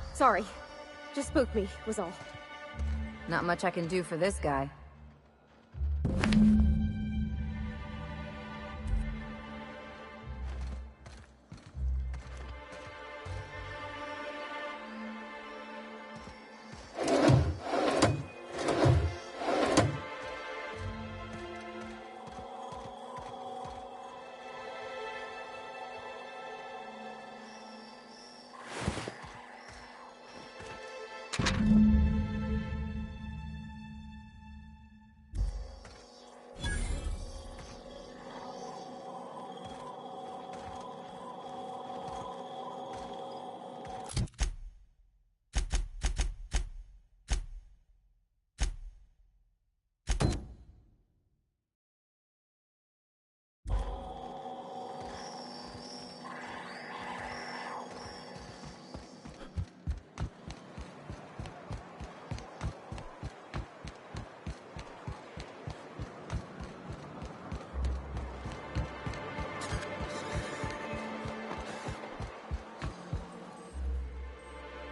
Just spooked me, was all. Not much I can do for this guy.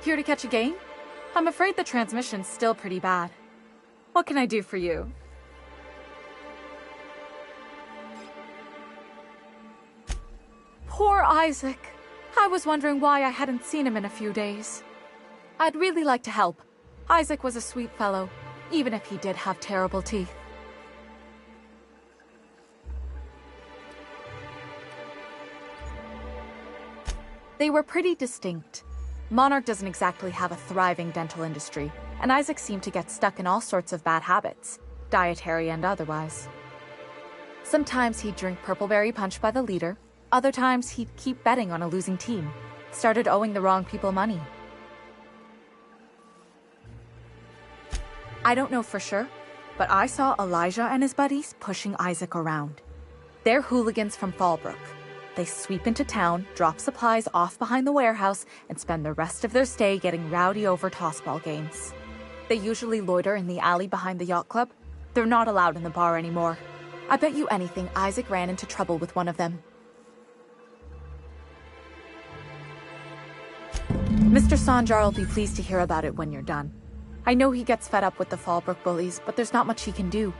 Here to catch a game? I'm afraid the transmission's still pretty bad. What can I do for you? Poor Isaac. I was wondering why I hadn't seen him in a few days. I'd really like to help. Isaac was a sweet fellow, even if he did have terrible teeth. They were pretty distinct. Monarch doesn't exactly have a thriving dental industry, and Isaac seemed to get stuck in all sorts of bad habits, dietary and otherwise. Sometimes he'd drink Purpleberry Punch by the liter, other times he'd keep betting on a losing team, started owing the wrong people money. I don't know for sure, but I saw Elijah and his buddies pushing Isaac around. They're hooligans from Fallbrook. They sweep into town, drop supplies off behind the warehouse, and spend the rest of their stay getting rowdy over tossball games. They usually loiter in the alley behind the yacht club. They're not allowed in the bar anymore. I bet you anything Isaac ran into trouble with one of them. Mr. Sanjar will be pleased to hear about it when you're done. I know he gets fed up with the Fallbrook bullies, but there's not much he can do.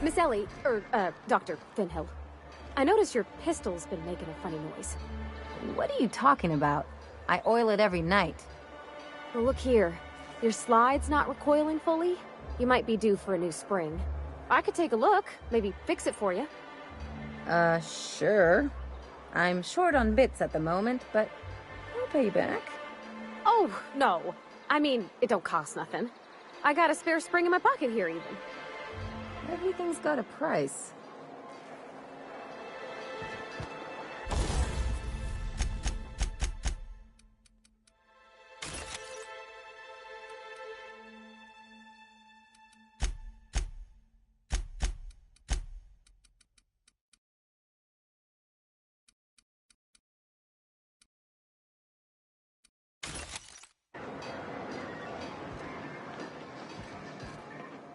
Miss Ellie, Dr. Finhill. I notice your pistol's been making a funny noise. What are you talking about? I oil it every night. Well, look here. Your slide's not recoiling fully. You might be due for a new spring. I could take a look, maybe fix it for you. Sure. I'm short on bits at the moment, but I'll pay you back. Oh, no. I mean, it don't cost nothing. I got a spare spring in my pocket here, even. Everything's got a price.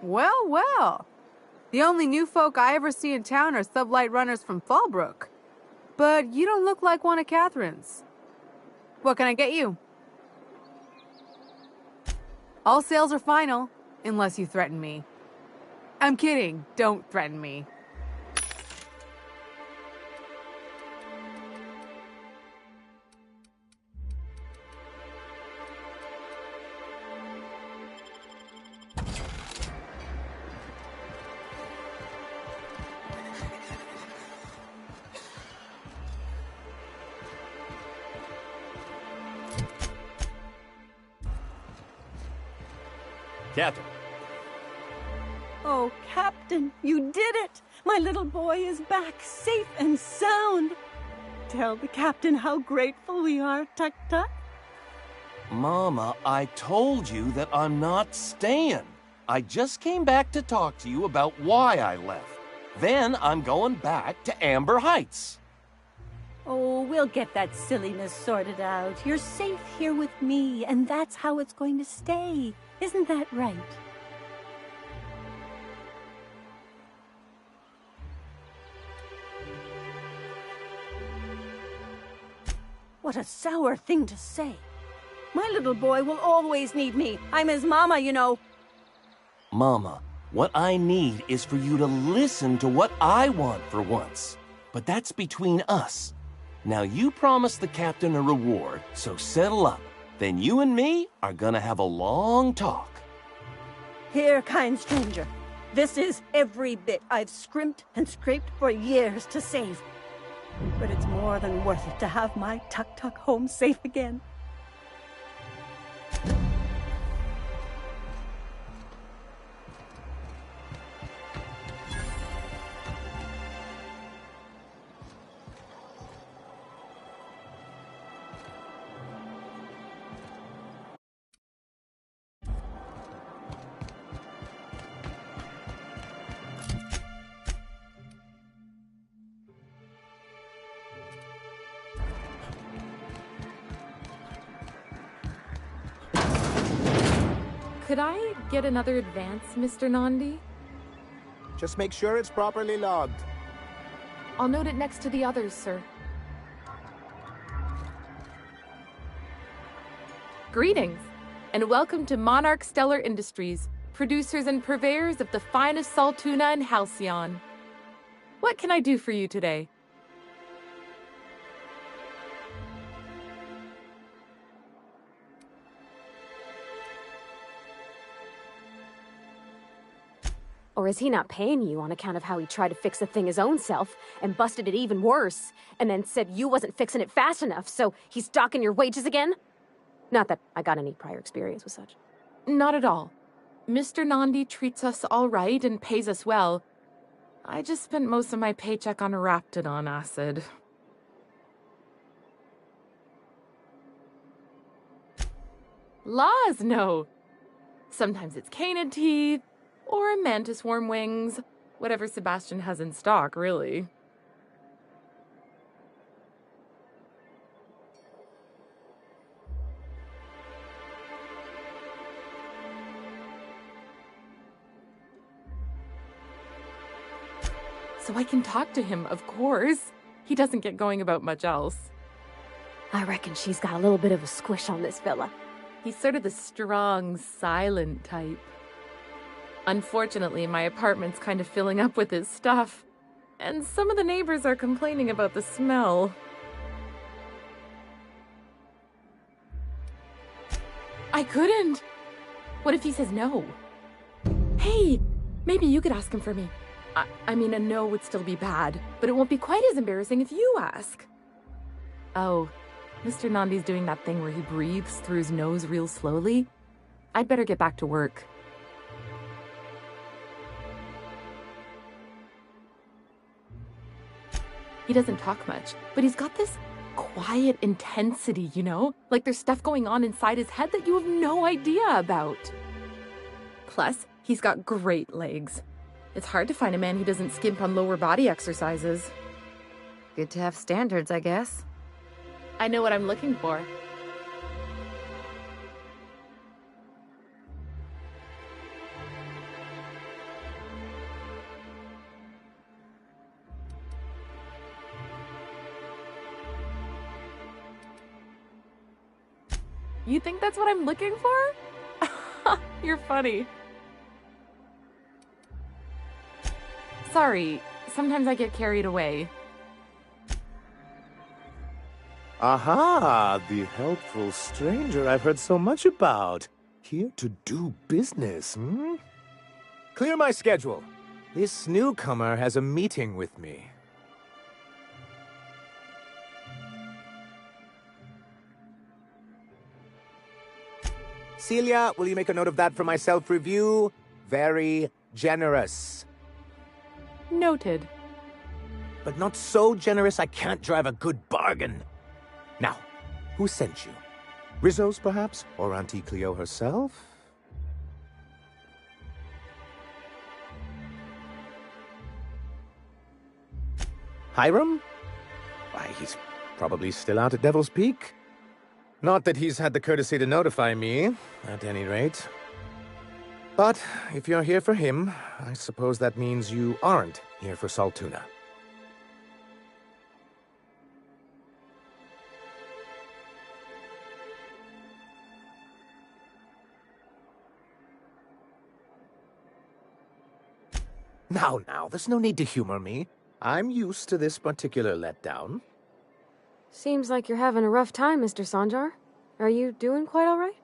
Well, well. The only new folk I ever see in town are sublight runners from Fallbrook. But you don't look like one of Catherine's. What can I get you? All sales are final, unless you threaten me. I'm kidding. Don't threaten me. Catherine. Oh, Captain, you did it! My little boy is back, safe and sound. Tell the Captain how grateful we are, Tuk-Tuk. Mama, I told you that I'm not staying. I just came back to talk to you about why I left. Then I'm going back to Amber Heights. Oh, we'll get that silliness sorted out. You're safe here with me, and that's how it's going to stay. Isn't that right? What a sour thing to say. My little boy will always need me. I'm his mama, you know. Mama, what I need is for you to listen to what I want for once. But that's between us. Now you promised the Captain a reward, so settle up. Then you and me are gonna have a long talk. Here, kind stranger. This is every bit I've scrimped and scraped for years to save. But it's more than worth it to have my Tuk-Tuk home safe again. Could I get another advance, Mr. Nandi? Just make sure it's properly logged. I'll note it next to the others, sir. Greetings, and welcome to Monarch Stellar Industries, producers and purveyors of the finest salt tuna in Halcyon. What can I do for you today? Or is he not paying you on account of how he tried to fix the thing his own self and busted it even worse, and then said you wasn't fixing it fast enough, so he's docking your wages again? Not that I got any prior experience with such. Not at all. Mr. Nandi treats us all right and pays us well. I just spent most of my paycheck on Raptidon acid. Laws, no. Sometimes it's canid teeth, or mantis worm wings. Whatever Sebastian has in stock, really. So I can talk to him, of course. He doesn't get going about much else. I reckon she's got a little bit of a squish on this fella. He's sort of the strong, silent type. Unfortunately, my apartment's kind of filling up with his stuff. And some of the neighbors are complaining about the smell. I couldn't. What if he says no? Hey, maybe you could ask him for me. I mean, a no would still be bad, but it won't be quite as embarrassing if you ask. Oh, Mr. Nandi's doing that thing where he breathes through his nose real slowly. I'd better get back to work. He doesn't talk much, but he's got this quiet intensity, you know? Like there's stuff going on inside his head that you have no idea about. Plus, he's got great legs. It's hard to find a man who doesn't skimp on lower body exercises. Good to have standards, I guess. I know what I'm looking for. You think that's what I'm looking for? You're funny. Sorry, sometimes I get carried away. Aha, the helpful stranger I've heard so much about. Here to do business, hmm? Clear my schedule. This newcomer has a meeting with me. Celia, will you make a note of that for my self-review? Very generous. Noted. But not so generous I can't drive a good bargain. Now, who sent you? Rizzo's, perhaps? Or Auntie Cleo herself? Hiram? Why, he's probably still out at Devil's Peak. Not that he's had the courtesy to notify me, at any rate. But if you're here for him, I suppose that means you aren't here for Saltuna. Now, there's no need to humor me. I'm used to this particular letdown. Seems like you're having a rough time, Mr. Sanjar. Are you doing quite all right?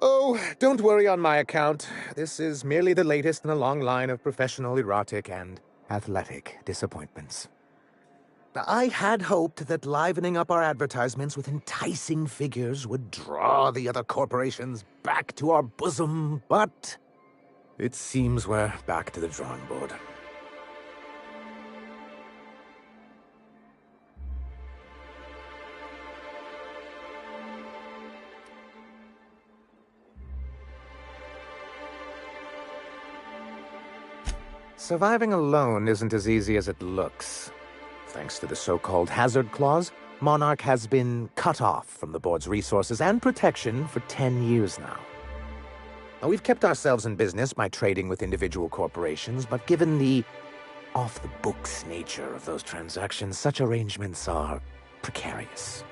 Oh, don't worry on my account. This is merely the latest in a long line of professional, erotic, and athletic disappointments. I had hoped that livening up our advertisements with enticing figures would draw the other corporations back to our bosom, but it seems we're back to the drawing board. Surviving alone isn't as easy as it looks. Thanks to the so-called hazard clause, Monarch has been cut off from the board's resources and protection for 10 years now. Now, we've kept ourselves in business by trading with individual corporations, but given the off-the-books nature of those transactions, such arrangements are precarious.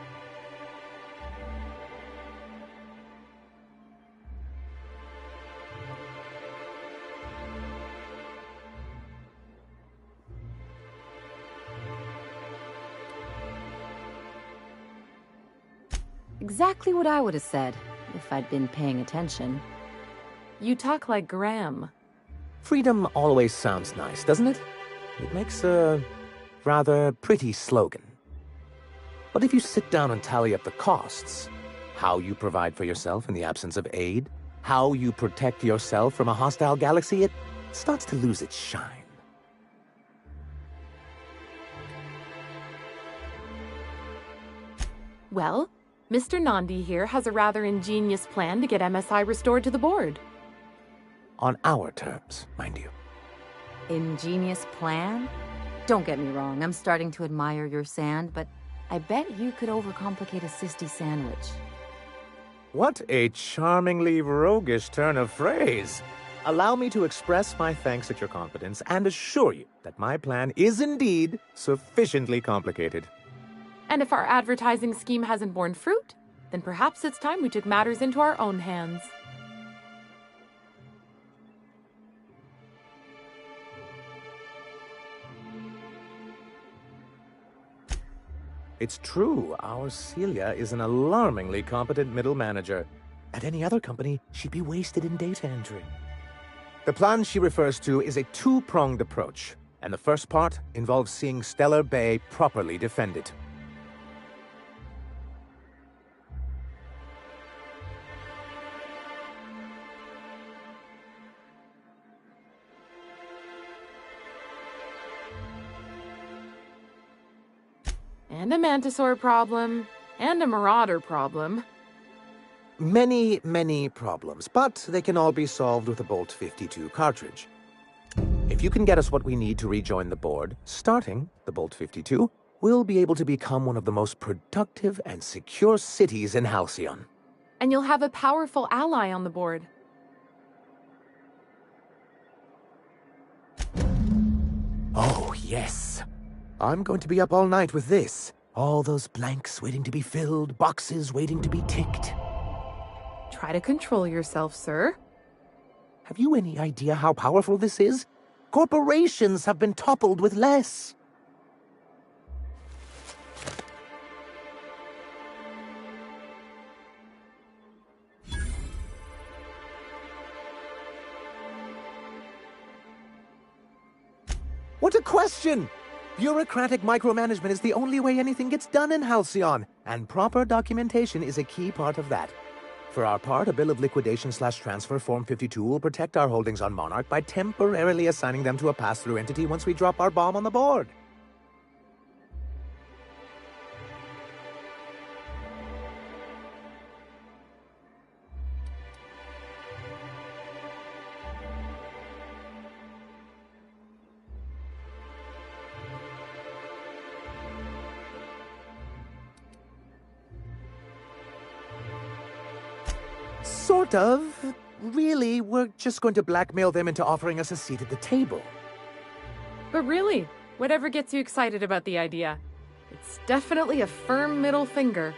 Exactly what I would have said, if I'd been paying attention. You talk like Graham. Freedom always sounds nice, doesn't it? It makes a rather pretty slogan. But if you sit down and tally up the costs, how you provide for yourself in the absence of aid, how you protect yourself from a hostile galaxy, it starts to lose its shine. Well, Mr. Nandi here has a rather ingenious plan to get MSI restored to the board. On our terms, mind you. Ingenious plan? Don't get me wrong, I'm starting to admire your sand, but I bet you could overcomplicate a sisty sandwich. What a charmingly roguish turn of phrase. Allow me to express my thanks at your confidence and assure you that my plan is indeed sufficiently complicated. And if our advertising scheme hasn't borne fruit, then perhaps it's time we took matters into our own hands. It's true, our Celia is an alarmingly competent middle manager. At any other company, she'd be wasted in data entry. The plan she refers to is a two-pronged approach, and the first part involves seeing Stellar Bay properly defended. And a Mantisaur problem, and a Marauder problem. Many, many problems, but they can all be solved with a Bolt 52 cartridge. If you can get us what we need to rejoin the board, starting the Bolt 52, we'll be able to become one of the most productive and secure cities in Halcyon. And you'll have a powerful ally on the board. Oh, yes. I'm going to be up all night with this. All those blanks waiting to be filled, boxes waiting to be ticked. Try to control yourself, sir. Have you any idea how powerful this is? Corporations have been toppled with less. What a question! Bureaucratic micromanagement is the only way anything gets done in Halcyon, and proper documentation is a key part of that. For our part, a bill of liquidation/transfer Form 52 will protect our holdings on Monarch by temporarily assigning them to a pass-through entity once we drop our bomb on the board. Sort of. Really, we're just going to blackmail them into offering us a seat at the table. But really, whatever gets you excited about the idea, it's definitely a firm middle finger.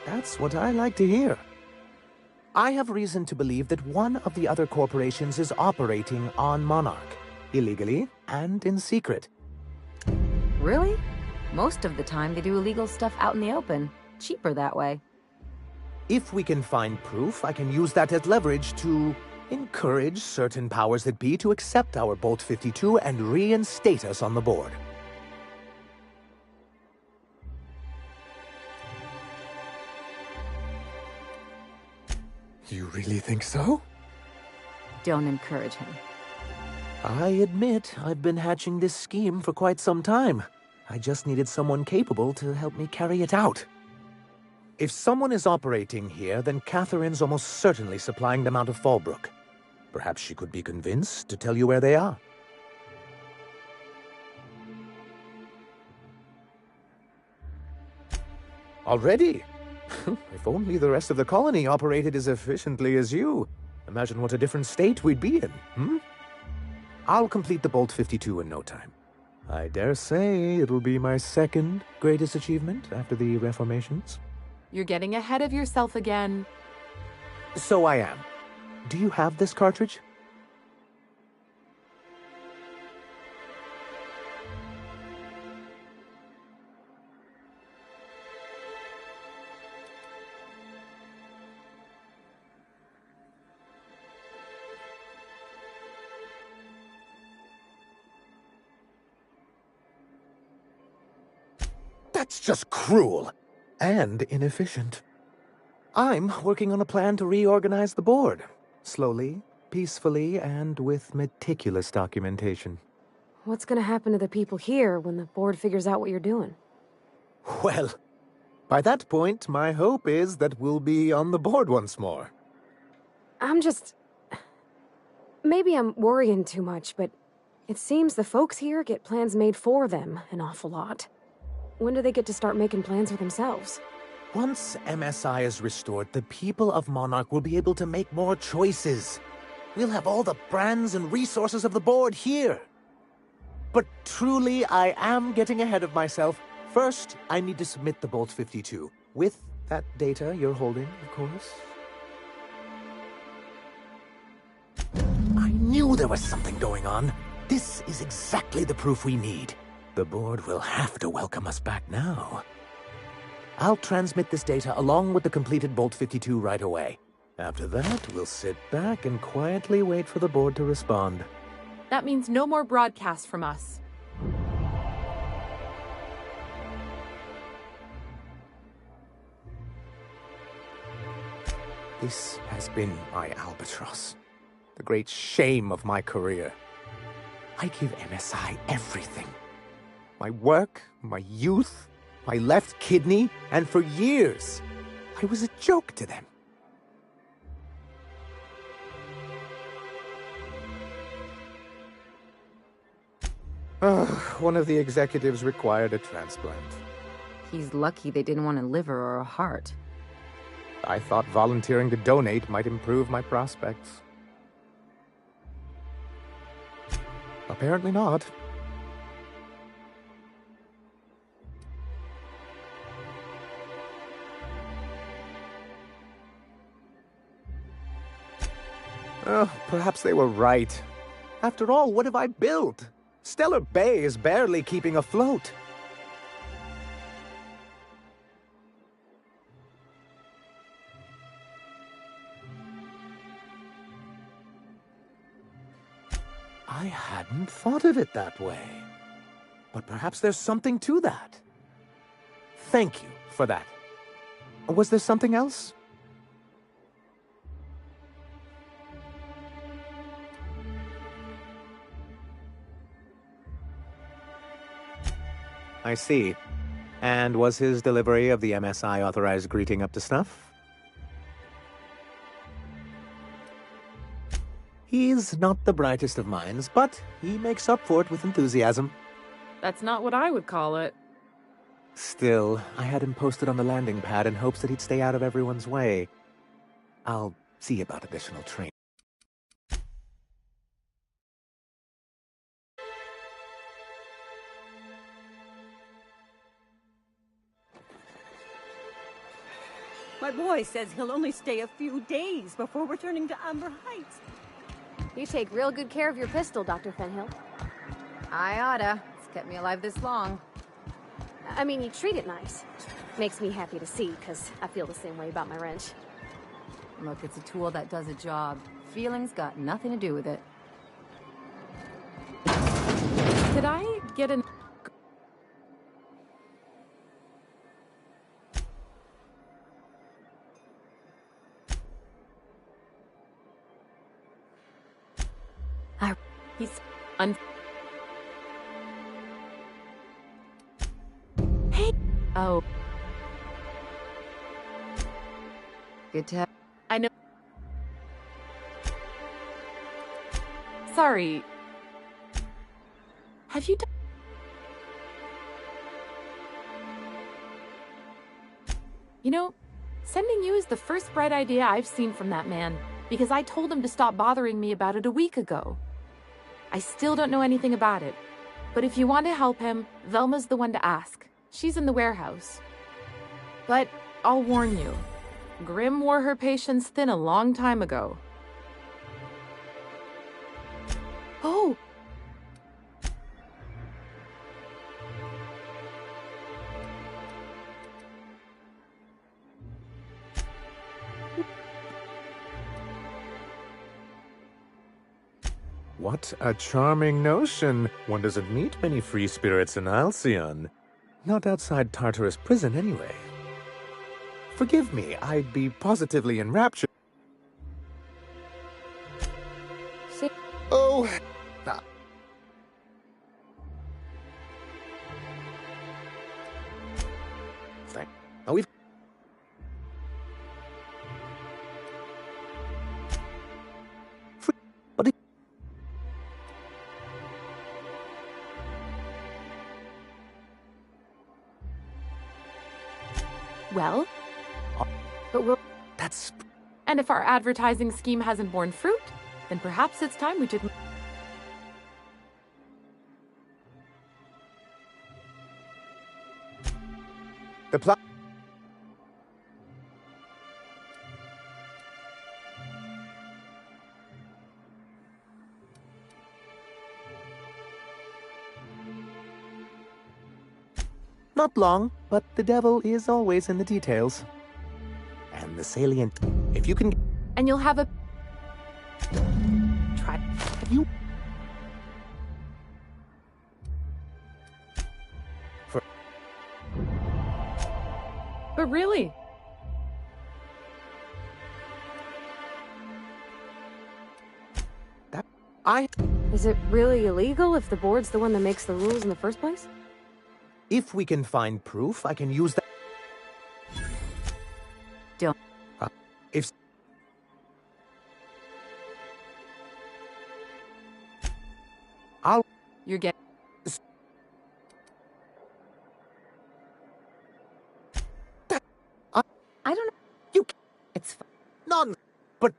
That's what I like to hear. I have reason to believe that one of the other corporations is operating on Monarch, illegally and in secret. Really? Most of the time, they do illegal stuff out in the open. Cheaper that way. If we can find proof, I can use that as leverage to encourage certain powers that be to accept our Bolt 52 and reinstate us on the board. You really think so? Don't encourage him. I admit I've been hatching this scheme for quite some time. I just needed someone capable to help me carry it out. If someone is operating here, then Catherine's almost certainly supplying them out of Fallbrook. Perhaps she could be convinced to tell you where they are. Already? If only the rest of the colony operated as efficiently as you. Imagine what a different state we'd be in, hmm? I'll complete the Bolt 52 in no time. I dare say it'll be my second greatest achievement after the reformations. You're getting ahead of yourself again. So I am. Do you have this cartridge? That's just cruel and inefficient. I'm working on a plan to reorganize the board. Slowly, peacefully, and with meticulous documentation. What's gonna happen to the people here when the board figures out what you're doing? Well, by that point, my hope is that we'll be on the board once more. Maybe I'm worrying too much, but it seems the folks here get plans made for them an awful lot. When do they get to start making plans for themselves? Once MSI is restored, the people of Monarch will be able to make more choices. We'll have all the brands and resources of the board here. But truly, I am getting ahead of myself. First, I need to submit the Bolt 52. With that data you're holding, of course. I knew there was something going on. This is exactly the proof we need. The board will have to welcome us back now. I'll transmit this data along with the completed Bolt 52 right away. After that, we'll sit back and quietly wait for the board to respond. That means no more broadcasts from us. This has been my albatross. The great shame of my career. I give MSI everything. My work, my youth, my left kidney, and for years, I was a joke to them. One of the executives required a transplant. He's lucky they didn't want a liver or a heart. I thought volunteering to donate might improve my prospects. Apparently not. Oh, perhaps they were right. After all, what have I built? Stellar Bay is barely keeping afloat. I hadn't thought of it that way. But perhaps there's something to that. Thank you for that. Was there something else? I see. And was his delivery of the MSI authorized greeting up to snuff? He's not the brightest of minds, but he makes up for it with enthusiasm. That's not what I would call it. Still, I had him posted on the landing pad in hopes that he'd stay out of everyone's way. I'll see about additional training. My boy says he'll only stay a few days before returning to Amber Heights. You take real good care of your pistol, Dr. Fenhill. I oughta. It's kept me alive this long. I mean, you treat it nice. Makes me happy to see, because I feel the same way about my wrench. Look, it's a tool that does a job. Feelings got nothing to do with it. Could I get an... He's Hey! Oh. Good to have... I know. Sorry. Have you done... You know, sending you is the first bright idea I've seen from that man, because I told him to stop bothering me about it a week ago. I still don't know anything about it, but if you want to help him, Velma's the one to ask. She's in the warehouse. But I'll warn you, Grim wore her patience thin a long time ago. Oh! What a charming notion. One doesn't meet many free spirits in Alcyon. Not outside Tartarus prison, anyway. Forgive me, I'd be positively enraptured. Oh, thank. Oh, we've. But it... Well, but we'll... That's... And if our advertising scheme hasn't borne fruit, then perhaps it's time we took... The plot... Not long, but the devil is always in the details. And the salient... If you can... And you'll have a... Try... Have you... But really... Is it really illegal if the board's the one that makes the rules in the first place? If we can find proof, I can use that... Don't... if... I'll... You're getting... I don't know. You... It's... None... But...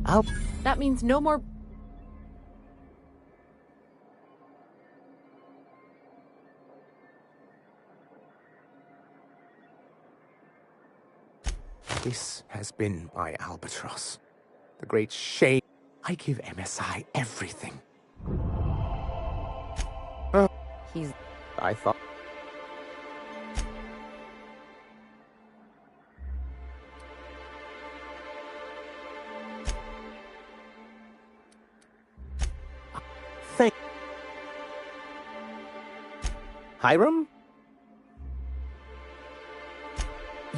I'll... That means no more... This has been my albatross. The great shame. I give MSI everything. He's... I thought... Thank... Hiram?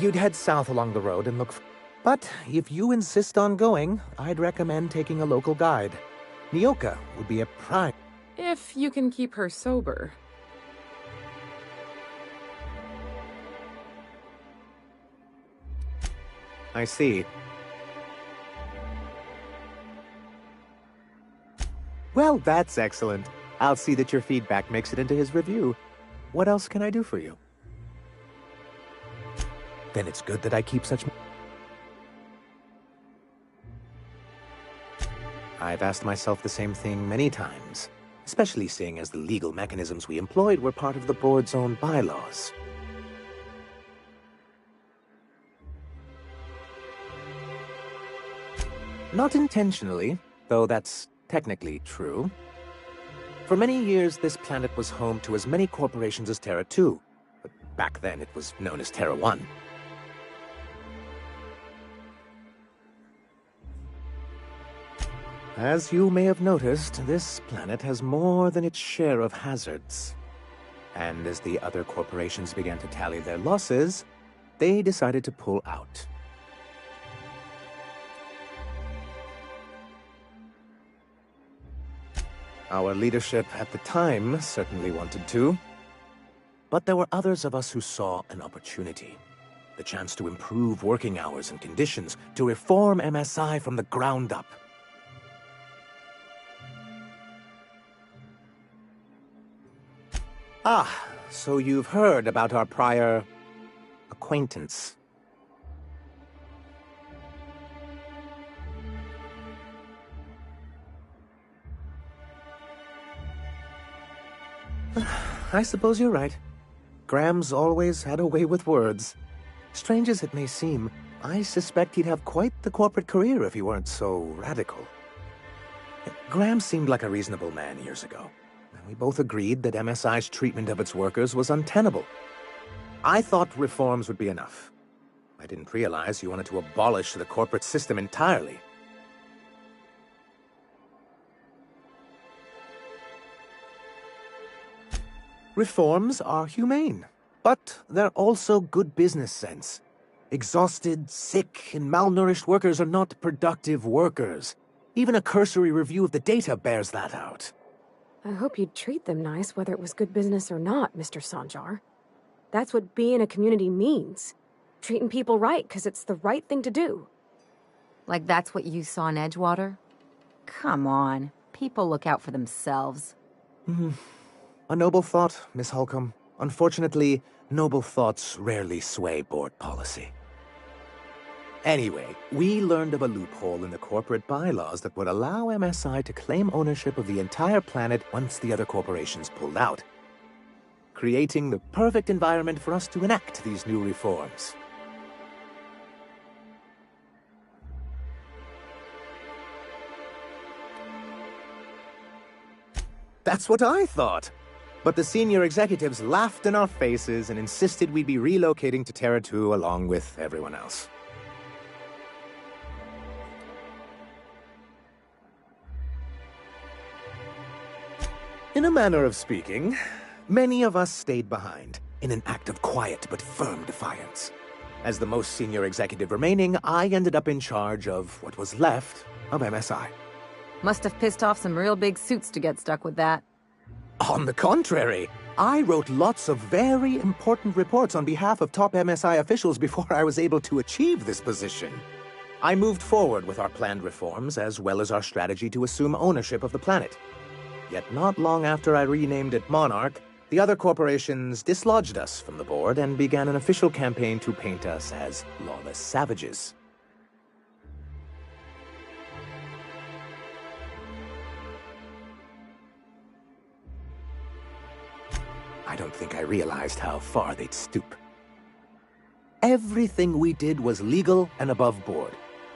You'd head south along the road and look... But if you insist on going, I'd recommend taking a local guide. Nyoka would be a prime... If you can keep her sober. I see. Well, that's excellent. I'll see that your feedback makes it into his review. What else can I do for you? Then it's good that I keep such... I've asked myself the same thing many times, especially seeing as the legal mechanisms we employed were part of the board's own bylaws. Not intentionally, though that's technically true. For many years, this planet was home to as many corporations as Terra 2, but back then it was known as Terra 1. As you may have noticed, this planet has more than its share of hazards. And as the other corporations began to tally their losses, they decided to pull out. Our leadership at the time certainly wanted to. But there were others of us who saw an opportunity. The chance to improve working hours and conditions, to reform MSI from the ground up. Ah, so you've heard about our prior acquaintance. I suppose you're right. Graham's always had a way with words. Strange as it may seem, I suspect he'd have quite the corporate career if he weren't so radical. Graham seemed like a reasonable man years ago. We both agreed that MSI's treatment of its workers was untenable. I thought reforms would be enough. I didn't realize you wanted to abolish the corporate system entirely. Reforms are humane, but they're also good business sense. Exhausted, sick, and malnourished workers are not productive workers. Even a cursory review of the data bears that out. I hope you'd treat them nice, whether it was good business or not, Mr. Sanjar. That's what being a community means. Treating people right, because it's the right thing to do. Like that's what you saw in Edgewater? Come on. People look out for themselves. A noble thought, Miss Holcomb. Unfortunately, noble thoughts rarely sway board policy. Anyway, we learned of a loophole in the corporate bylaws that would allow MSI to claim ownership of the entire planet once the other corporations pulled out, creating the perfect environment for us to enact these new reforms. That's what I thought. But the senior executives laughed in our faces and insisted we'd be relocating to Terra 2 along with everyone else. In a manner of speaking, many of us stayed behind in an act of quiet but firm defiance. As the most senior executive remaining, I ended up in charge of what was left of MSI. Must have pissed off some real big suits to get stuck with that. On the contrary, I wrote lots of very important reports on behalf of top MSI officials before I was able to achieve this position. I moved forward with our planned reforms as well as our strategy to assume ownership of the planet. Yet not long after I renamed it Monarch, the other corporations dislodged us from the board and began an official campaign to paint us as lawless savages. I don't think I realized how far they'd stoop. Everything we did was legal and above board.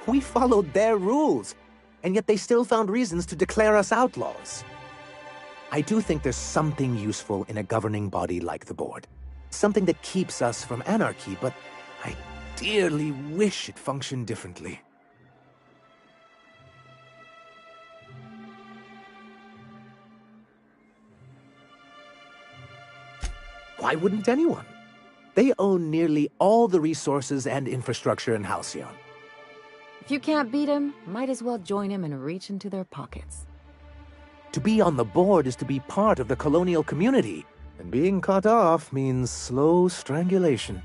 We followed their rules, and yet they still found reasons to declare us outlaws. I do think there's something useful in a governing body like the board. Something that keeps us from anarchy, but I dearly wish it functioned differently. Why wouldn't anyone? They own nearly all the resources and infrastructure in Halcyon. If you can't beat him, might as well join him and reach into their pockets. To be on the board is to be part of the colonial community, and being cut off means slow strangulation.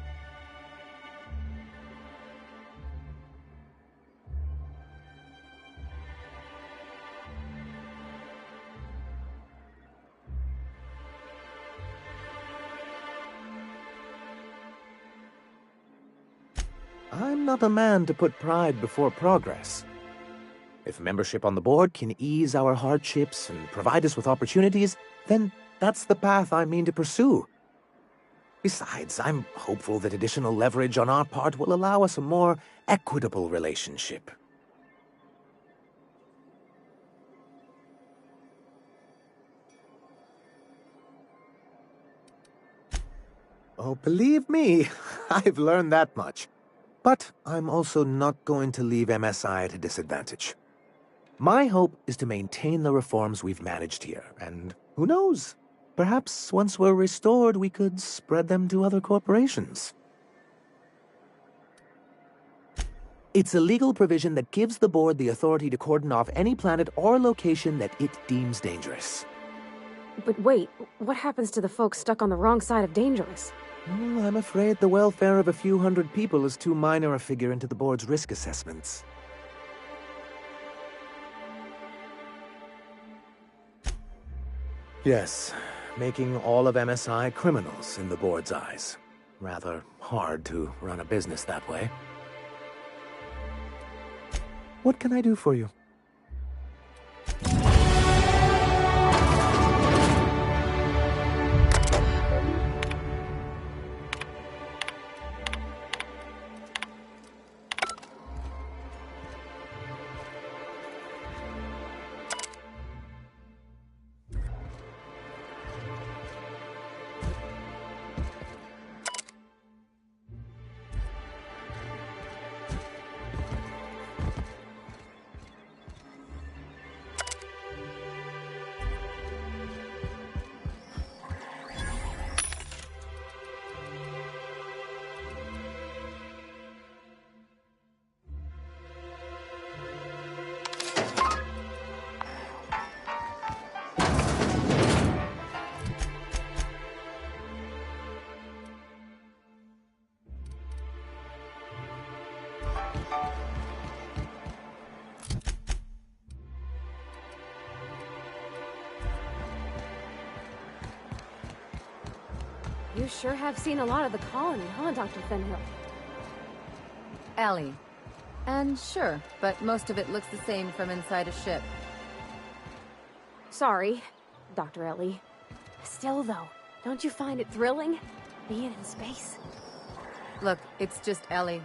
I'm not a man to put pride before progress. If membership on the board can ease our hardships and provide us with opportunities, then that's the path I mean to pursue. Besides, I'm hopeful that additional leverage on our part will allow us a more equitable relationship. Oh, believe me, I've learned that much. But I'm also not going to leave MSI at a disadvantage. My hope is to maintain the reforms we've managed here, and who knows? Perhaps once we're restored, we could spread them to other corporations. It's a legal provision that gives the board the authority to cordon off any planet or location that it deems dangerous. But wait, what happens to the folks stuck on the wrong side of dangerous? I'm afraid the welfare of a few hundred people is too minor a figure into the board's risk assessments. Yes, making all of MSI criminals in the board's eyes. Rather hard to run a business that way. What can I do for you? You sure have seen a lot of the colony, huh, Dr. Fenhill? Ellie. And sure, but most of it looks the same from inside a ship. Sorry, Dr. Ellie. Still, though, don't you find it thrilling? Being in space? Look, it's just Ellie.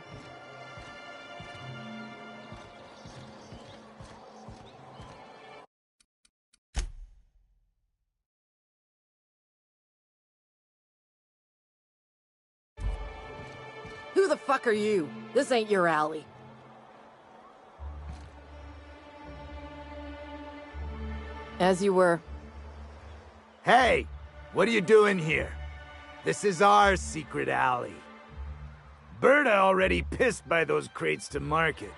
Who the fuck are you? This ain't your alley. As you were. Hey! What are you doing here? This is our secret alley. Berta already pissed by those crates to market.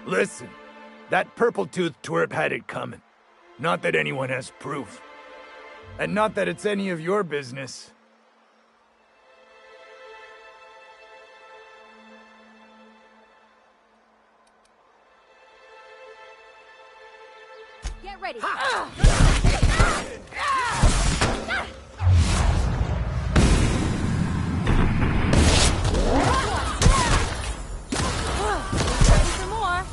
Listen, that purple-toothed twerp had it coming. Not that anyone has proof. And not that it's any of your business. Get ready. Ready for more?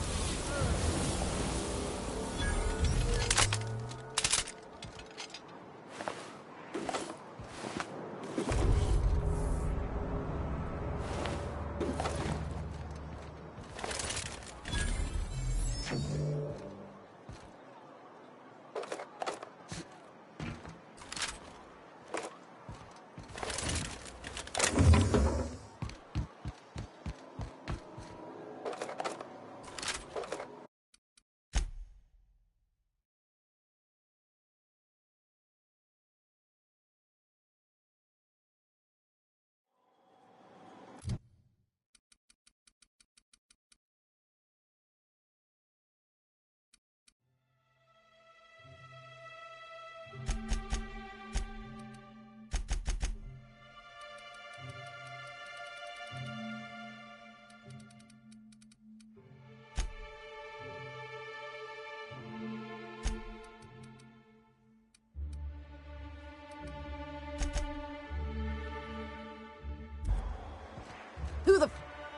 Who the...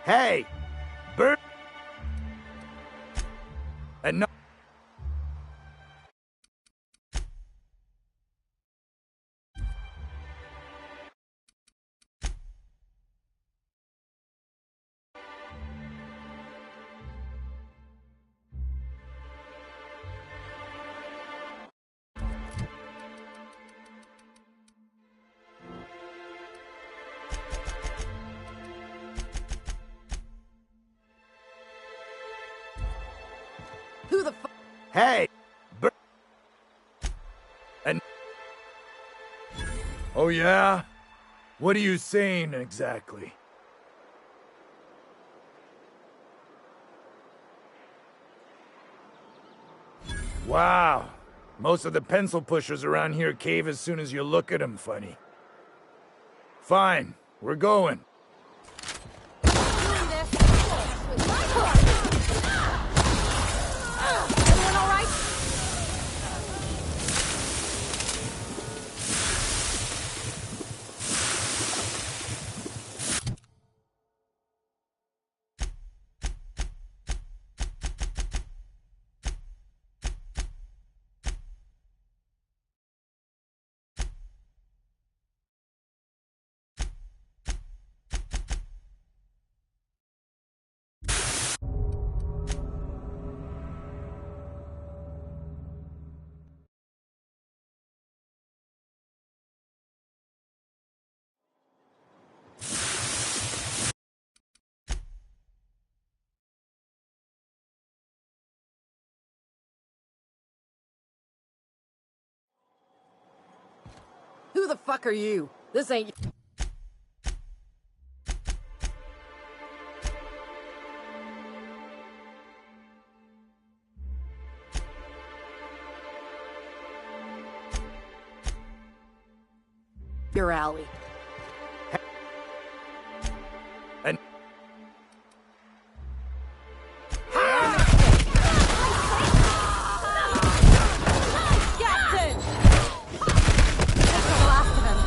Hey! Bert! And no... Who the fuck? Hey! Bert! And... Oh yeah? What are you saying exactly? Wow. Most of the pencil pushers around here cave as soon as you look at them funny. Fine, we're going. Who the fuck are you? This ain't... your alley. And... Captain! That's the last of them.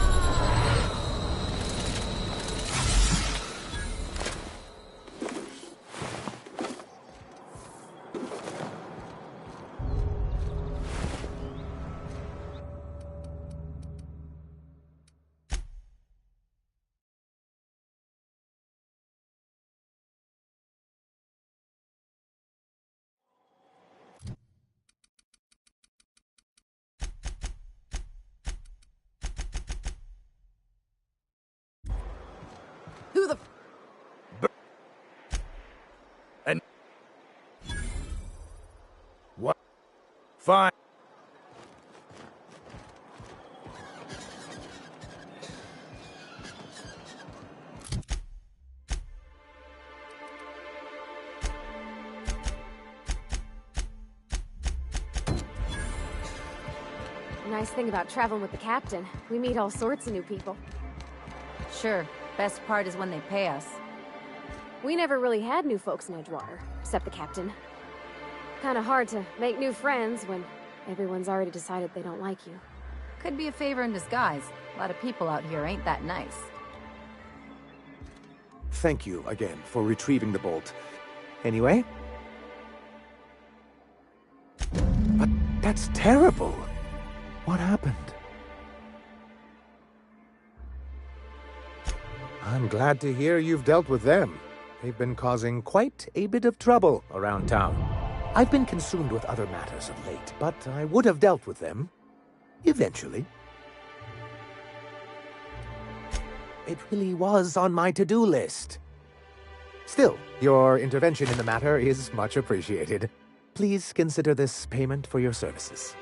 Fine. Nice thing about traveling with the captain, we meet all sorts of new people. Sure, best part is when they pay us. We never really had new folks in Edgewater, except the captain. Kinda hard to make new friends when everyone's already decided they don't like you. Could be a favor in disguise. A lot of people out here ain't that nice. Thank you again for retrieving the bolt. Anyway? But that's terrible. What happened? I'm glad to hear you've dealt with them. They've been causing quite a bit of trouble around town. I've been consumed with other matters of late, but I would have dealt with them eventually. It really was on my to-do list. Still, your intervention in the matter is much appreciated. Please consider this payment for your services.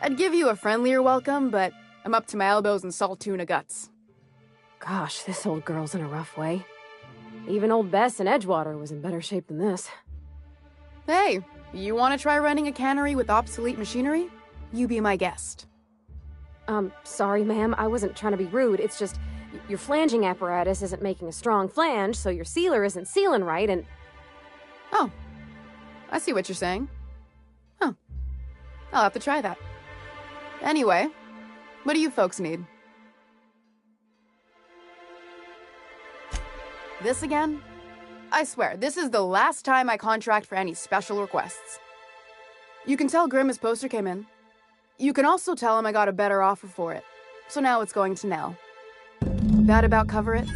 I'd give you a friendlier welcome, but I'm up to my elbows in salt tuna guts. Gosh, this old girl's in a rough way. Even old Bess in Edgewater was in better shape than this. Hey, you want to try running a cannery with obsolete machinery? You be my guest. Sorry, ma'am. I wasn't trying to be rude. It's just, your flanging apparatus isn't making a strong flange, so your sealer isn't sealing right, and... Oh. I see what you're saying. Huh. I'll have to try that. Anyway, what do you folks need? This again? I swear, this is the last time I contract for any special requests. You can tell Grimm his poster came in. You can also tell him I got a better offer for it. So now it's going to Nell. That about cover it?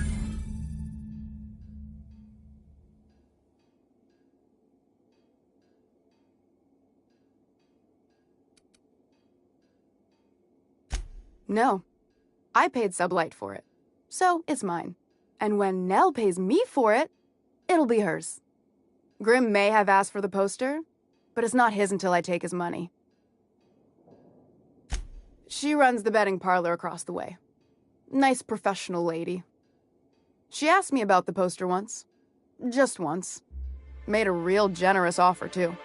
No. I paid Sublight for it. So, it's mine. And when Nell pays me for it, it'll be hers. Grimm may have asked for the poster, but it's not his until I take his money. She runs the betting parlor across the way. Nice professional lady. She asked me about the poster once. Just once. Made a real generous offer, too.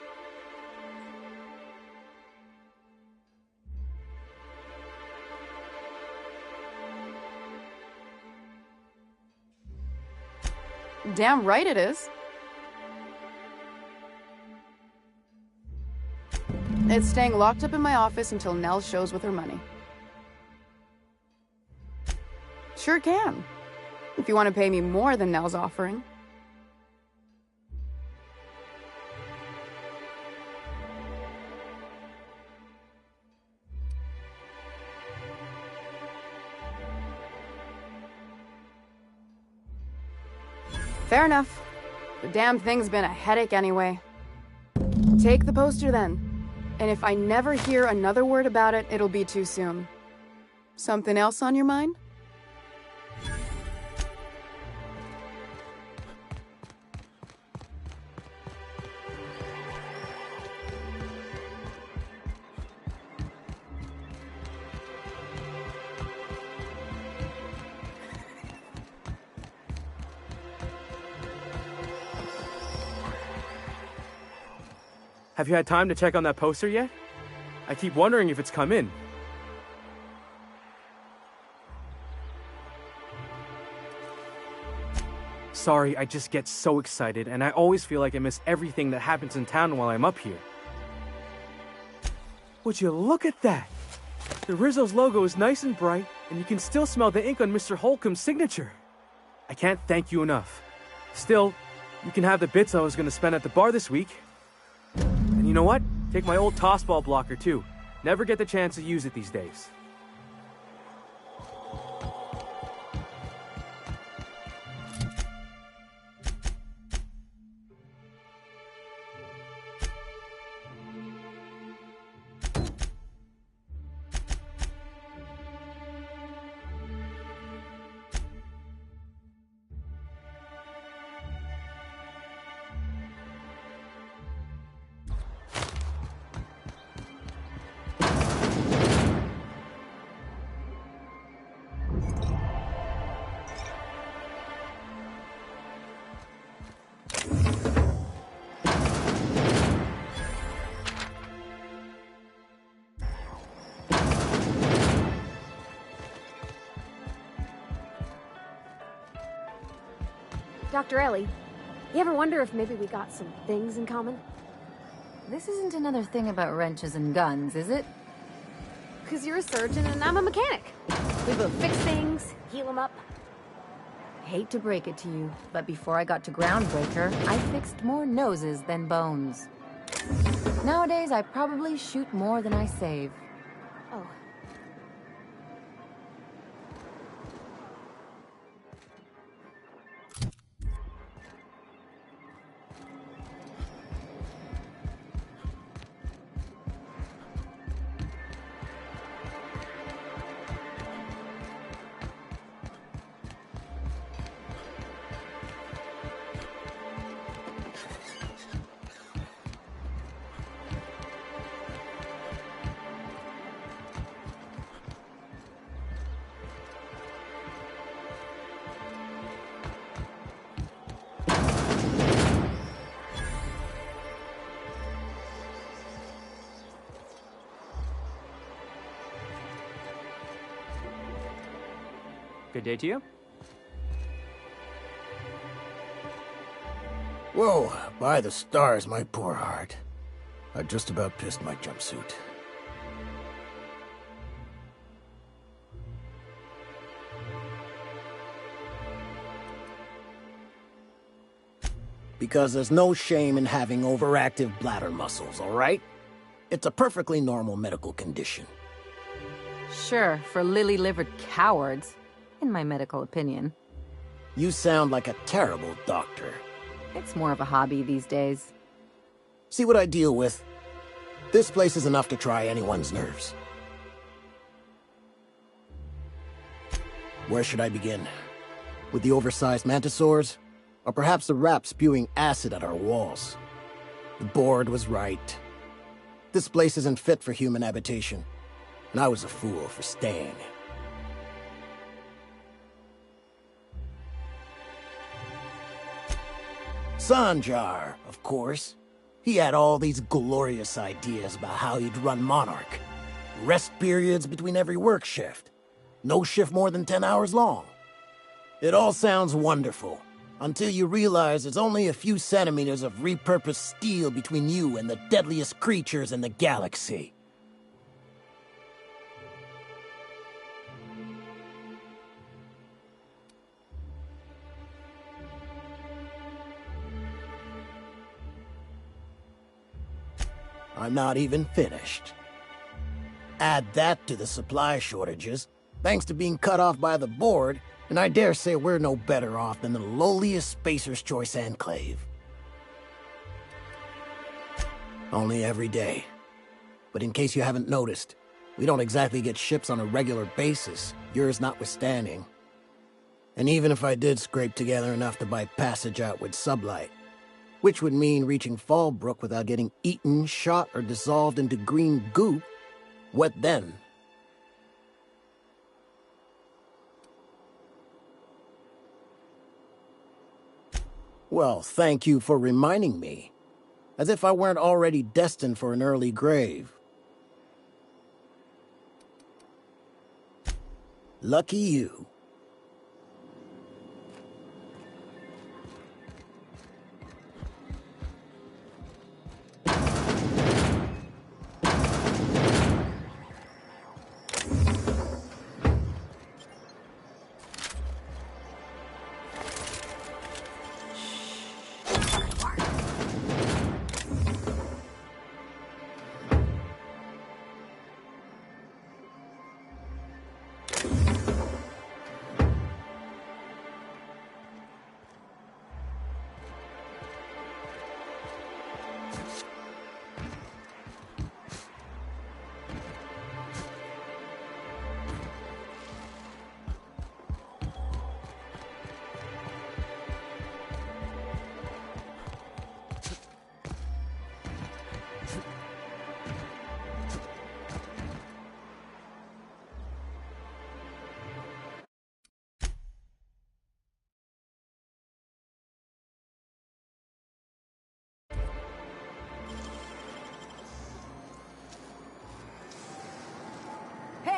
Damn right it is. It's staying locked up in my office until Nell shows with her money. Sure can. If you want to pay me more than Nell's offering. Fair enough. The damn thing's been a headache anyway. Take the poster then. And if I never hear another word about it, it'll be too soon. Something else on your mind? Have you had time to check on that poster yet? I keep wondering if it's come in. Sorry, I just get so excited, and I always feel like I miss everything that happens in town while I'm up here. Would you look at that? The Rizzo's logo is nice and bright, and you can still smell the ink on Mr. Holcomb's signature. I can't thank you enough. Still, you can have the bits I was going to spend at the bar this week. And you know what? Take my old tossball blocker, too. Never get the chance to use it these days. Dr. Ellie, you ever wonder if maybe we got some things in common? This isn't another thing about wrenches and guns, is it? Because you're a surgeon and I'm a mechanic. We both fix things, heal them up. Hate to break it to you, but before I got to Groundbreaker, I fixed more noses than bones. Nowadays, I probably shoot more than I save. Oh. Good day to you. Whoa, by the stars, my poor heart. I just about pissed my jumpsuit. Because there's no shame in having overactive bladder muscles, all right? It's a perfectly normal medical condition. Sure, for lily-livered cowards, in my medical opinion. You sound like a terrible doctor. It's more of a hobby these days. See what I deal with? This place is enough to try anyone's nerves. Where should I begin? With the oversized mantisaurs? Or perhaps the rats spewing acid at our walls? The board was right. This place isn't fit for human habitation, and I was a fool for staying. Sanjar, of course. He had all these glorious ideas about how he'd run Monarch. Rest periods between every work shift. No shift more than 10 hours long. It all sounds wonderful, until you realize there's only a few centimeters of repurposed steel between you and the deadliest creatures in the galaxy. I'm not even finished. Add that to the supply shortages, thanks to being cut off by the board, and I dare say we're no better off than the lowliest Spacer's Choice enclave. Only every day. But in case you haven't noticed, we don't exactly get ships on a regular basis, yours notwithstanding. And even if I did scrape together enough to buy passage out with Sublight, which would mean reaching Fallbrook without getting eaten, shot, or dissolved into green goop, what then? Well, thank you for reminding me. As if I weren't already destined for an early grave. Lucky you.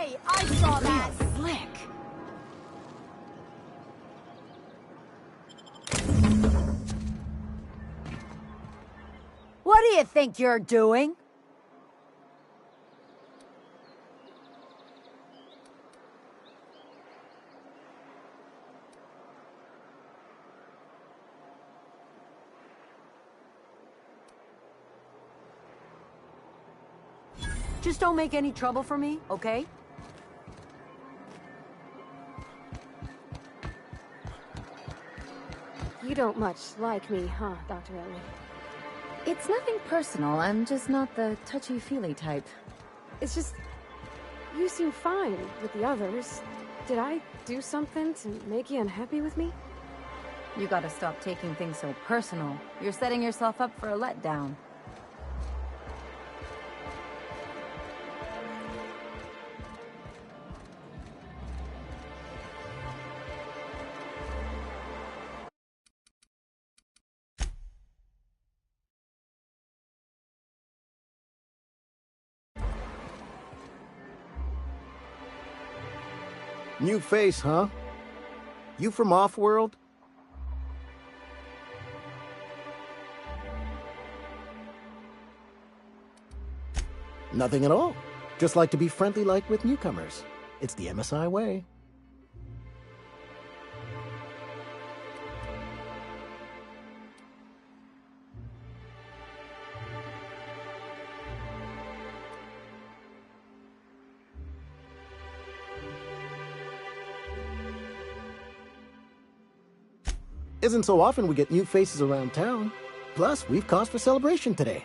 Hey, I saw that! Slick. What do you think you're doing? Just don't make any trouble for me, okay? You don't much like me, huh, Dr. Ellie? It's nothing personal. I'm just not the touchy-feely type. It's just... you seem fine with the others. Did I do something to make you unhappy with me? You gotta stop taking things so personal. You're setting yourself up for a letdown. New face, huh? You from Offworld? Nothing at all. Just like to be friendly like with newcomers. It's the MSI way. Isn't so often we get new faces around town. Plus, we've cause for celebration today.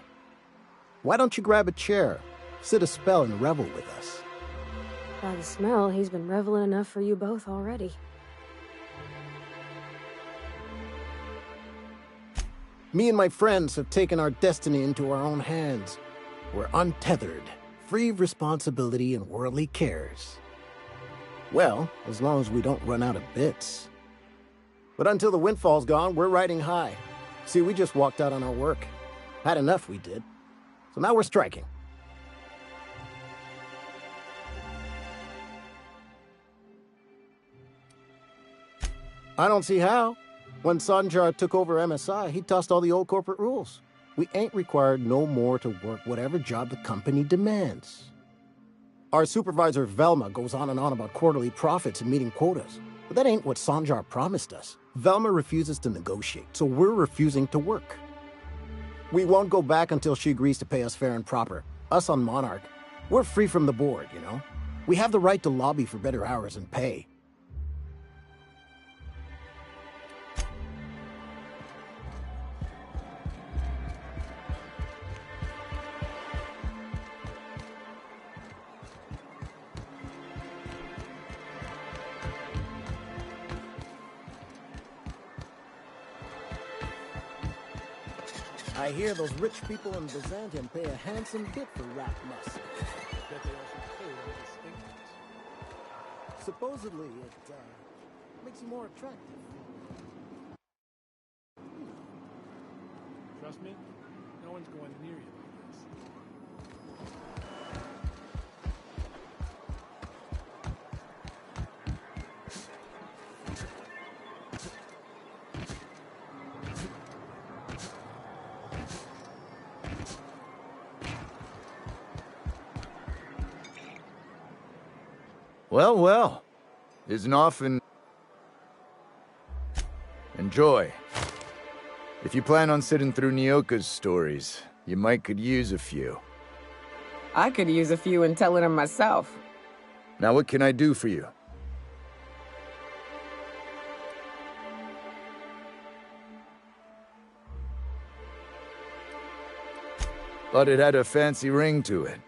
Why don't you grab a chair, sit a spell, and revel with us? By the smell, he's been reveling enough for you both already. Me and my friends have taken our destiny into our own hands. We're untethered, free of responsibility and worldly cares. Well, as long as we don't run out of bits. But until the windfall's gone, we're riding high. See, we just walked out on our work. Had enough, we did. So now we're striking. I don't see how. When Sanjar took over MSI, he tossed all the old corporate rules. We ain't required no more to work whatever job the company demands. Our supervisor Velma goes on and on about quarterly profits and meeting quotas. But that ain't what Sanjar promised us. Velma refuses to negotiate, so we're refusing to work. We won't go back until she agrees to pay us fair and proper. Us on Monarch, we're free from the board, you know? We have the right to lobby for better hours and pay. I hear those rich people in Byzantium pay a handsome bit for rat musk. Bet they also pay them distinctions. Supposedly, it makes you more attractive. Trust me, no one's going near you like this. Well, well. Isn't often... Enjoy. If you plan on sitting through Nyoka's stories, you might could use a few. I could use a few and telling them myself. Now what can I do for you? Thought it had a fancy ring to it.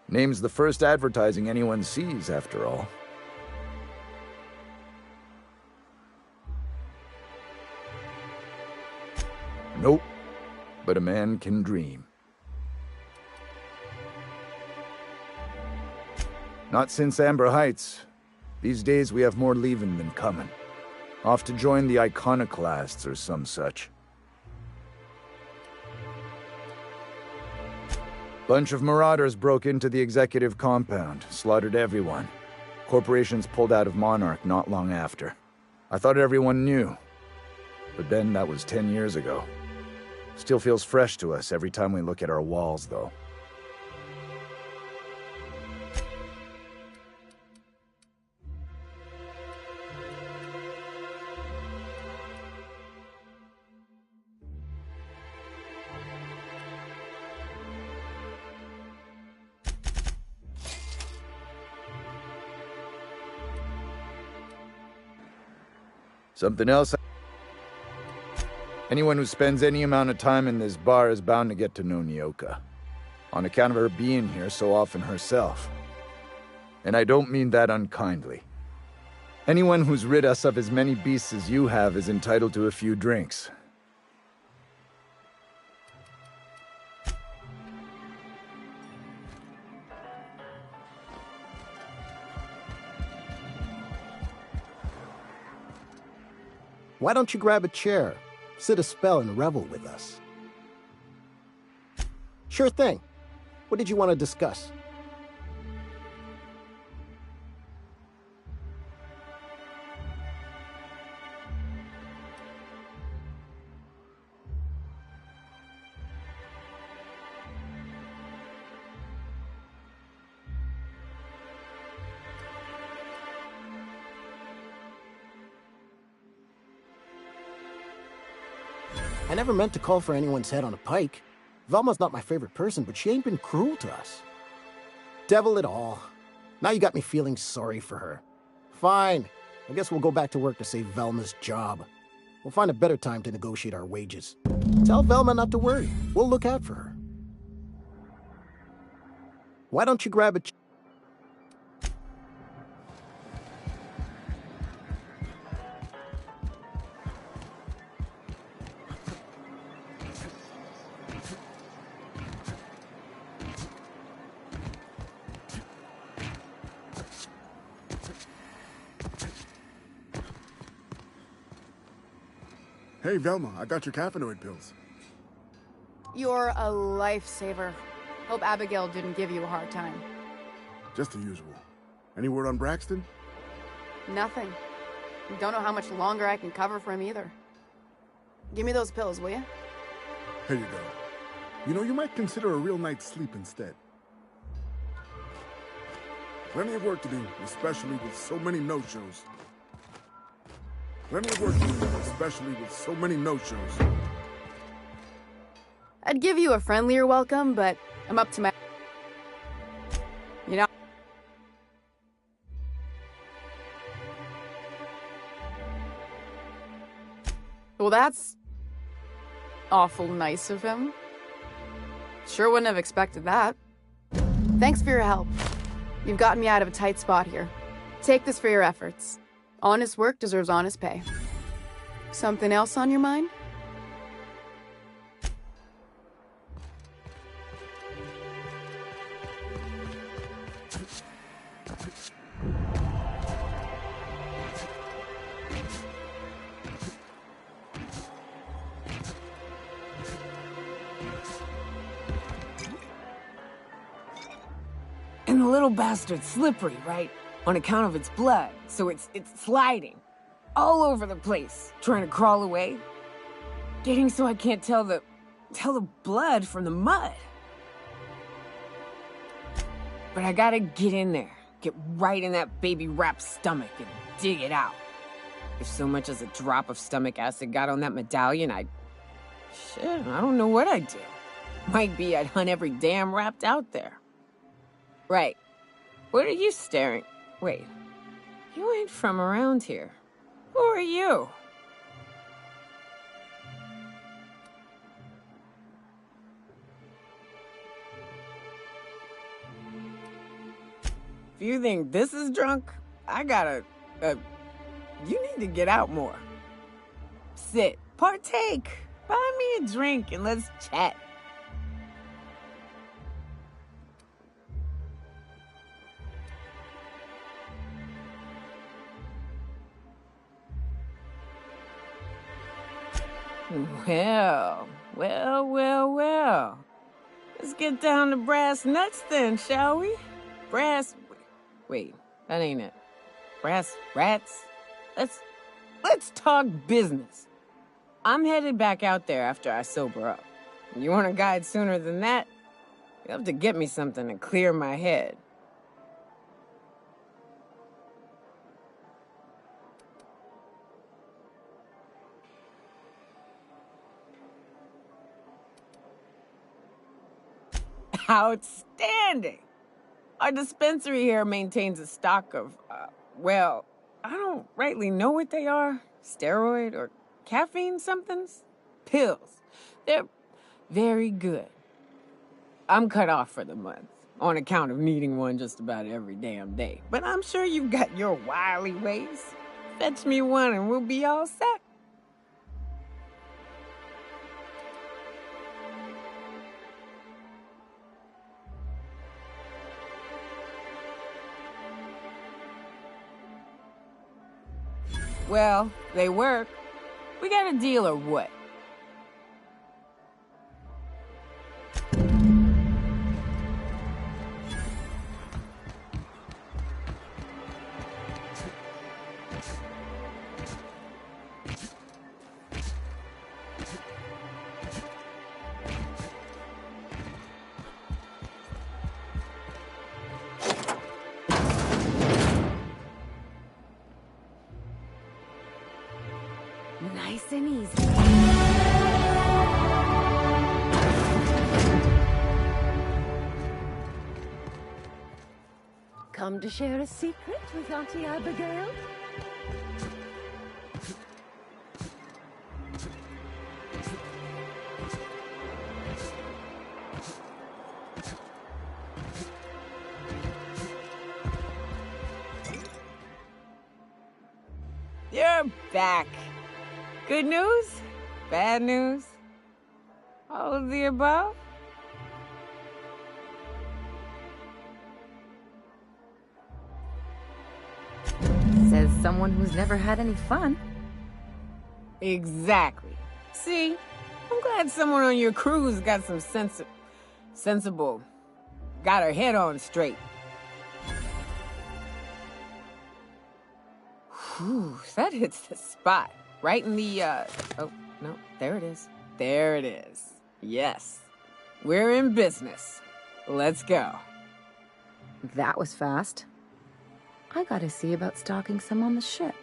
Name's the first advertising anyone sees, after all. Nope. But a man can dream. Not since Amber Heights. These days we have more leaving than coming. Off to join the Iconoclasts or some such. Bunch of marauders broke into the executive compound, slaughtered everyone. Corporations pulled out of Monarch not long after. I thought everyone knew. But then that was 10 years ago. Still feels fresh to us every time we look at our walls, though. Something else? Anyone who spends any amount of time in this bar is bound to get to know Nyoka. On account of her being here so often herself. And I don't mean that unkindly. Anyone who's rid us of as many beasts as you have is entitled to a few drinks. Why don't you grab a chair, sit a spell, and revel with us? Sure thing. What did you want to discuss? I never meant to call for anyone's head on a pike. Velma's not my favorite person, but she ain't been cruel to us. Devil it all. Now you got me feeling sorry for her. Fine. I guess we'll go back to work to save Velma's job. We'll find a better time to negotiate our wages. Tell Velma not to worry. We'll look out for her. Why don't you grab a... Hey, Velma, I got your caffeinoid pills. You're a lifesaver. Hope Abigail didn't give you a hard time. Just the usual. Any word on Braxton? Nothing. Don't know how much longer I can cover for him either. Give me those pills, will you? Here you go. You know, you might consider a real night's sleep instead. Plenty of work to do, especially with so many no-shows. Plenty of work to do, especially with so many no-shows. I'd give you a friendlier welcome, but I'm up to my... You know... Well, that's... awful nice of him. Sure wouldn't have expected that. Thanks for your help. You've gotten me out of a tight spot here. Take this for your efforts. Honest work deserves honest pay. Something else on your mind? And the little bastard's slippery, right? On account of its blood, so it's sliding. All over the place, trying to crawl away. Getting so I can't tell the blood from the mud. But I gotta get in there, get right in that baby rap's stomach and dig it out. If so much as a drop of stomach acid got on that medallion, shit, I don't know what I'd do. Might be I'd hunt every damn rapt out there. Right. What are you staring? Wait. You ain't from around here. Who are you? If you think this is drunk, I gotta... you need to get out more. Sit. Partake. Buy me a drink and let's chat. Well. Let's get down to brass nuts then, shall we? Wait, that ain't it. Brass rats? Let's talk business. I'm headed back out there after I sober up. You want a guide sooner than that? You have to get me something to clear my head. Outstanding! Our dispensary here maintains a stock of, well, I don't rightly know what they are. Steroid or caffeine somethings? Pills. They're very good. I'm cut off for the month, on account of needing one just about every damn day. But I'm sure you've got your wily ways. Fetch me one and we'll be all set. Well, they work. We got a deal or what? Nice and easy. Come to share a secret with Auntie Abigail? You're back. Good news? Bad news? All of the above? Says someone who's never had any fun. Exactly. See? I'm glad someone on your crew's got some sensible. Got her head on straight. Whew, that hits the spot. Right in the, oh, no, there it is. There it is. Yes. We're in business. Let's go. That was fast. I gotta see about stocking some on the ship.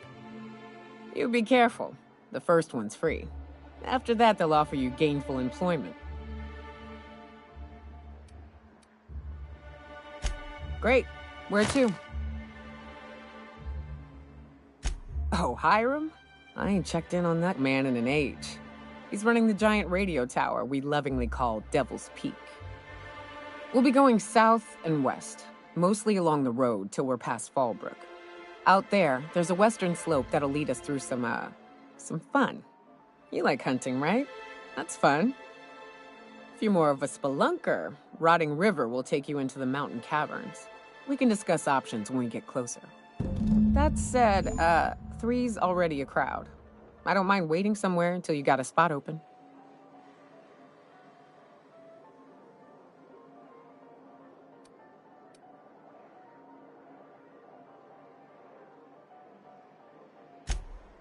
You be careful. The first one's free. After that, they'll offer you gainful employment. Great. Where to? Oh, Hiram? I ain't checked in on that man in an age. He's running the giant radio tower we lovingly call Devil's Peak. We'll be going south and west, mostly along the road till we're past Fallbrook. Out there, there's a western slope that'll lead us through some fun. You like hunting, right? That's fun. If you're more of a spelunker, Rotting River will take you into the mountain caverns. We can discuss options when we get closer. That said, 3's already a crowd. I don't mind waiting somewhere until you got a spot open.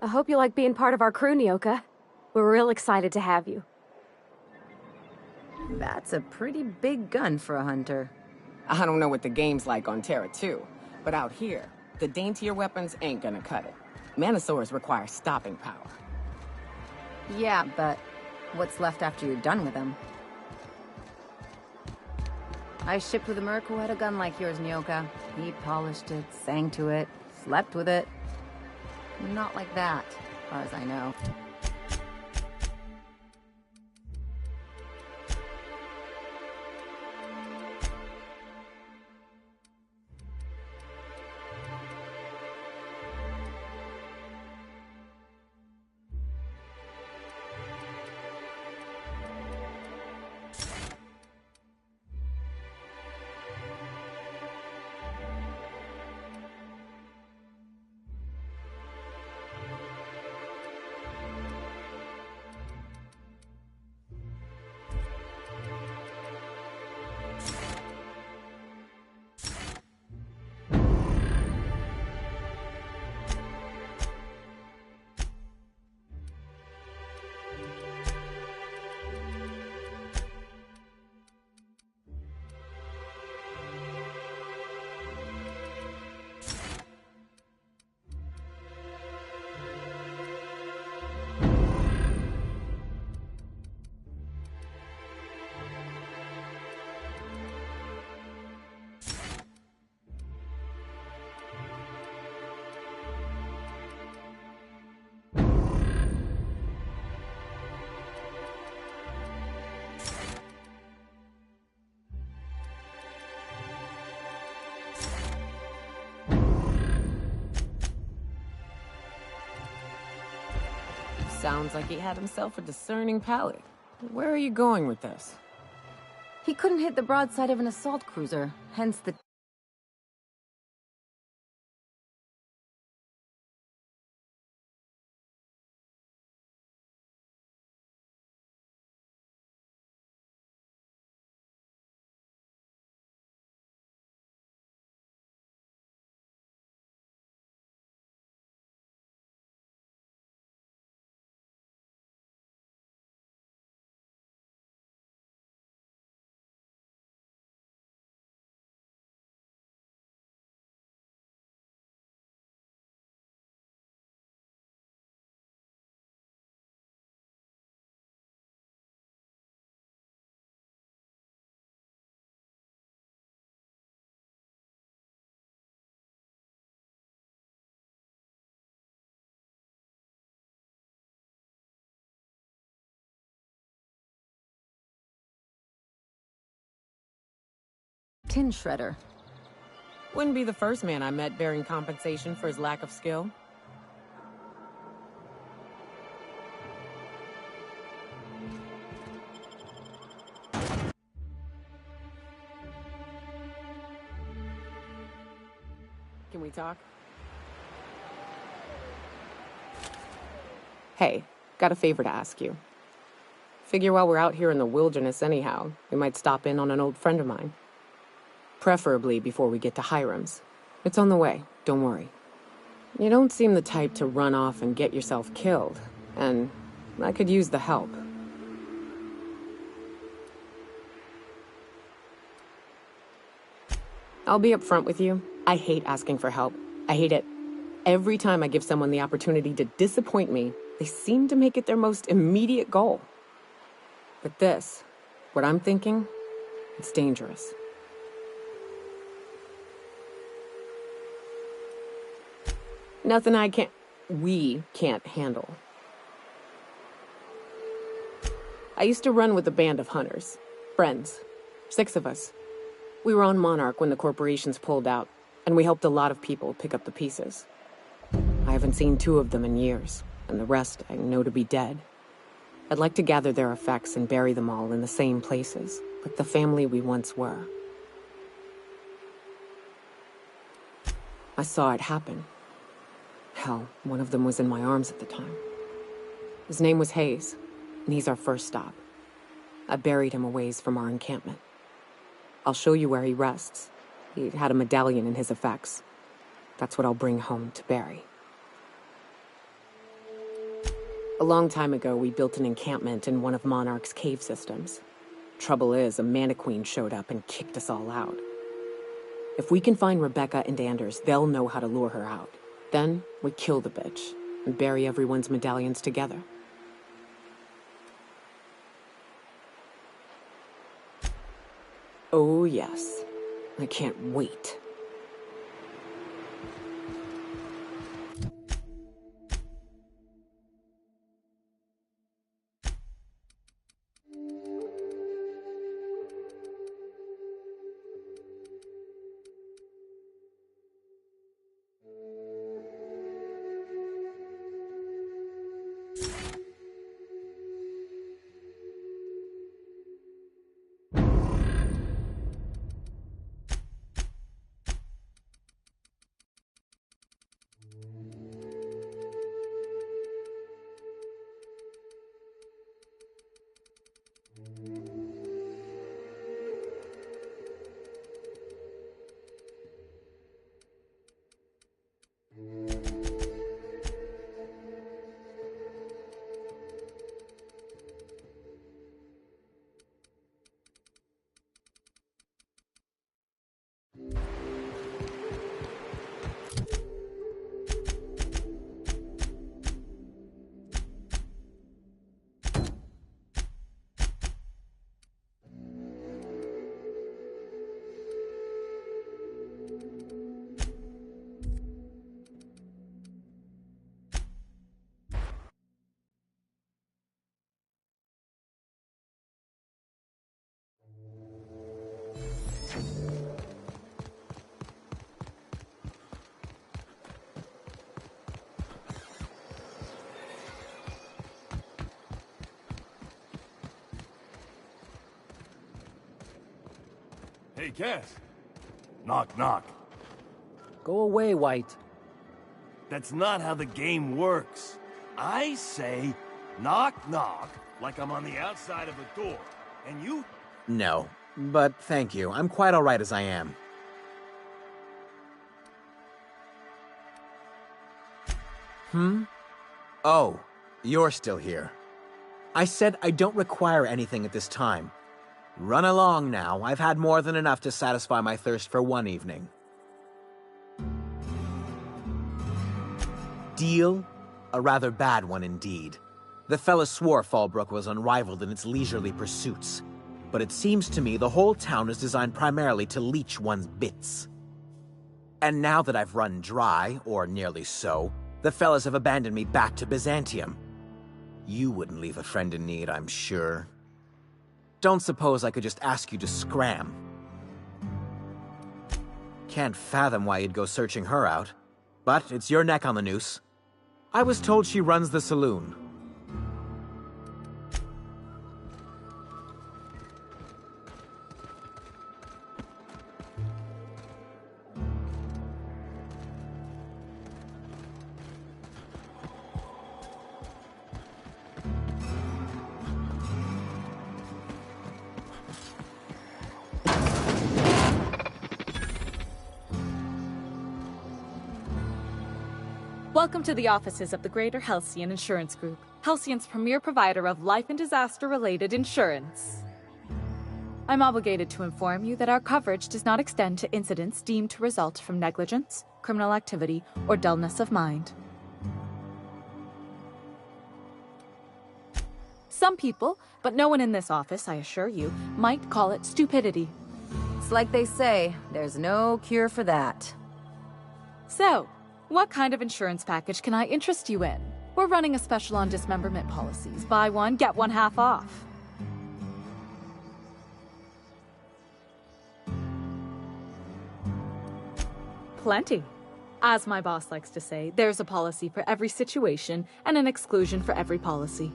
I hope you like being part of our crew, Nyoka. We're real excited to have you. That's a pretty big gun for a hunter. I don't know what the game's like on Terra 2, but out here, the daintier weapons ain't gonna cut it. Manosaurs require stopping power. Yeah, but what's left after you're done with them? I shipped with a merc who had a gun like yours, Nyoka. He polished it, sang to it, slept with it. Not like that, as far as I know. Sounds like he had himself a discerning palate. Where are you going with this? He couldn't hit the broadside of an assault cruiser, hence the... tin shredder. Wouldn't be the first man I met bearing compensation for his lack of skill. Can we talk? Hey, got a favor to ask you. Figure while we're out here in the wilderness anyhow, we might stop in on an old friend of mine. Preferably before we get to Hiram's. It's on the way, don't worry. You don't seem the type to run off and get yourself killed, and I could use the help. I'll be upfront with you. I hate asking for help. I hate it. Every time I give someone the opportunity to disappoint me, they seem to make it their most immediate goal. But this, what I'm thinking, it's dangerous. Nothing we can't handle. I used to run with a band of hunters. Friends. 6 of us. We were on Monarch when the corporations pulled out, and we helped a lot of people pick up the pieces. I haven't seen 2 of them in years, and the rest I know to be dead. I'd like to gather their effects and bury them all in the same places, like the family we once were. I saw it happen. Hell, one of them was in my arms at the time. His name was Hayes, and he's our first stop. I buried him a ways from our encampment. I'll show you where he rests. He had a medallion in his effects. That's what I'll bring home to Barry. A long time ago, we built an encampment in one of Monarch's cave systems. Trouble is, a Mantiqueen showed up and kicked us all out. If we can find Rebecca and Anders, they'll know how to lure her out. Then, we kill the bitch, and bury everyone's medallions together. Oh yes. I can't wait. Hey, Cass. Knock, knock. Go away, White. That's not how the game works. I say, knock, knock, like I'm on the outside of a door. And you... No, but thank you. I'm quite all right as I am. Oh, you're still here. I said I don't require anything at this time. Run along now. I've had more than enough to satisfy my thirst for one evening. Deal? A rather bad one indeed. The fella swore Fallbrook was unrivaled in its leisurely pursuits. But it seems to me the whole town is designed primarily to leech one's bits. And now that I've run dry, or nearly so, the fellas have abandoned me back to Byzantium. You wouldn't leave a friend in need, I'm sure. Don't suppose I could just ask you to scram. Can't fathom why you'd go searching her out. But it's your neck on the noose. I was told she runs the saloon. Welcome to the offices of the Greater Halcyon Insurance Group, Halcyon's premier provider of life and disaster-related insurance. I'm obligated to inform you that our coverage does not extend to incidents deemed to result from negligence, criminal activity, or dullness of mind. Some people, but no one in this office, I assure you, might call it stupidity. It's like they say, there's no cure for that. So, what kind of insurance package can I interest you in? We're running a special on dismemberment policies. Buy one, get one half off. Plenty. As my boss likes to say, there's a policy for every situation and an exclusion for every policy.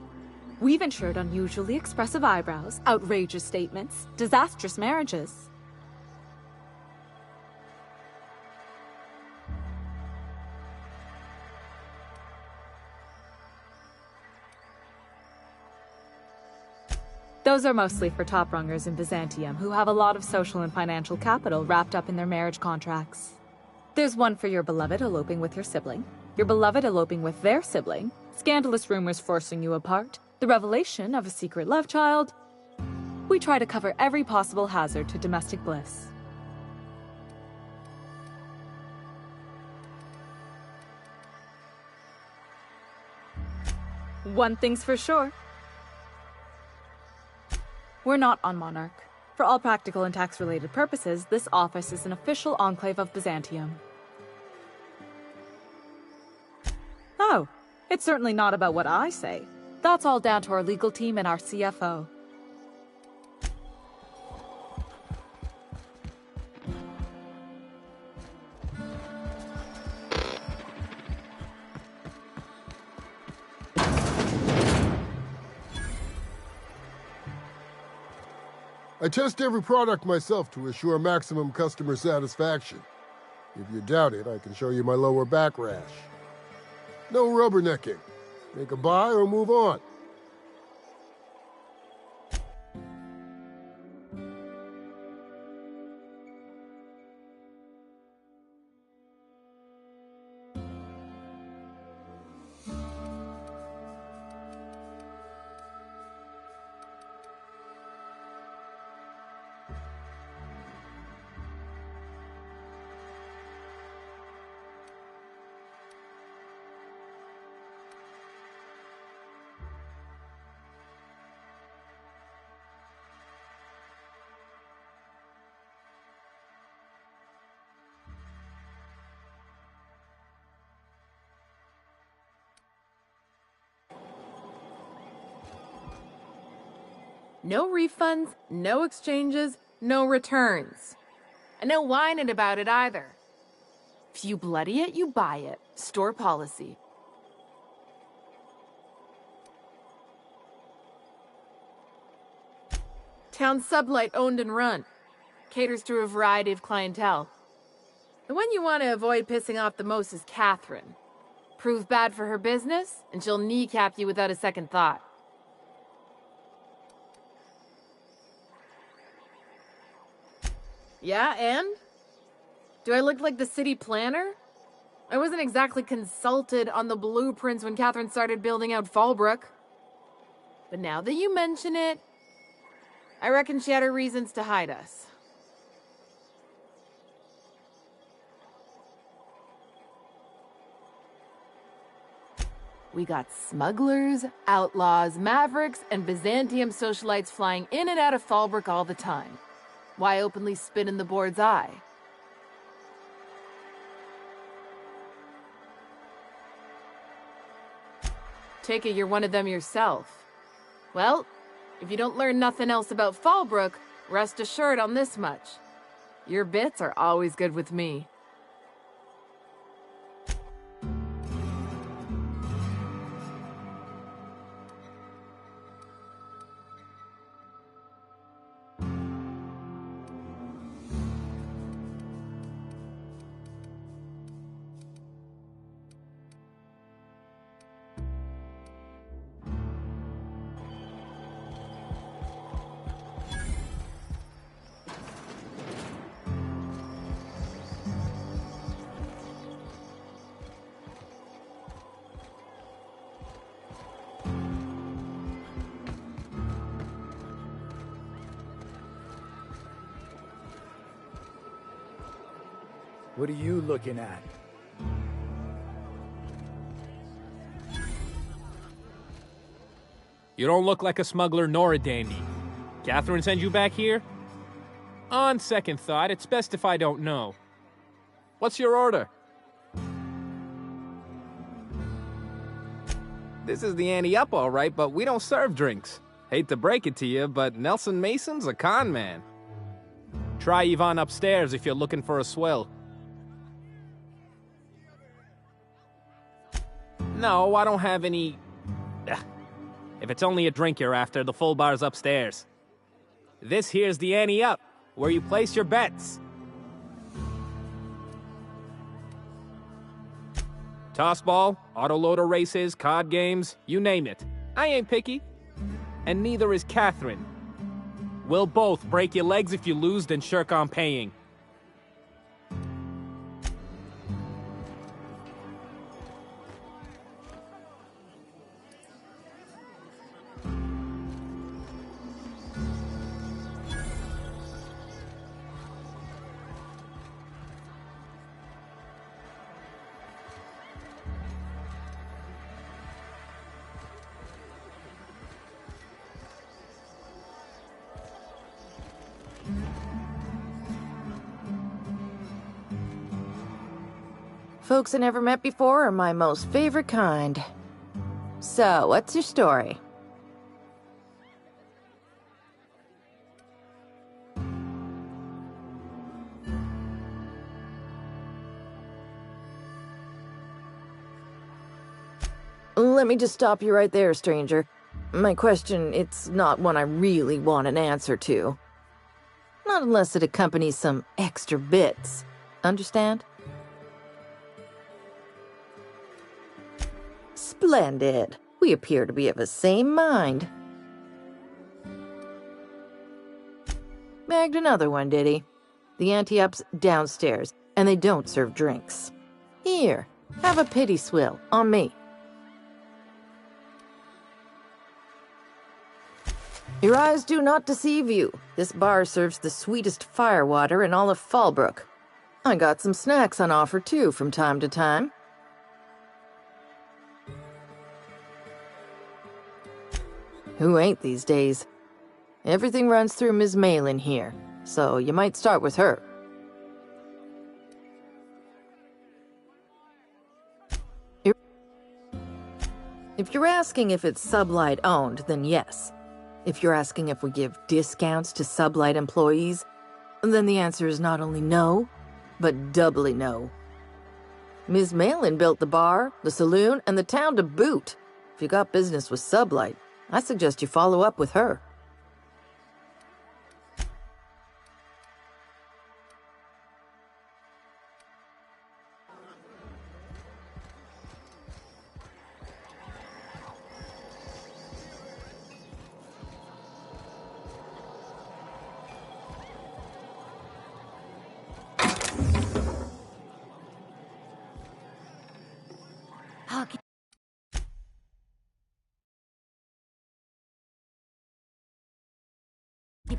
We've insured unusually expressive eyebrows, outrageous statements, disastrous marriages. Those are mostly for top-rungers in Byzantium who have a lot of social and financial capital wrapped up in their marriage contracts. There's one for your beloved eloping with your sibling, your beloved eloping with their sibling, scandalous rumors forcing you apart, the revelation of a secret love child. We try to cover every possible hazard to domestic bliss. One thing's for sure. We're not on Monarch. For all practical and tax-related purposes, this office is an official enclave of Byzantium. Oh, it's certainly not about what I say. That's all down to our legal team and our CFO. I test every product myself to assure maximum customer satisfaction. If you doubt it, I can show you my lower back rash. No rubbernecking. Make a buy or move on. No refunds, no exchanges, no returns. And no whining about it either. If you bloody it, you buy it. Store policy. Town sublight owned and run. caters to a variety of clientele. The one you want to avoid pissing off the most is Catherine. Prove bad for her business, and she'll kneecap you without a second thought. Yeah, and? Do I look like the city planner? I wasn't exactly consulted on the blueprints when Catherine started building out Fallbrook. But now that you mention it, I reckon she had her reasons to hide us. We got smugglers, outlaws, mavericks, and Byzantium socialites flying in and out of Fallbrook all the time. Why openly spit in the board's eye? Take it you're one of them yourself. Well, if you don't learn nothing else about Fallbrook, rest assured on this much. Your bits are always good with me. What are you looking at? You don't look like a smuggler nor a dandy. Catherine sent you back here? On second thought, it's best if I don't know. What's your order? This is the ante up, all right, but we don't serve drinks. Hate to break it to you, but Nelson Mason's a con man. Try Yvonne upstairs if you're looking for a swell. No, I don't have any... If it's only a drink you're after, the full bar's upstairs. This here's the ante up, where you place your bets. Tossball, autoloader races, card games, you name it. I ain't picky. And neither is Catherine. We'll both break your legs if you lose, then shirk on paying. Folks I never met before are my most favorite kind. So, what's your story? Let me just stop you right there, stranger. My question, it's not one I really want an answer to. Not unless it accompanies some extra bits. Understand? Splendid. We appear to be of the same mind. Bagged another one, did he? The ante-up's downstairs, and they don't serve drinks. Here, have a pity swill, on me. Your eyes do not deceive you. This bar serves the sweetest firewater in all of Fallbrook. I got some snacks on offer, too, from time to time. Who ain't these days? Everything runs through Ms. Malin here, so you might start with her. If you're asking if it's Sublight owned, then yes. If you're asking if we give discounts to Sublight employees, then the answer is not only no, but doubly no. Ms. Malin built the bar, the saloon, and the town to boot. If you got business with Sublight, I suggest you follow up with her.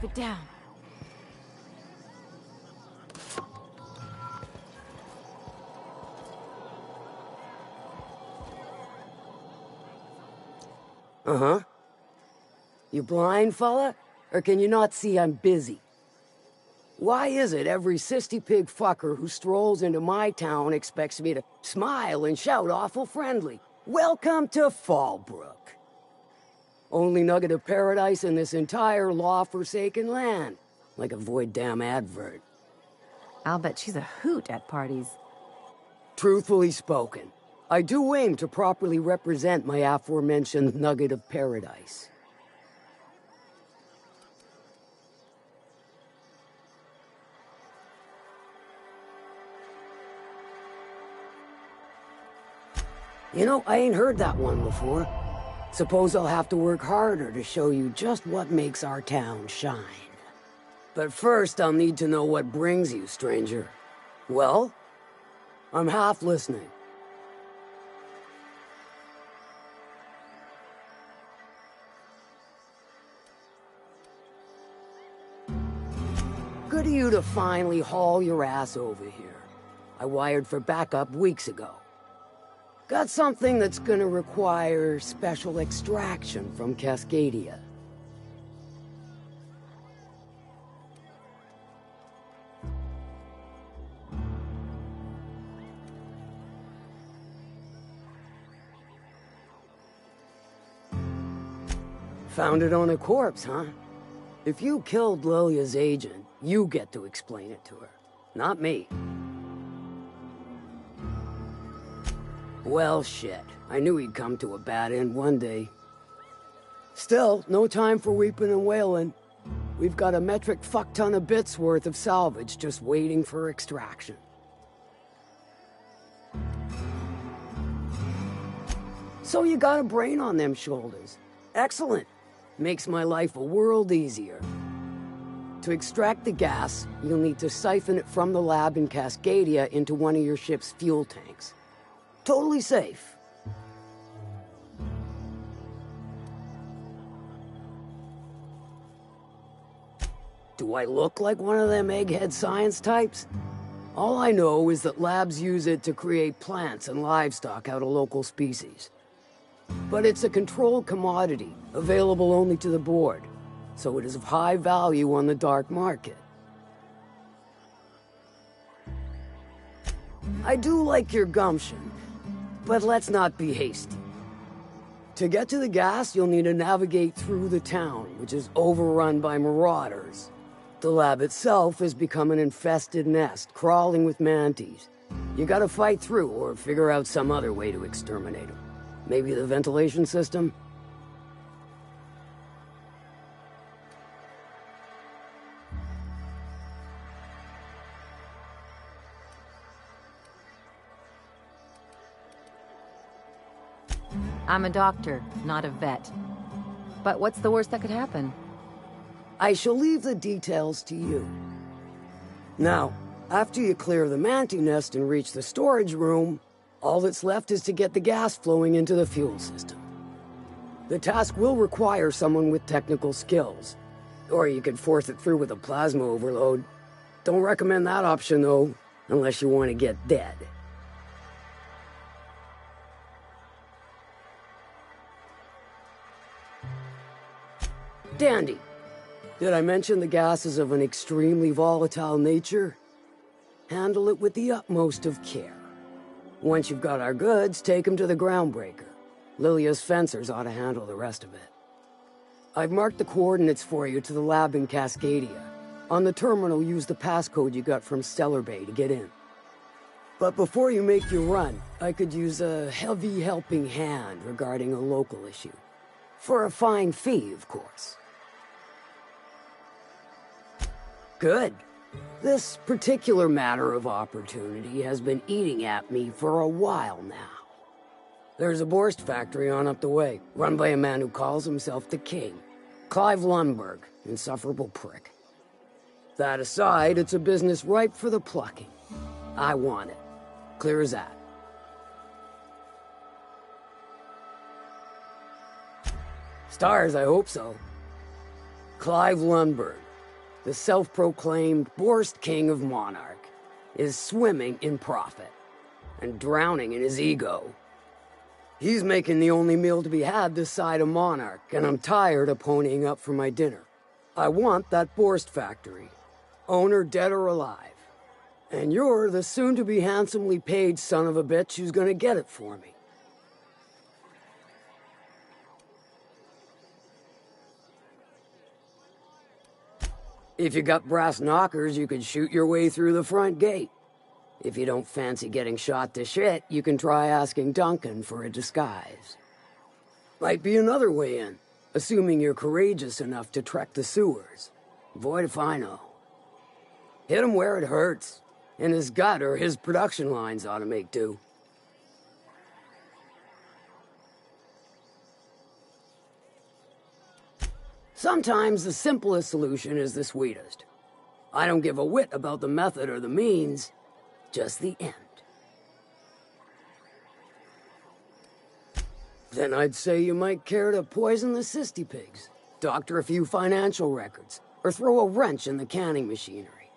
keep it down. Uh-huh. You blind, fella? Or can you not see I'm busy? Why is it every sissy pig fucker who strolls into my town expects me to smile and shout awful friendly? Welcome to Fallbrook. Only nugget of paradise in this entire law-forsaken land. Like a void damn advert. I'll bet she's a hoot at parties. Truthfully spoken, I do aim to properly represent my aforementioned nugget of paradise. You know, I ain't heard that one before. Suppose I'll have to work harder to show you just what makes our town shine. But first, I'll need to know what brings you, stranger. Well? I'm half listening. Good of you to finally haul your ass over here. I wired for backup weeks ago. Got something that's gonna require special extraction from Cascadia. Found it on a corpse, huh? If you killed Lilia's agent, you get to explain it to her, not me. Well, shit. I knew he'd come to a bad end one day. Still, no time for weeping and wailing. We've got a metric fuck-ton of bits worth of salvage just waiting for extraction. So you got a brain on them shoulders. Excellent. Makes my life a world easier. To extract the gas, you'll need to siphon it from the lab in Cascadia into one of your ship's fuel tanks. Totally safe. Do I look like one of them egghead science types? All I know is that labs use it to create plants and livestock out of local species. But it's a controlled commodity, available only to the board, so it is of high value on the dark market. I do like your gumption, but let's not be hasty. To get to the gas, you'll need to navigate through the town, which is overrun by marauders. The lab itself has become an infested nest, crawling with manties. You gotta fight through, or figure out some other way to exterminate them. Maybe the ventilation system? I'm a doctor, not a vet. But what's the worst that could happen? I shall leave the details to you. Now, after you clear the mantis nest and reach the storage room, all that's left is to get the gas flowing into the fuel system. The task will require someone with technical skills, or you could force it through with a plasma overload. Don't recommend that option, though, unless you want to get dead. Dandy. Did I mention the gas is of an extremely volatile nature? Handle it with the utmost of care. Once you've got our goods, take them to the groundbreaker. Lilia's fencers ought to handle the rest of it. I've marked the coordinates for you to the lab in Cascadia. On the terminal, use the passcode you got from Stellar Bay to get in. But before you make your run, I could use a heavy helping hand regarding a local issue. For a fine fee, of course. Good. This particular matter of opportunity has been eating at me for a while now. There's a Borst factory on up the way, run by a man who calls himself the King. Clive Lundberg, insufferable prick. That aside, it's a business ripe for the plucking. I want it. Clear as that. Stars, I hope so. Clive Lundberg, the self-proclaimed Borst King of Monarch, is swimming in profit and drowning in his ego. He's making the only meal to be had this side of Monarch, and I'm tired of ponying up for my dinner. I want that Borst factory, owner dead or alive. And you're the soon-to-be handsomely paid son of a bitch who's gonna get it for me. If you got brass knockers, you could shoot your way through the front gate. If you don't fancy getting shot to shit, you can try asking Duncan for a disguise. Might be another way in, assuming you're courageous enough to trek the sewers. Void if I know. Hit him where it hurts. In his gut or his production lines ought to make do. Sometimes the simplest solution is the sweetest. I don't give a whit about the method or the means, just the end. Then I'd say you might care to poison the cysty pigs, doctor a few financial records, or throw a wrench in the canning machinery.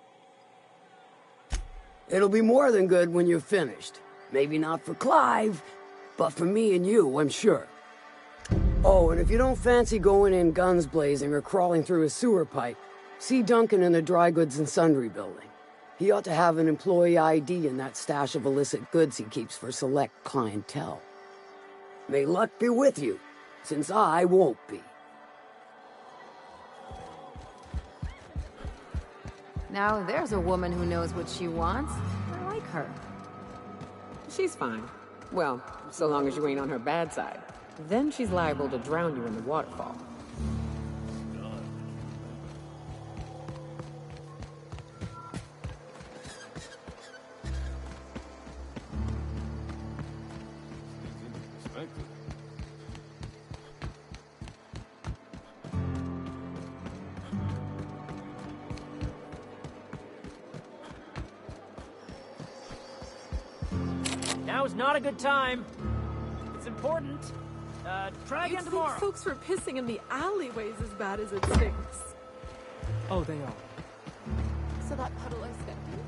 It'll be more than good when you're finished. Maybe not for Clive, but for me and you, I'm sure. Oh, and if you don't fancy going in guns blazing or crawling through a sewer pipe, see Duncan in the Dry Goods and Sundry building. He ought to have an employee ID in that stash of illicit goods he keeps for select clientele. May luck be with you, since I won't be. Now there's a woman who knows what she wants. I like her. She's fine. Well, so long as you ain't on her bad side. Then she's liable to drown you in the waterfall. Now is not a good time. It's important. Try again tomorrow. Folks were pissing in the alleyways as bad as it stinks. Oh, they are. So that puddle I stepped in?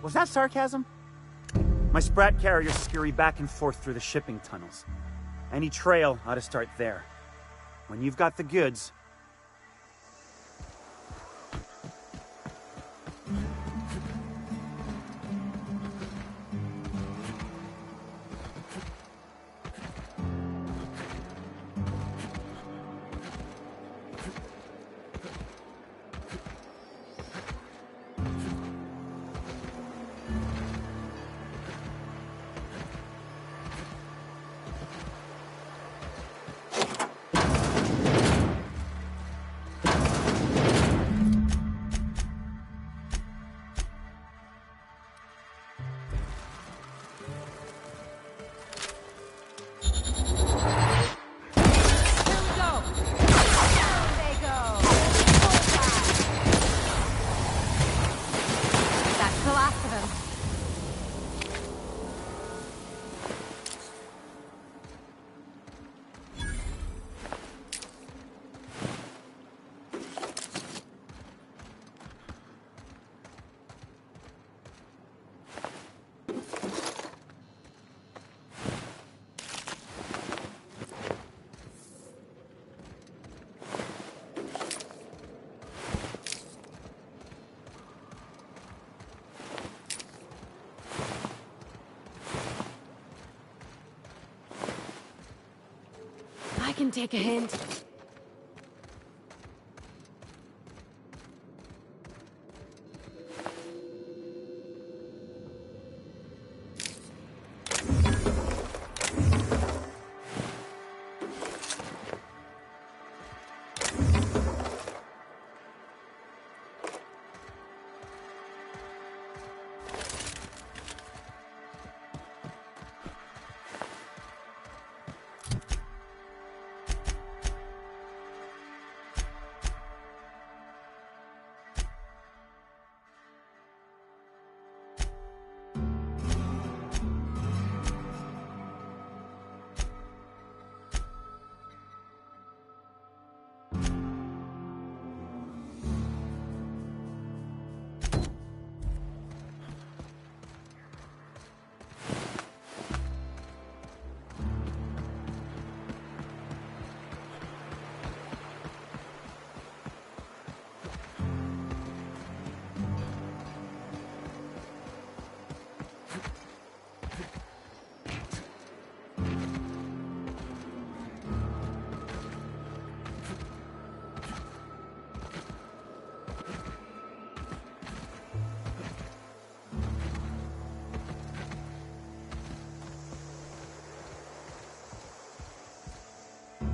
Was that sarcasm? My Sprat carriers scurry back and forth through the shipping tunnels. Any trail ought to start there. When you've got the goods, can take a hint.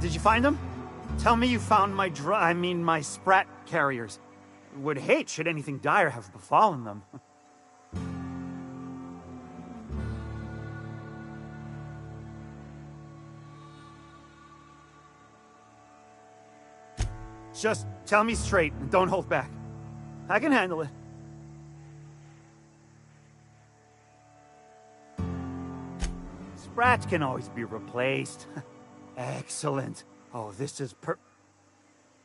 Did you find them? Tell me you found my my Sprat carriers. Would hate should anything dire have befallen them. Just tell me straight and don't hold back. I can handle it. Sprats can always be replaced. Excellent. Oh, this is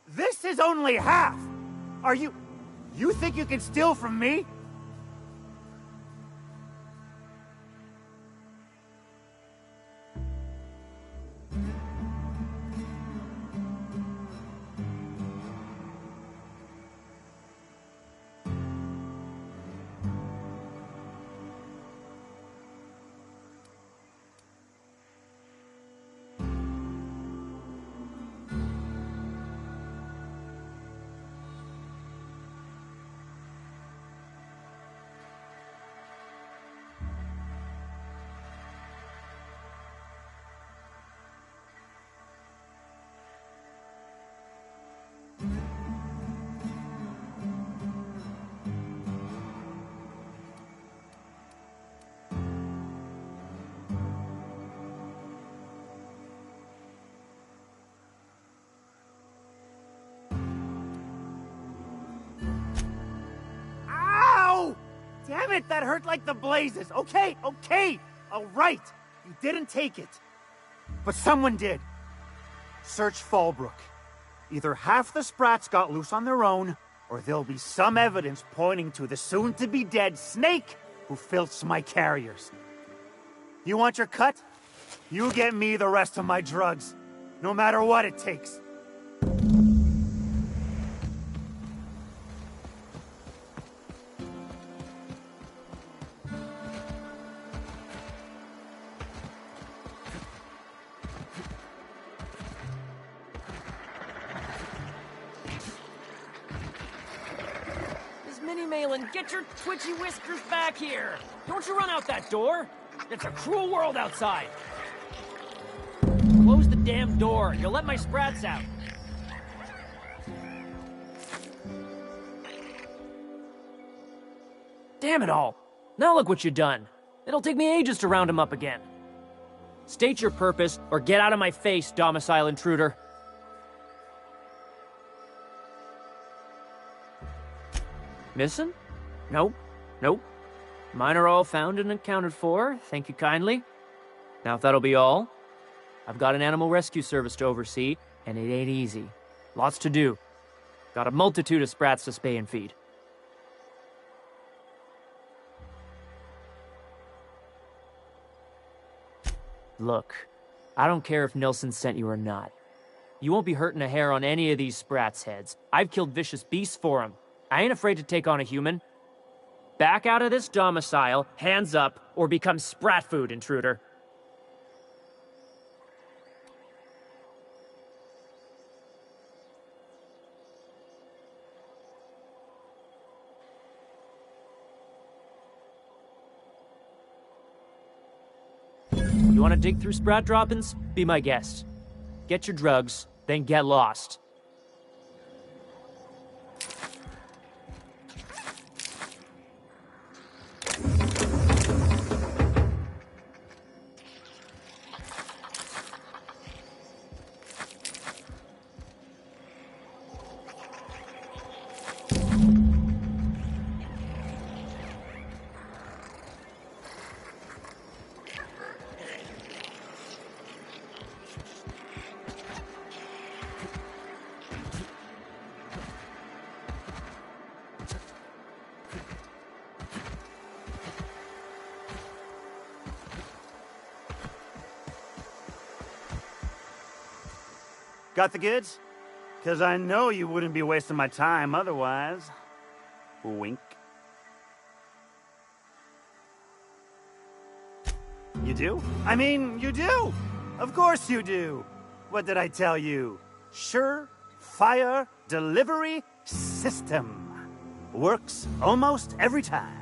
This is only half! Are you think you can steal from me? Damn it, that hurt like the blazes. Okay, all right. You didn't take it. But someone did. Search Fallbrook. Either half the Sprats got loose on their own, or there'll be some evidence pointing to the soon-to-be-dead Snake who filched my carriers. You want your cut? You get me the rest of my drugs, no matter what it takes. Get your twitchy whiskers back here! Don't you run out that door! It's a cruel world outside! Close the damn door! You'll let my Sprats out! Damn it all! Now look what you've done! It'll take me ages to round him up again. State your purpose, or get out of my face, domicile intruder. Missing? Nope. Mine are all found and accounted for, thank you kindly. Now if that'll be all, I've got an animal rescue service to oversee, and it ain't easy. Lots to do. Got a multitude of Sprats to spay and feed. Look, I don't care if Nilsson sent you or not. You won't be hurting a hair on any of these Sprats' heads. I've killed vicious beasts for them. I ain't afraid to take on a human. Back out of this domicile, hands up, or become Sprat food, intruder. You want to dig through Sprat droppings? Be my guest. Get your drugs, then get lost. Got the goods? Because I know you wouldn't be wasting my time otherwise. Wink. You do? I mean, you do! Of course you do! What did I tell you? Sure-fire delivery system. Works almost every time.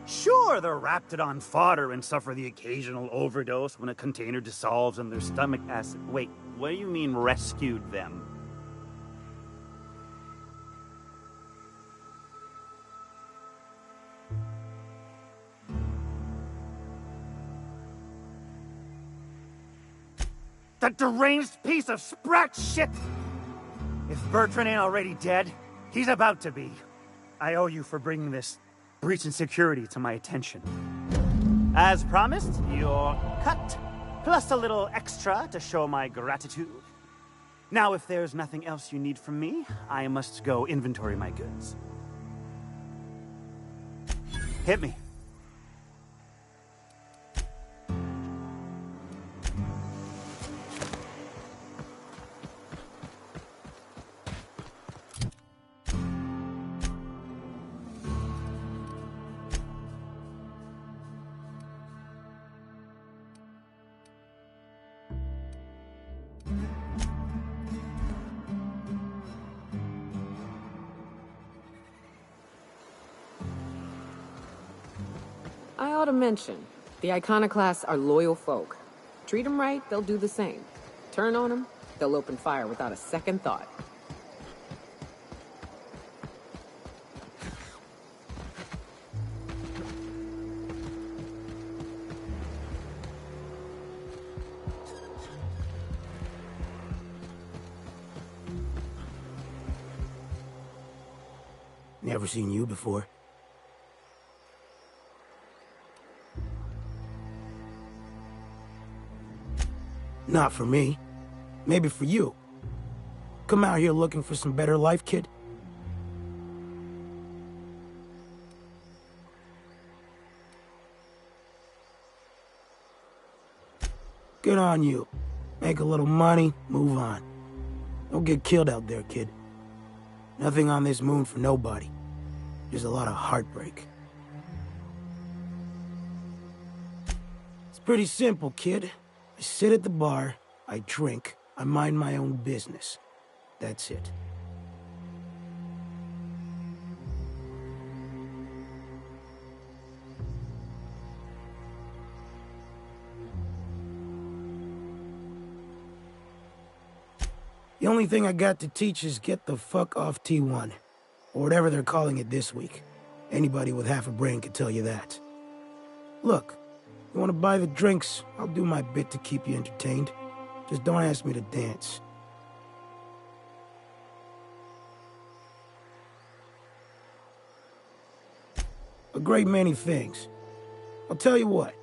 Sure, they're Raptidon fodder and suffer the occasional overdose when a container dissolves in their stomach acid. Wait, what do you mean rescued them? That deranged piece of Sprat shit! If Bertrand ain't already dead, he's about to be. I owe you for bringing this breach in security to my attention. As promised, your cut, plus a little extra to show my gratitude. Now, if there's nothing else you need from me, I must go inventory my goods. Hit me. I ought to mention, the Iconoclasts are loyal folk. Treat them right, they'll do the same. Turn on them, they'll open fire without a second thought. Never seen you before. Not for me. Maybe for you. Come out here looking for some better life, kid? Good on you. Make a little money, move on. Don't get killed out there, kid. Nothing on this moon for nobody. Just a lot of heartbreak. It's pretty simple, kid. I sit at the bar, I drink, I mind my own business. That's it. The only thing I got to teach is get the fuck off T1. Or whatever they're calling it this week. Anybody with half a brain could tell you that. Look, you want to buy the drinks, I'll do my bit to keep you entertained. Just don't ask me to dance. A great many things. I'll tell you what.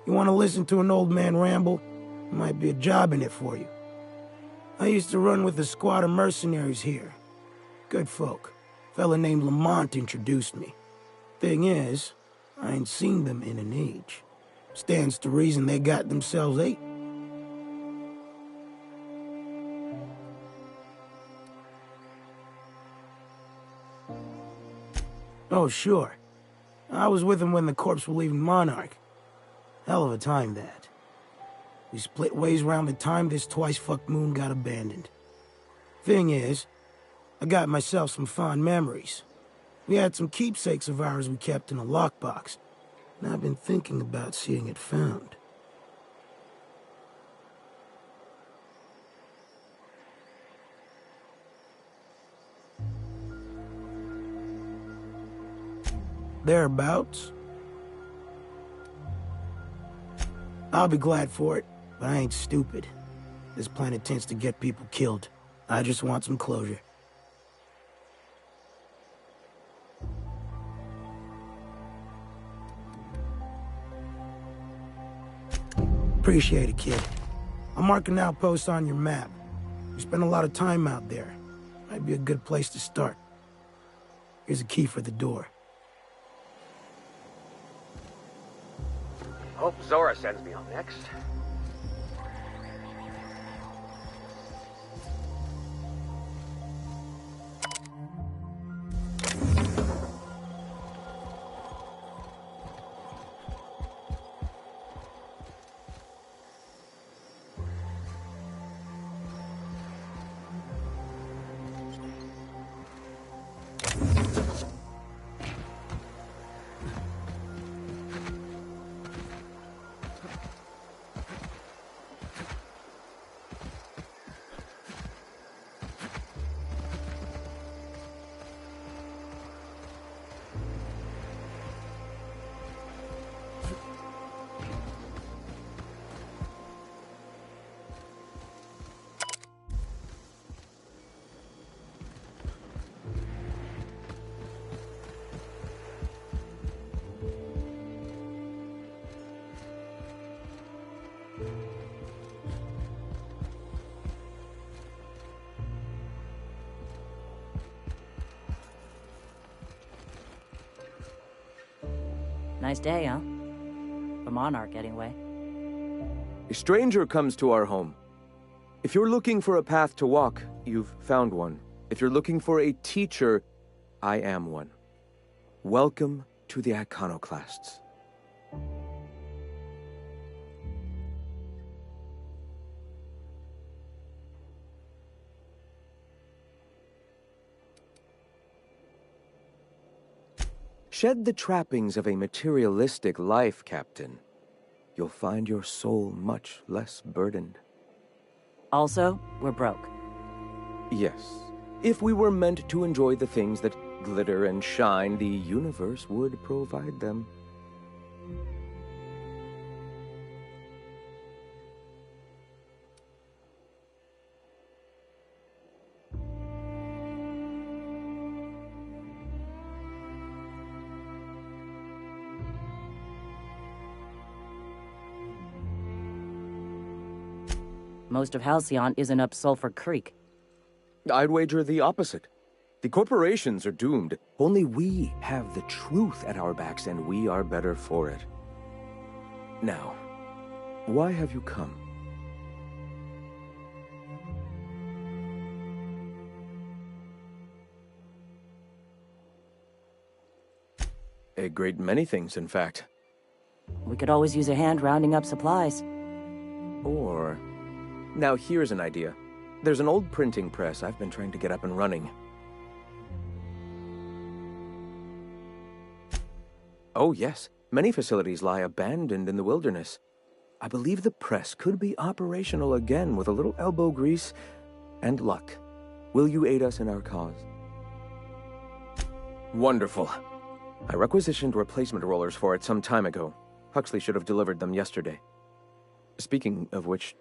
You want to listen to an old man ramble? There might be a job in it for you. I used to run with a squad of mercenaries here. Good folk. A fella named Lamont introduced me. Thing is, I ain't seen them in an age. Stands to reason they got themselves ate. Oh, sure. I was with them when the corps were leaving Monarch. Hell of a time, that. We split ways around the time this twice-fucked moon got abandoned. Thing is, I got myself some fond memories. We had some keepsakes of ours we kept in a lockbox, and I've been thinking about seeing it found. Thereabouts. I'll be glad for it, but I ain't stupid. This planet tends to get people killed. I just want some closure. Appreciate it, kid. I'm marking outposts on your map. We spend a lot of time out there. Might be a good place to start. Here's a key for the door. Hope Zora sends me on next. Nice day, huh? For Monarch, anyway. A stranger comes to our home. If you're looking for a path to walk, you've found one. If you're looking for a teacher, I am one. Welcome to the Iconoclasts. Shed the trappings of a materialistic life, Captain. You'll find your soul much less burdened. Also, we're broke. Yes. If we were meant to enjoy the things that glitter and shine, the universe would provide them. Most of Halcyon isn't up Sulphur Creek. I'd wager the opposite. The corporations are doomed. Only we have the truth at our backs, and we are better for it. Now, why have you come? A great many things, in fact. We could always use a hand rounding up supplies. Or... Now here's an idea. There's an old printing press I've been trying to get up and running. Oh yes, many facilities lie abandoned in the wilderness. I believe the press could be operational again with a little elbow grease and luck. Will you aid us in our cause? Wonderful. I requisitioned replacement rollers for it some time ago. Huxley should have delivered them yesterday. Speaking of which,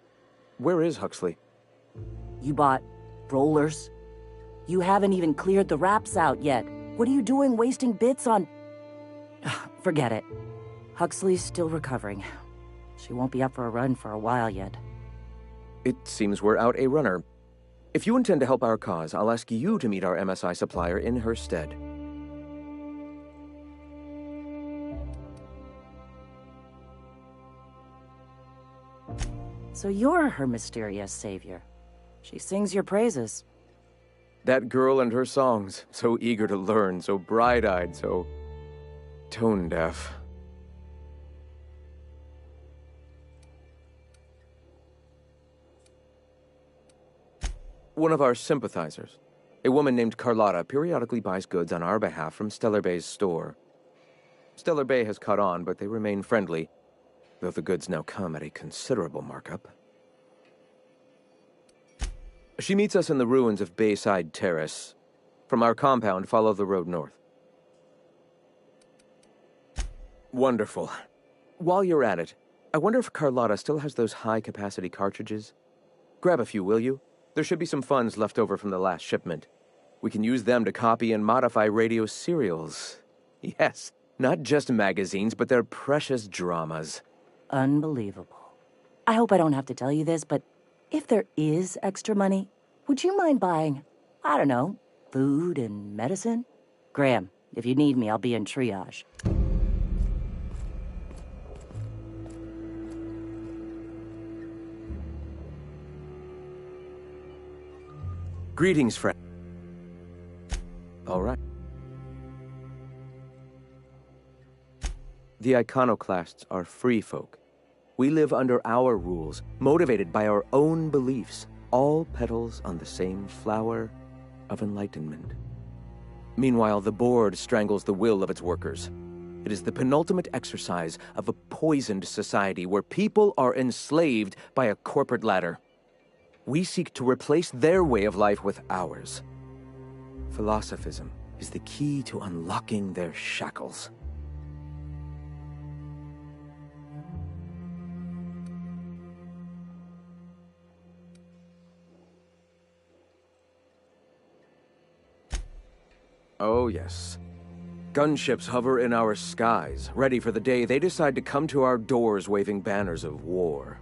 where is Huxley? You bought rollers? You haven't even cleared the wraps out yet. What are you doing wasting bits on... Forget it. Huxley's still recovering. She won't be up for a run for a while yet. It seems we're out a runner. If you intend to help our cause, I'll ask you to meet our MSI supplier in her stead. So you're her mysterious savior. She sings your praises. That girl and her songs, so eager to learn, so bright-eyed, so tone-deaf. One of our sympathizers. A woman named Carlotta periodically buys goods on our behalf from Stellar Bay's store. Stellar Bay has caught on, but they remain friendly, though the goods now come at a considerable markup. She meets us in the ruins of Bayside Terrace. From our compound, follow the road north. Wonderful. While you're at it, I wonder if Carlotta still has those high-capacity cartridges? Grab a few, will you? There should be some funds left over from the last shipment. We can use them to copy and modify radio serials. Yes, not just magazines, but their precious dramas. Unbelievable. I hope I don't have to tell you this, but if there is extra money, would you mind buying, I don't know, food and medicine? Graham, if you need me, I'll be in triage. Greetings, friend. All right. The Iconoclasts are free folk. We live under our rules, motivated by our own beliefs, all petals on the same flower of enlightenment. Meanwhile, the board strangles the will of its workers. It is the penultimate exercise of a poisoned society where people are enslaved by a corporate ladder. We seek to replace their way of life with ours. Philosophism is the key to unlocking their shackles. Oh, yes. Gunships hover in our skies, ready for the day they decide to come to our doors waving banners of war.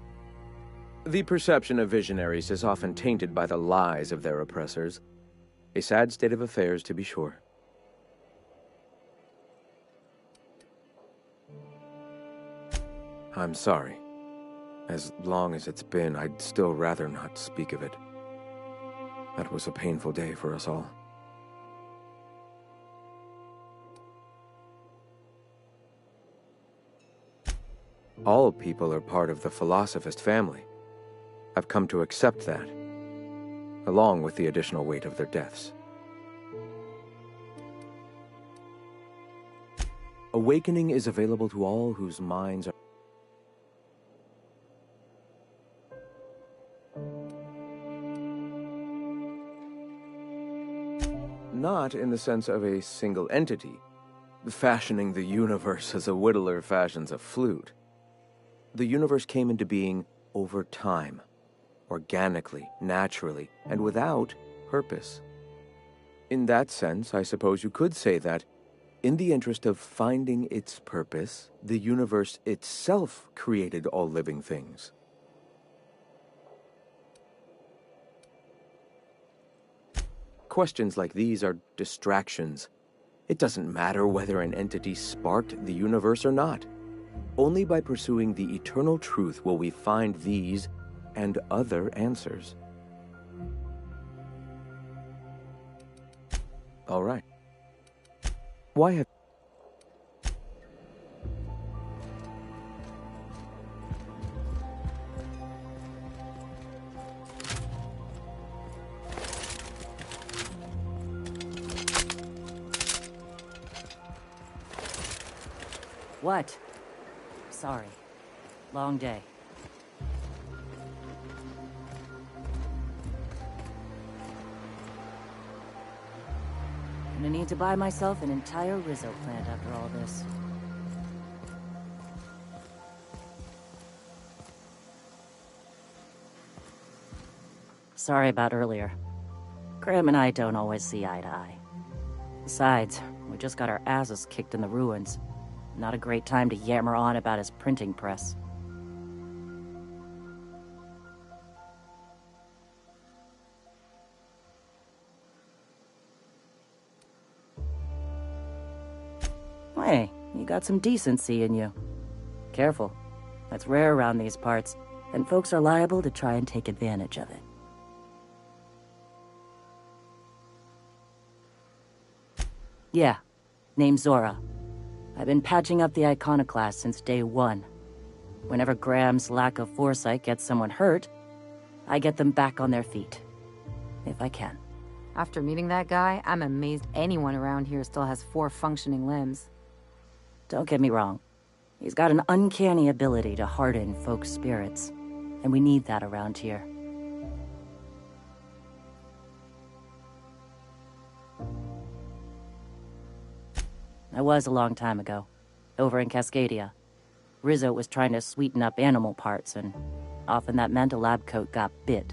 The perception of visionaries is often tainted by the lies of their oppressors. A sad state of affairs, to be sure. I'm sorry. As long as it's been, I'd still rather not speak of it. That was a painful day for us all. All people are part of the Philosophist family. I've come to accept that, along with the additional weight of their deaths. Awakening is available to all whose minds are... Not in the sense of a single entity, fashioning the universe as a whittler fashions a flute. The universe came into being over time, organically, naturally, and without purpose. In that sense, I suppose you could say that, in the interest of finding its purpose, the universe itself created all living things. Questions like these are distractions. It doesn't matter whether an entity sparked the universe or not. Only by pursuing the eternal truth will we find these and other answers. All right. Why have... What? Sorry. Long day. I'm gonna need to buy myself an entire Rizzo plant after all this. Sorry about earlier. Graham and I don't always see eye to eye. Besides, we just got our asses kicked in the ruins. Not a great time to yammer on about his printing press. Hey, you got some decency in you. Careful. That's rare around these parts, and folks are liable to try and take advantage of it. Yeah, name's Zora. I've been patching up the Iconoclasts since day one. Whenever Graham's lack of foresight gets someone hurt, I get them back on their feet. if I can. After meeting that guy, I'm amazed anyone around here still has 4 functioning limbs. Don't get me wrong. He's got an uncanny ability to harden folks' spirits, and we need that around here. That was a long time ago, over in Cascadia. Rizzo was trying to sweeten up animal parts, and often that meant a lab coat got bit.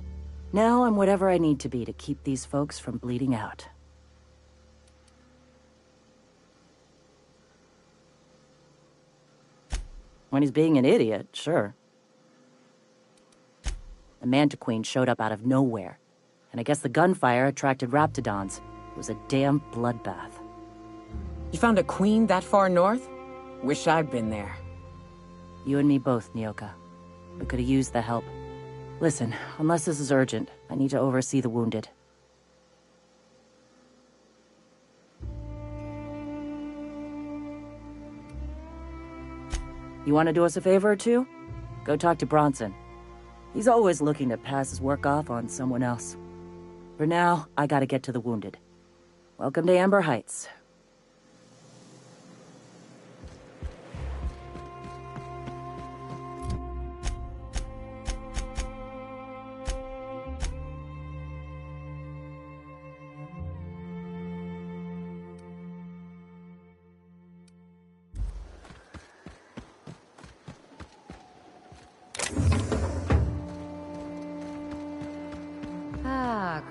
Now I'm whatever I need to be to keep these folks from bleeding out. When he's being an idiot, sure. The Mantiqueen showed up out of nowhere, and I guess the gunfire attracted Raptidons. It was a damn bloodbath. You found a queen that far north? Wish I'd been there. You and me both, Nyoka. We could have used the help. Listen, unless this is urgent, I need to oversee the wounded. You want to do us a favor or two? Go talk to Bronson. He's always looking to pass his work off on someone else. For now, I gotta get to the wounded. Welcome to Amber Heights.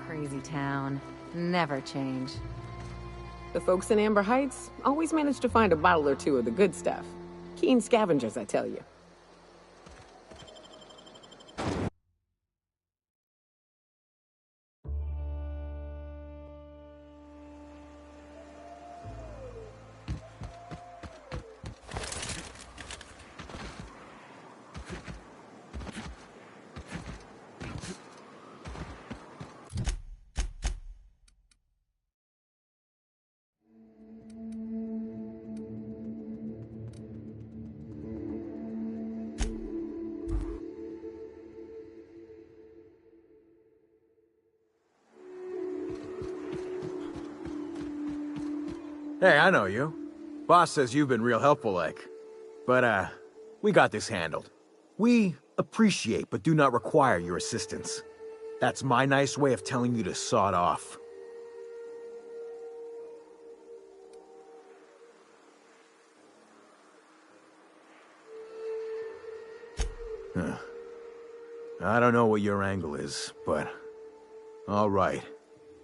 Crazy town. Never change. The folks in Amber Heights always manage to find a bottle or two of the good stuff. Keen scavengers, I tell you. Hey, I know you. Boss says you've been real helpful, like. But, we got this handled. We appreciate but do not require your assistance. That's my nice way of telling you to sod off. I don't know what your angle is, but... all right.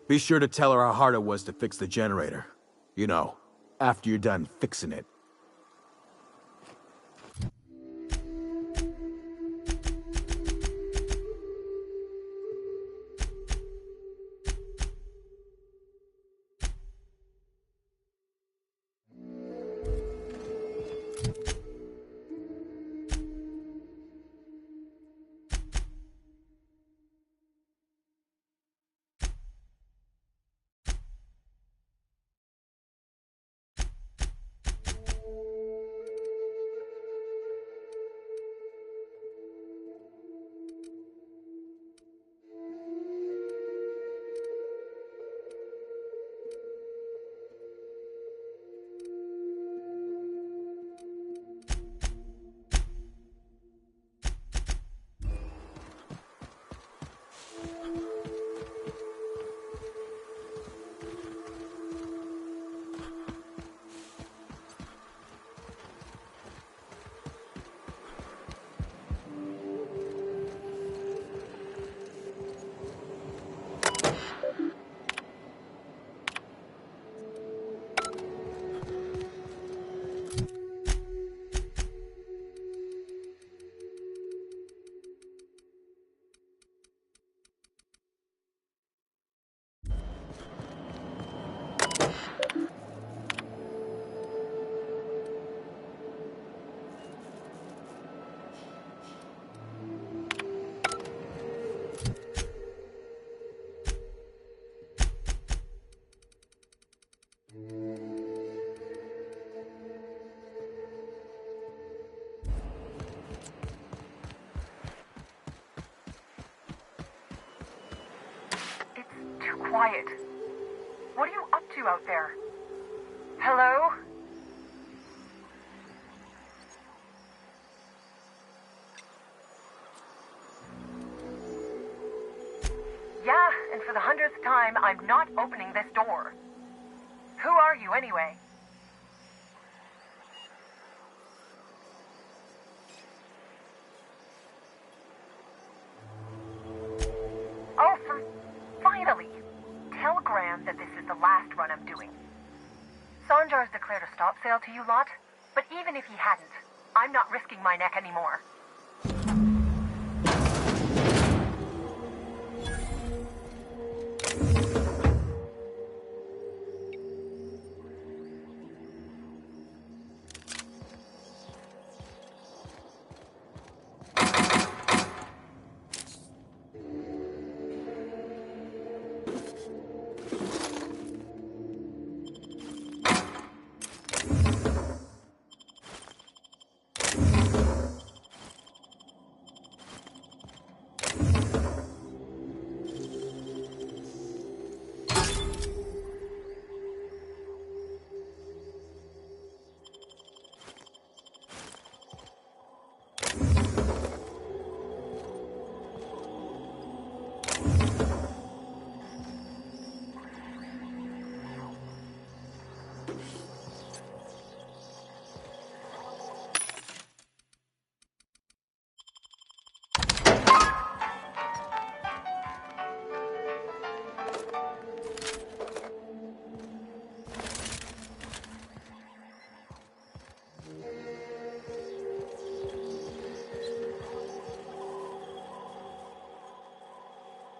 Be sure to tell her how hard it was to fix the generator. You know, after you're done fixing it. quiet. What are you up to out there? Hello? Yeah, and for the 100th time, I'm not opening this door. Who are you, anyway? Oh, finally! Tell Graham that this is the last run I'm doing. Sanjar's declared a stop sale to you lot, but even if he hadn't, I'm not risking my neck anymore.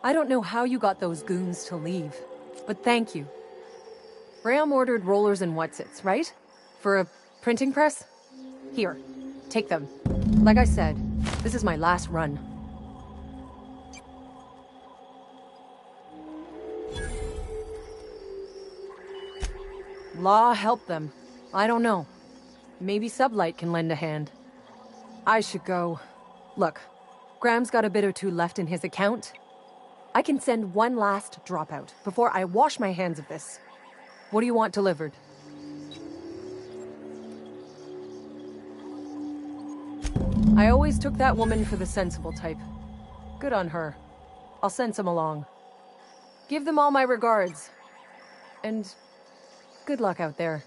I don't know how you got those goons to leave, but thank you. Graham ordered rollers and whatsits, right? For a printing press? Here, take them. Like I said, this is my last run. Law helped them. I don't know. Maybe Sublight can lend a hand. I should go. Look, Graham's got a bit or two left in his account. I can send one last dropout before I wash my hands of this. What do you want delivered? I always took that woman for the sensible type. Good on her. I'll send some along. Give them all my regards. And good luck out there.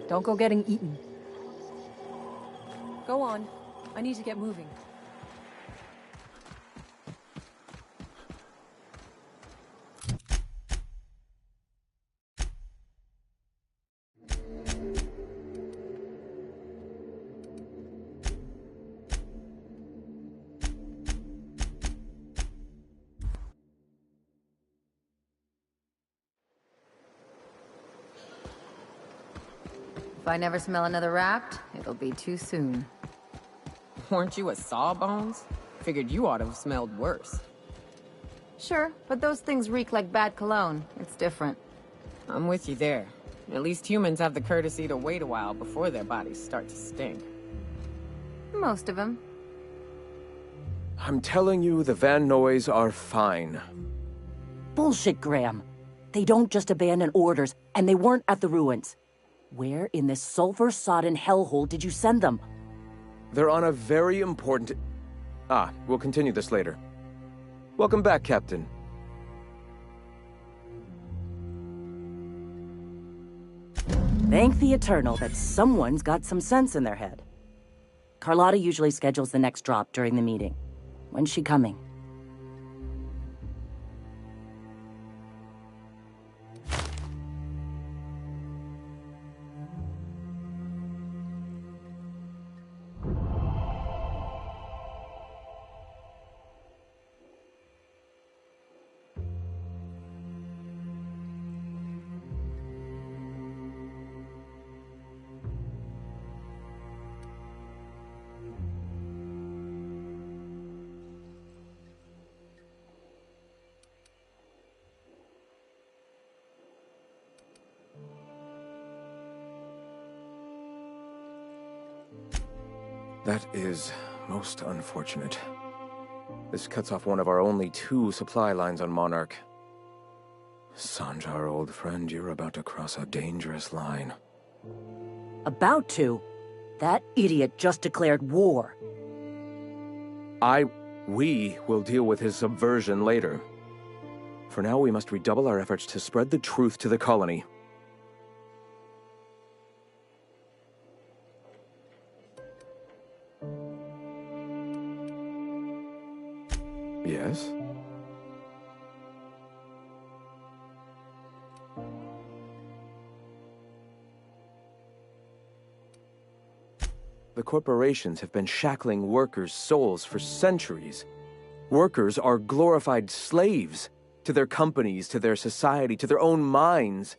Don't go getting eaten. Go on. I need to get moving. If I never smell another Wrapped, it'll be too soon. Weren't you a Sawbones? Figured you ought to have smelled worse. Sure, but those things reek like bad cologne. It's different. I'm with you there. At least humans have the courtesy to wait a while before their bodies start to stink. Most of them. I'm telling you, the Van Noys are fine. Bullshit, Graham. They don't just abandon orders, and they weren't at the ruins. Where in this sulfur-sodden hellhole did you send them? They're on a very important... we'll continue this later. Welcome back, Captain. Thank the Eternal that someone's got some sense in their head. Carlotta usually schedules the next drop during the meeting. When's she coming? That is most unfortunate. This cuts off one of our only 2 supply lines on Monarch. Sanjar, old friend, you're about to cross a dangerous line. About to? That idiot just declared war. We will deal with his subversion later. For now, we must redouble our efforts to spread the truth to the colony. Yes? The corporations have been shackling workers' souls for centuries. Workers are glorified slaves to their companies, to their society, to their own minds.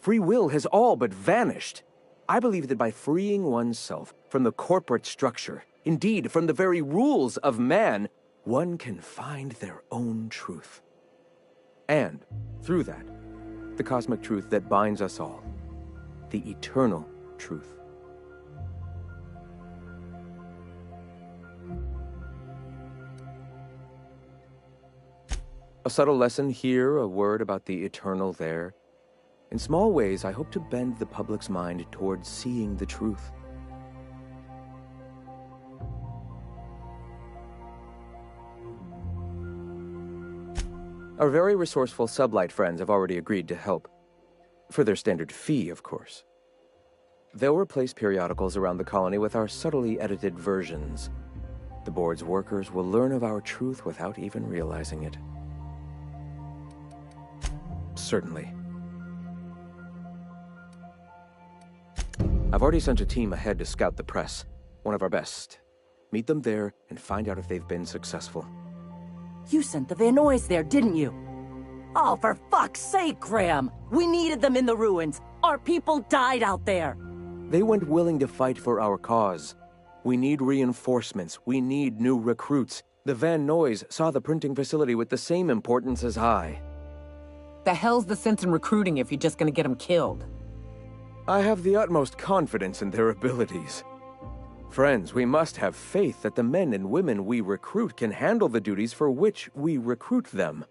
Free will has all but vanished. I believe that by freeing oneself from the corporate structure, indeed from the very rules of man, one can find their own truth. And, through that, the cosmic truth that binds us all. The eternal truth. A subtle lesson here, a word about the eternal there. In small ways, I hope to bend the public's mind towards seeing the truth. Our very resourceful Sublight friends have already agreed to help. For their standard fee, of course. They'll replace periodicals around the colony with our subtly edited versions. The board's workers will learn of our truth without even realizing it. Certainly. I've already sent a team ahead to scout the press. One of our best. Meet them there and find out if they've been successful. You sent the Vanoys there, didn't you? Oh, for fuck's sake, Graham! We needed them in the ruins. Our people died out there. They went willing to fight for our cause. We need reinforcements. We need new recruits. The Van Noys saw the printing facility with the same importance as I. The hell's the sense in recruiting if you're just gonna get them killed? I have the utmost confidence in their abilities. Friends, we must have faith that the men and women we recruit can handle the duties for which we recruit them.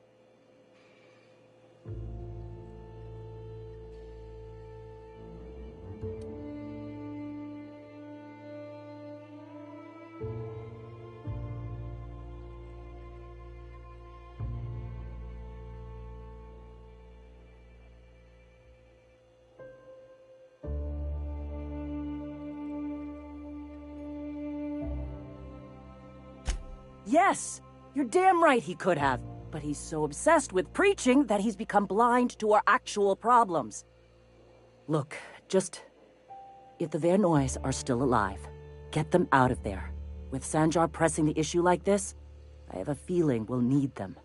Yes! You're damn right he could have. But he's so obsessed with preaching that he's become blind to our actual problems. Look, just... if the Vanoys are still alive, get them out of there. With Sanjar pressing the issue like this, I have a feeling we'll need them.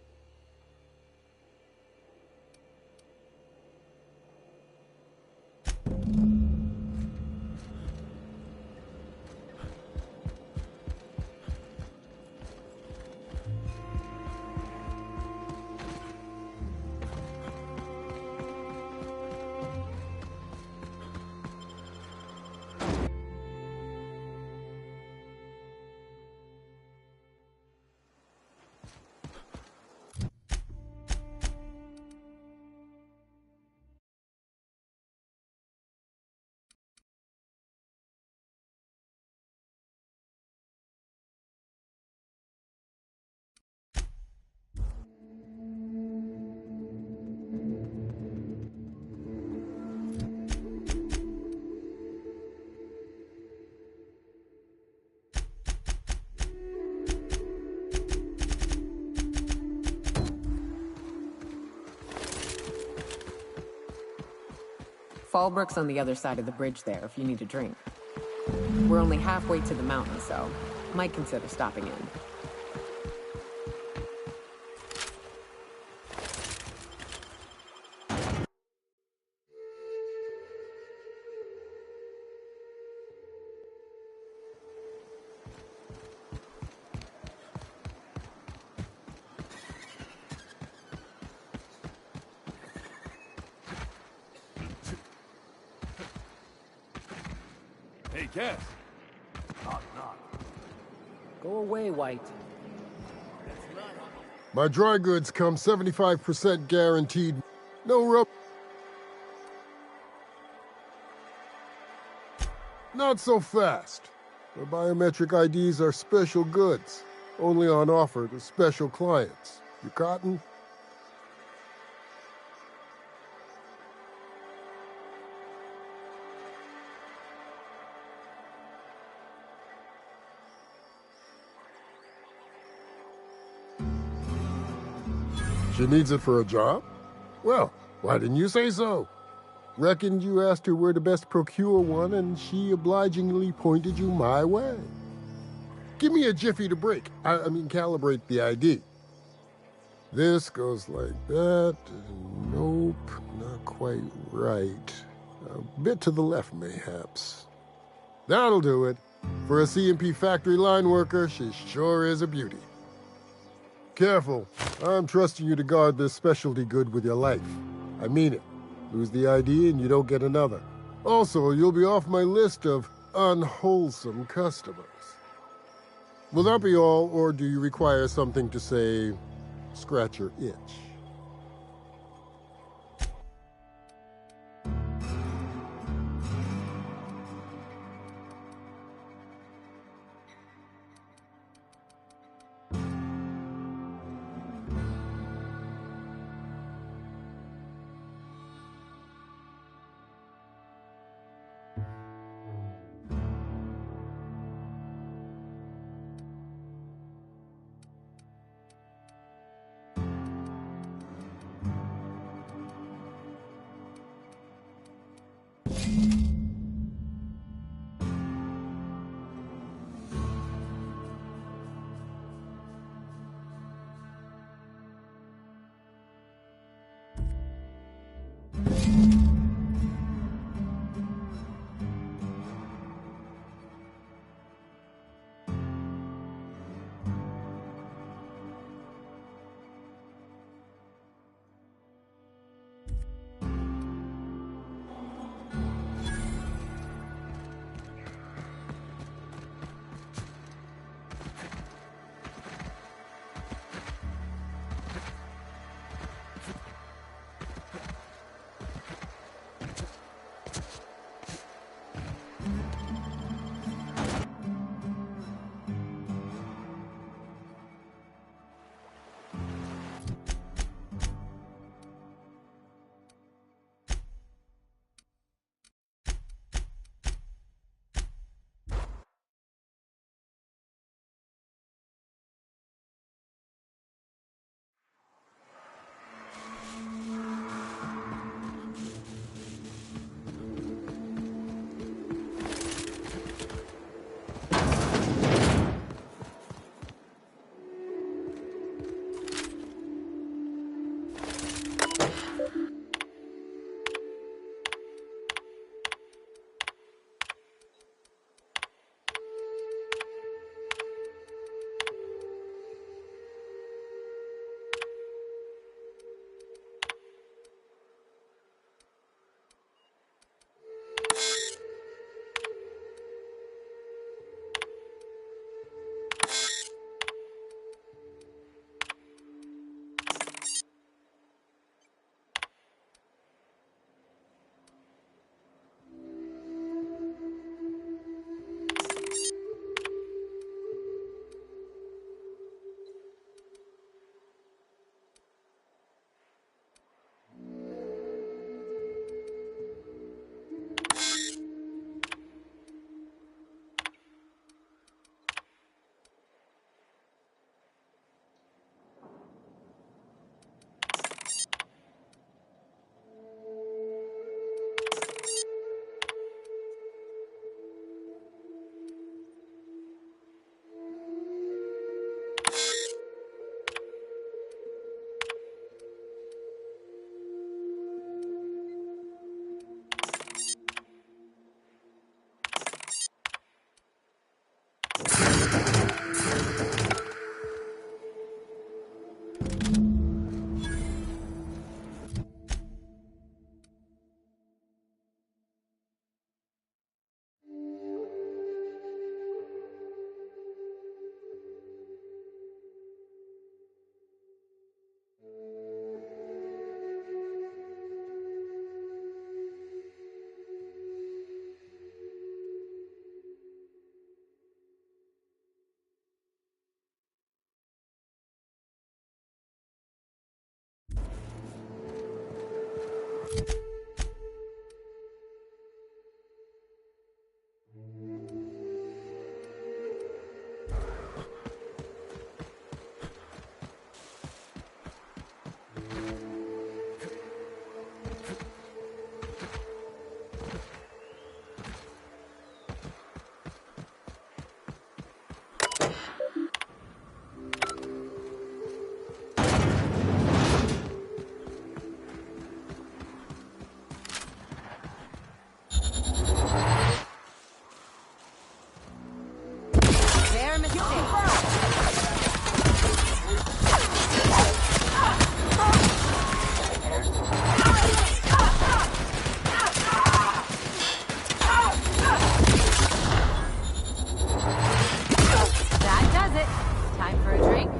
Fallbrook's on the other side of the bridge there if you need a drink. We're only halfway to the mountain, so might consider stopping in. Hey, Cass. Go away, White. My dry goods come 75% guaranteed. No rub. Not so fast. The biometric IDs are special goods, only on offer to special clients. You cotton? She needs it for a job? Well, why didn't you say so? Reckoned you asked her where to best procure one, and she obligingly pointed you my way. Give me a jiffy to break. I mean, calibrate the ID. This goes like that. Nope, not quite right. A bit to the left, mayhaps. That'll do it. For a CMP factory line worker, she sure is a beauty. Careful. I'm trusting you to guard this specialty good with your life. I mean it. Lose the ID and you don't get another. Also, you'll be off my list of unwholesome customers. Will that be all, or do you require something to say, scratch your itch? a mistake. That does it. Time for a drink?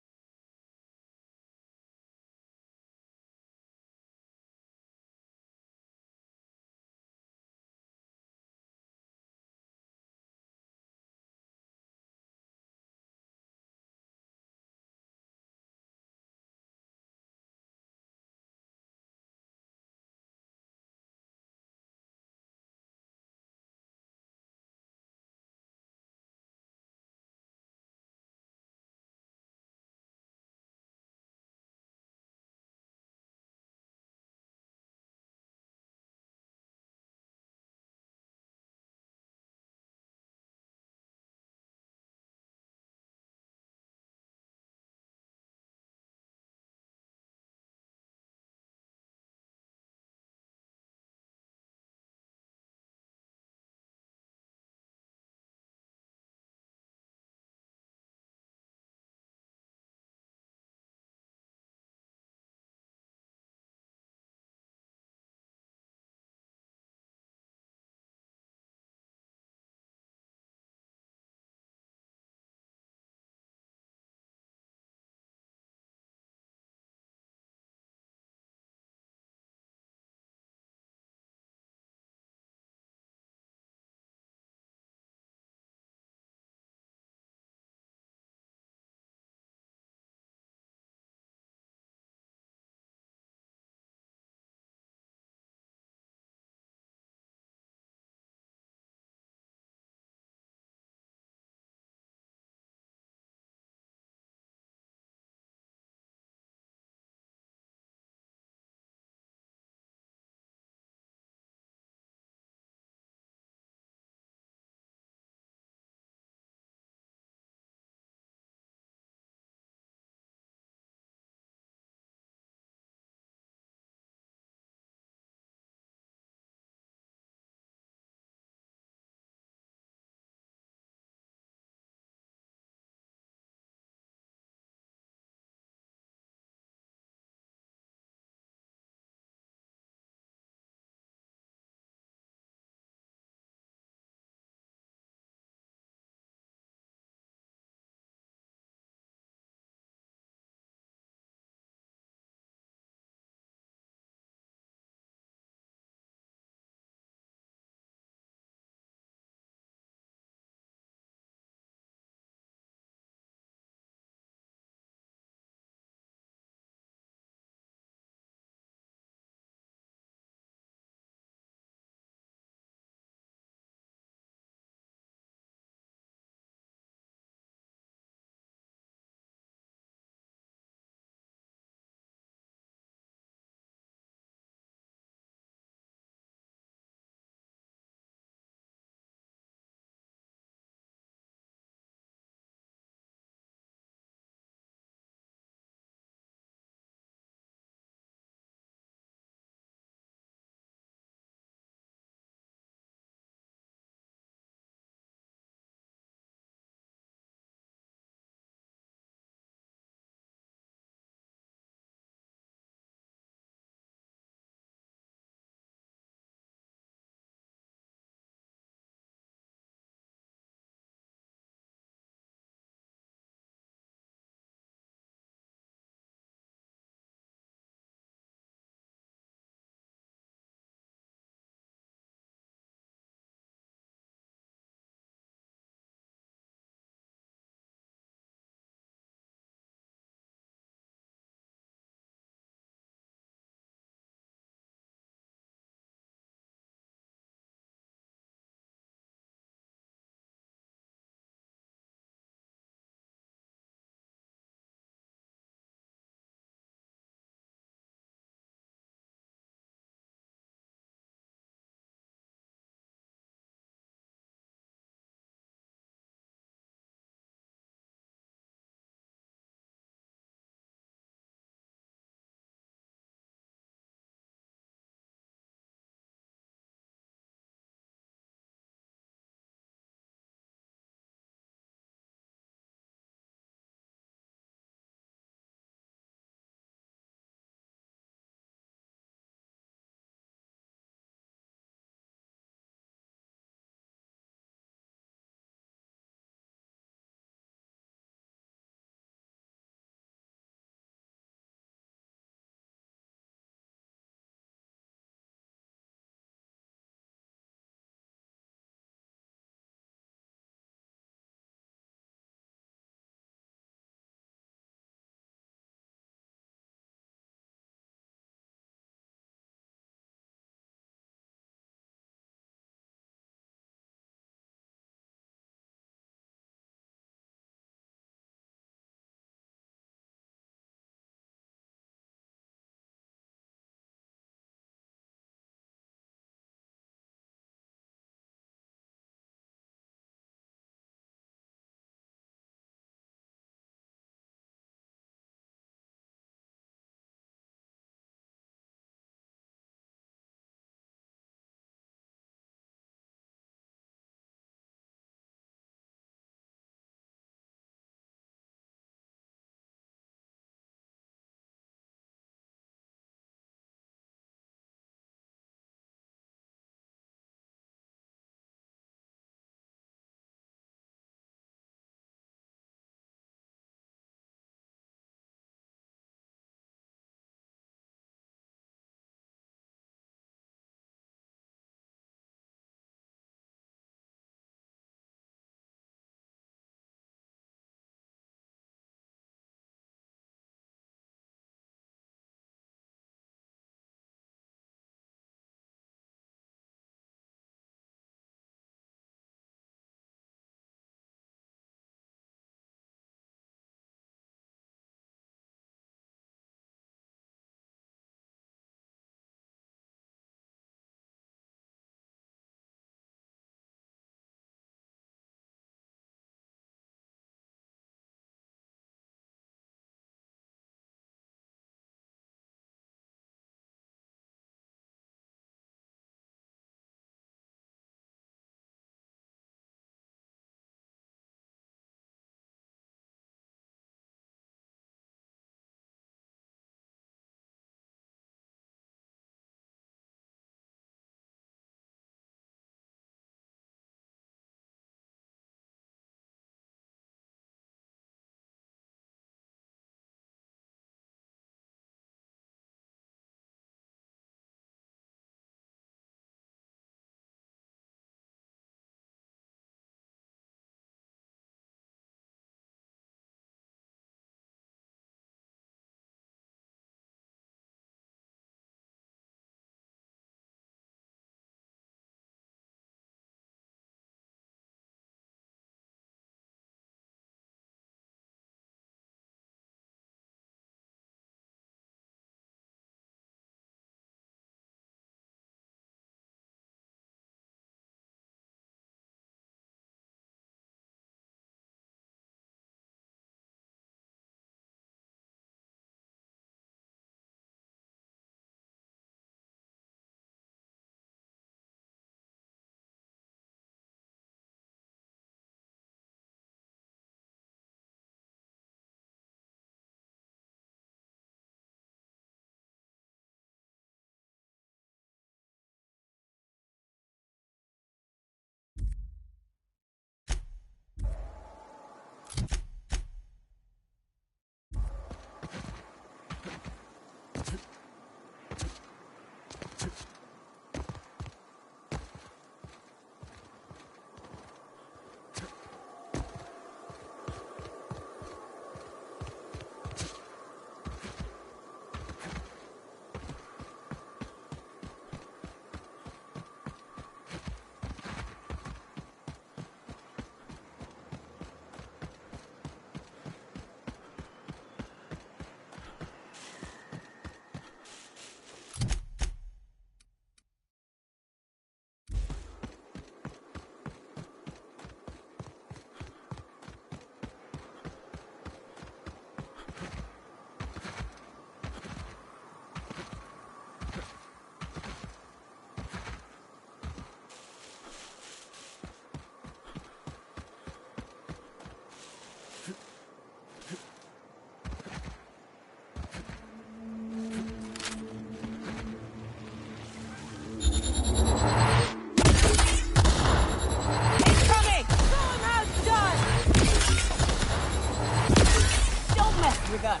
mess with us.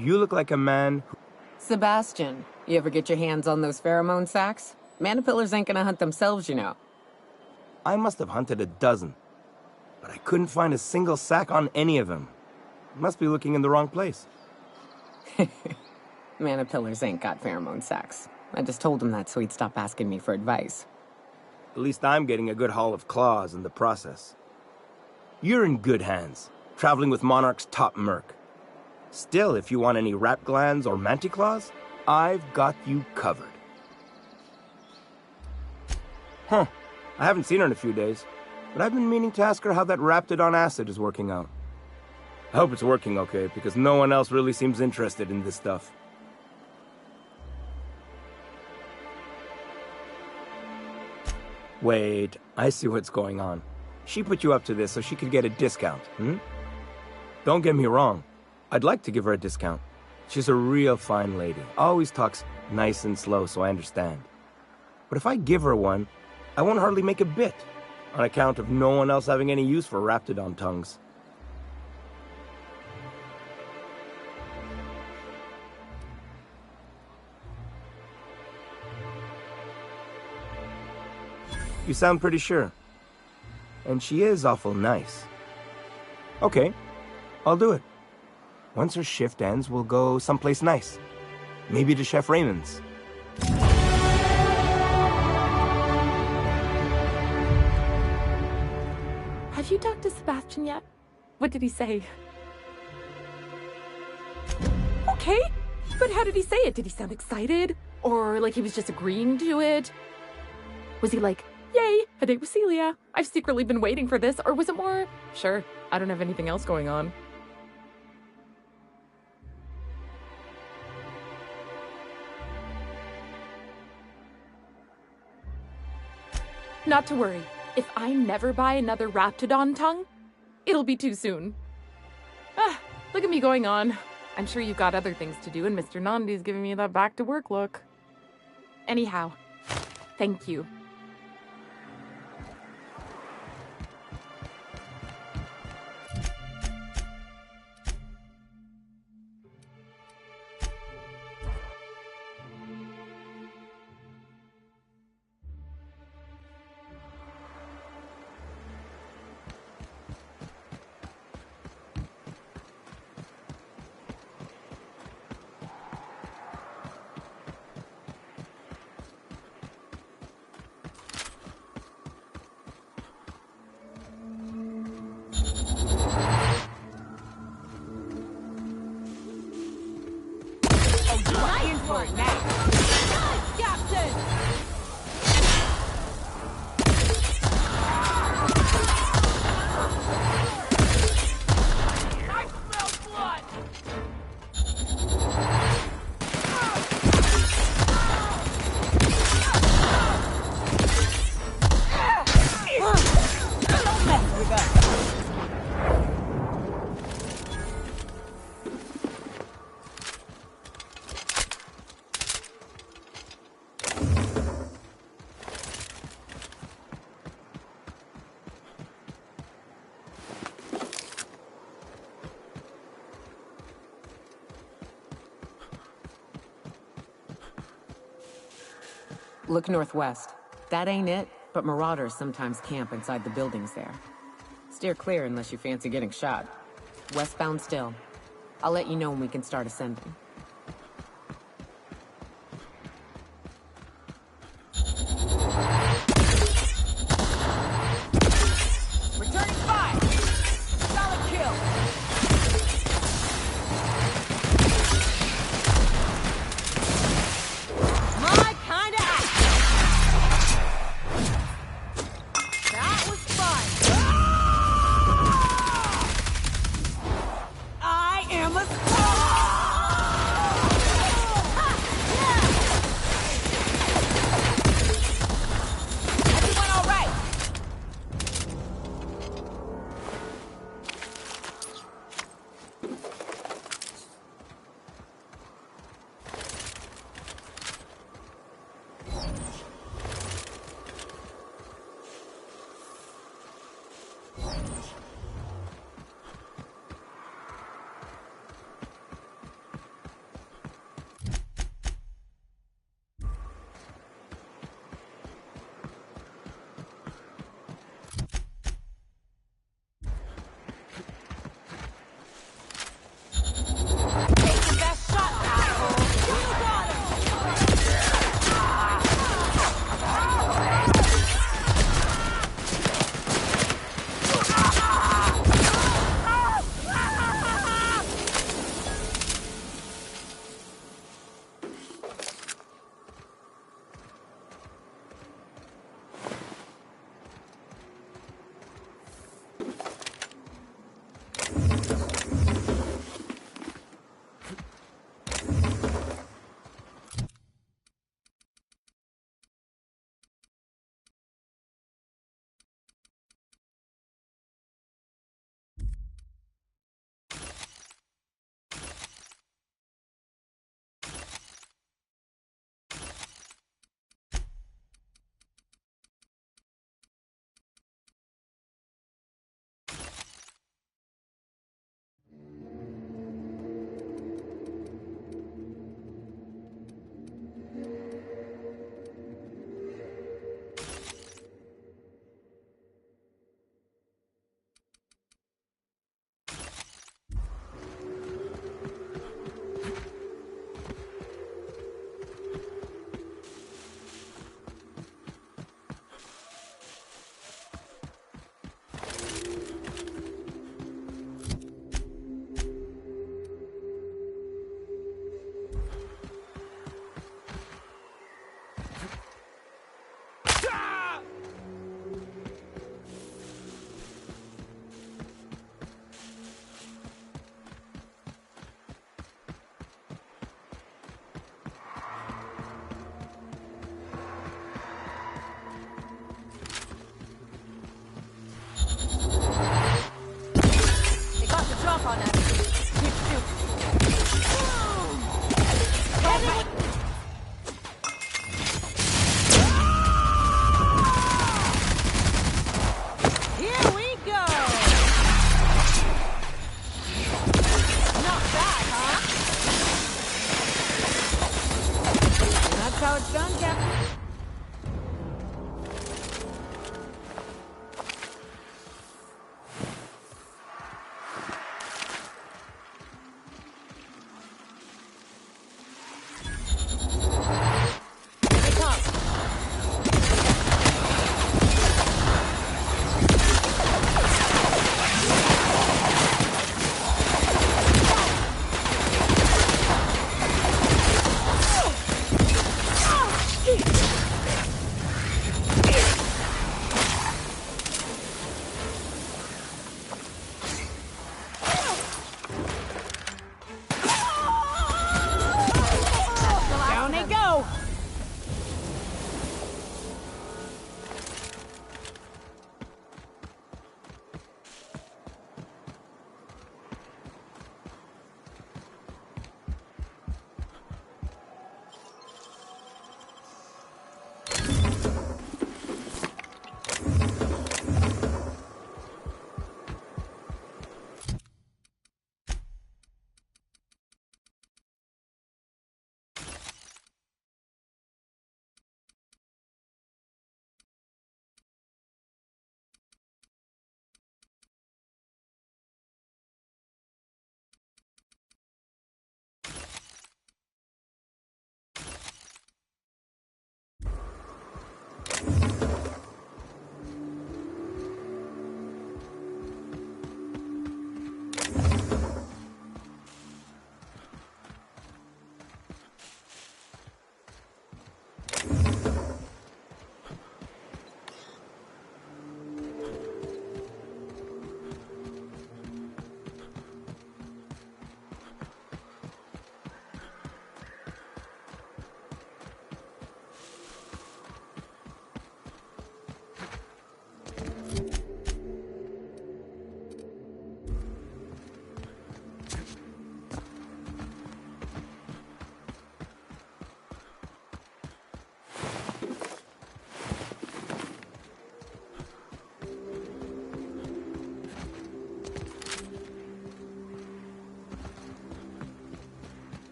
You look like a man who... Sebastian, you ever get your hands on those pheromone sacks? Manipillars ain't gonna hunt themselves, you know. I must have hunted a dozen, but I couldn't find a single sack on any of them. Must be looking in the wrong place. Manipillars ain't got pheromone sacks. I just told him that so he'd stop asking me for advice. At least I'm getting a good haul of claws in the process. You're in good hands, traveling with Monarch's top merc. Still, if you want any rat glands or manticlaws, I've got you covered. Huh. I haven't seen her in a few days, but I've been meaning to ask her how that Raptidon acid is working out. I hope it's working okay, because no one else really seems interested in this stuff. Wait, I see what's going on. She put you up to this so she could get a discount, Don't get me wrong. I'd like to give her a discount. She's a real fine lady. Always talks nice and slow, so I understand. But if I give her one, I won't hardly make a bit, on account of no one else having any use for Raptidon tongues. You sound pretty sure. And she is awful nice. Okay, I'll do it. Once her shift ends, we'll go someplace nice. Maybe to Chef Raymond's. Have you talked to Sebastian yet? What did he say? Okay, but how did he say it? Did he sound excited? Or like he was just agreeing to it? Was he like, yay, a date with Celia. I've secretly been waiting for this. Or was it more, sure, I don't have anything else going on. Not to worry. If I never buy another Raptidon tongue, it'll be too soon. Ah, look at me going on. I'm sure you've got other things to do, and Mr. Nandi's giving me that back-to-work look. Anyhow, thank you. Look northwest. That ain't it, but marauders sometimes camp inside the buildings there. Steer clear unless you fancy getting shot. Westbound still. I'll let you know when we can start ascending. Returning fire! Solid kill!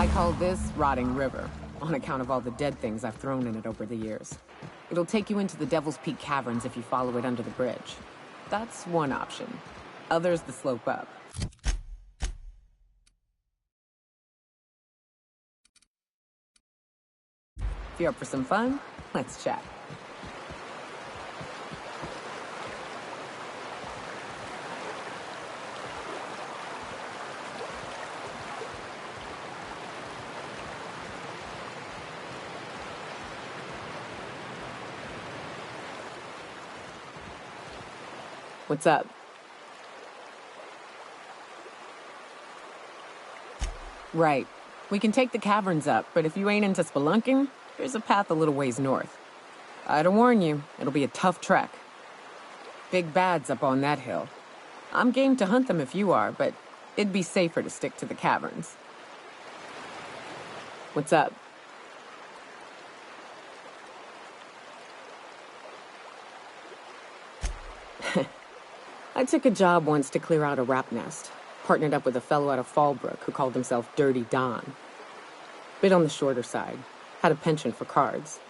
I call this Rotting River, on account of all the dead things I've thrown in it over the years. It'll take you into the Devil's Peak Caverns if you follow it under the bridge. That's one option. Others the slope up. If you're up for some fun, let's chat. What's up? Right. We can take the caverns up, but if you ain't into spelunking, there's a path a little ways north. I'd warn you, it'll be a tough trek. Big bad's up on that hill. I'm game to hunt them if you are, but it'd be safer to stick to the caverns. What's up? I took a job once to clear out a rap nest. Partnered up with a fellow out of Fallbrook who called himself Dirty Don. Bit on the shorter side. Had a penchant for cards.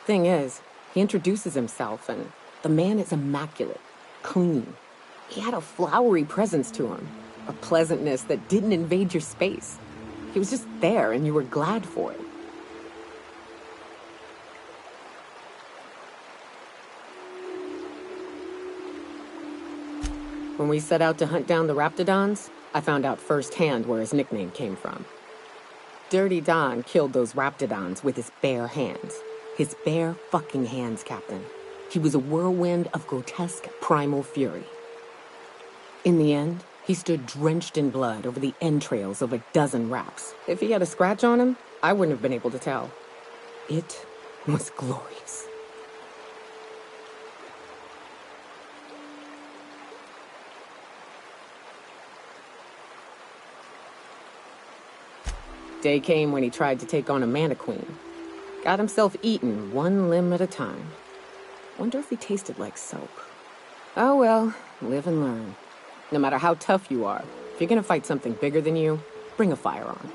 Thing is, he introduces himself and the man is immaculate. Clean. He had a flowery presence to him. A pleasantness that didn't invade your space. He was just there and you were glad for it. When we set out to hunt down the Raptidons, I found out firsthand where his nickname came from. Dirty Don killed those Raptidons with his bare hands. His bare fucking hands, Captain. He was a whirlwind of grotesque primal fury. In the end, he stood drenched in blood over the entrails of a dozen raps. If he had a scratch on him, I wouldn't have been able to tell. It was glorious. Day came when he tried to take on a Mantiqueen. Got himself eaten one limb at a time. Wonder if he tasted like soap. Oh well, live and learn. No matter how tough you are, if you're gonna fight something bigger than you, bring a firearm.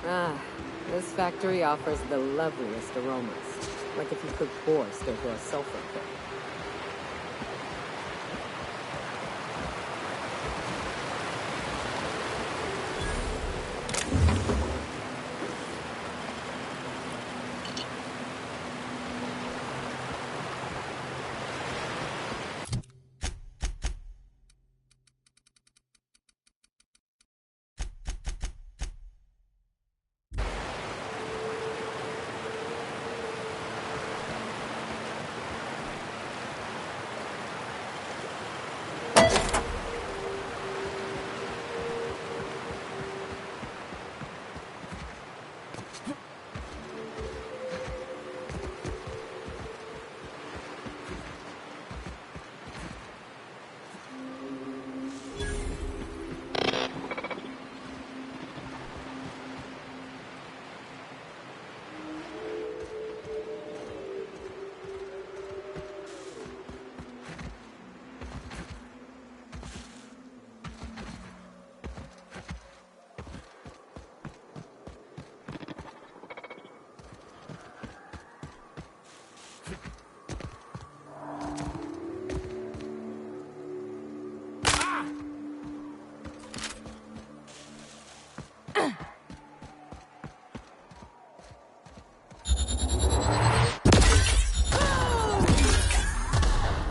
Ah, this factory offers the loveliest aromas. Like if you cook borscht over a sulfur pit.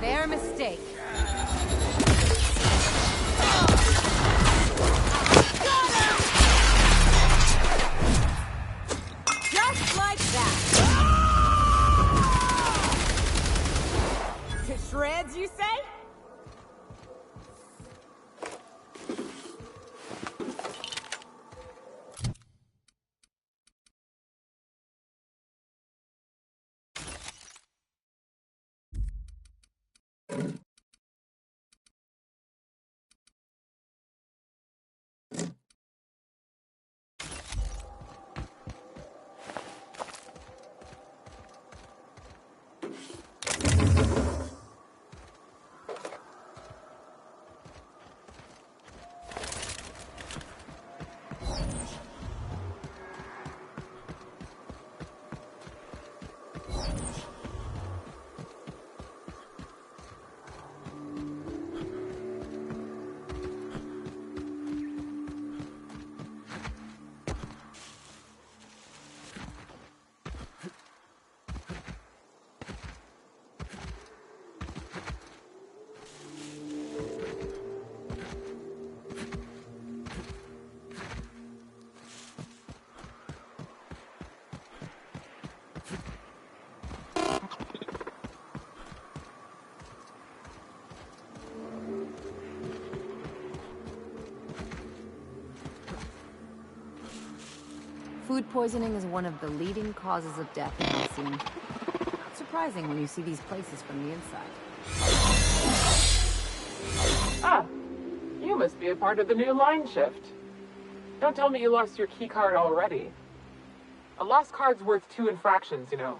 Their mistake. Just like that. To shreds, you say? Food poisoning is one of the leading causes of death in Halcyon. Not surprising when you see these places from the inside. Ah, you must be a part of the new line shift. Don't tell me you lost your key card already. A lost card's worth 2 infractions, you know.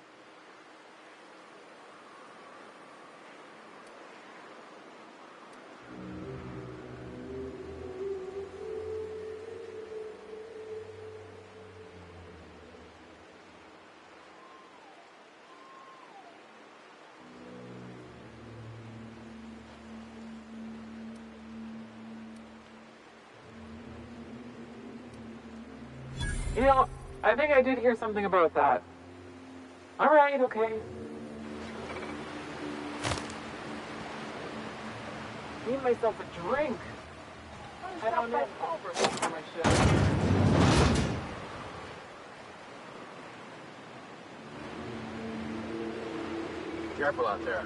You know, I think I did hear something about that. Alright, okay. Need myself a drink. Head on in for my shift. Careful out there.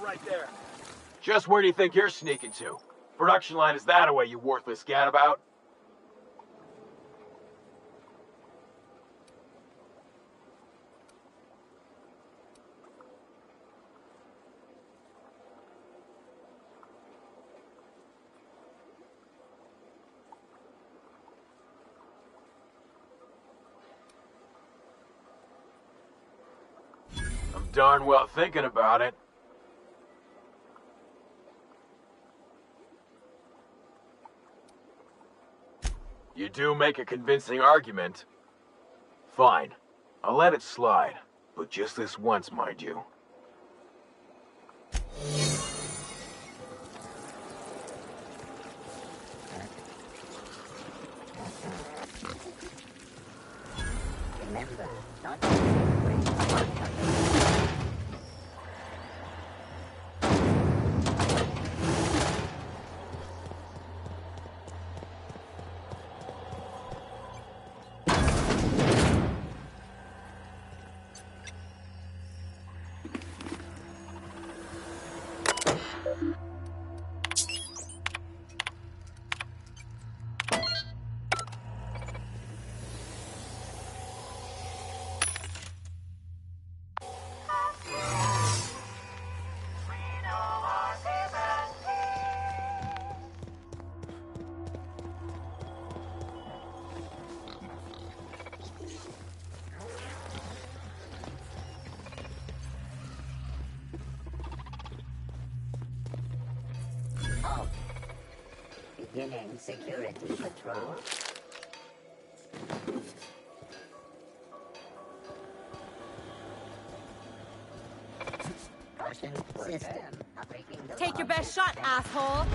right there. Just where do you think you're sneaking to? Production line is that away, you worthless gadabout? I'm darn well thinking about it. You do make a convincing argument. Fine. I'll let it slide. But just this once, mind you. Remember, not beginning security patrol. Caution system. Take your best shot, asshole!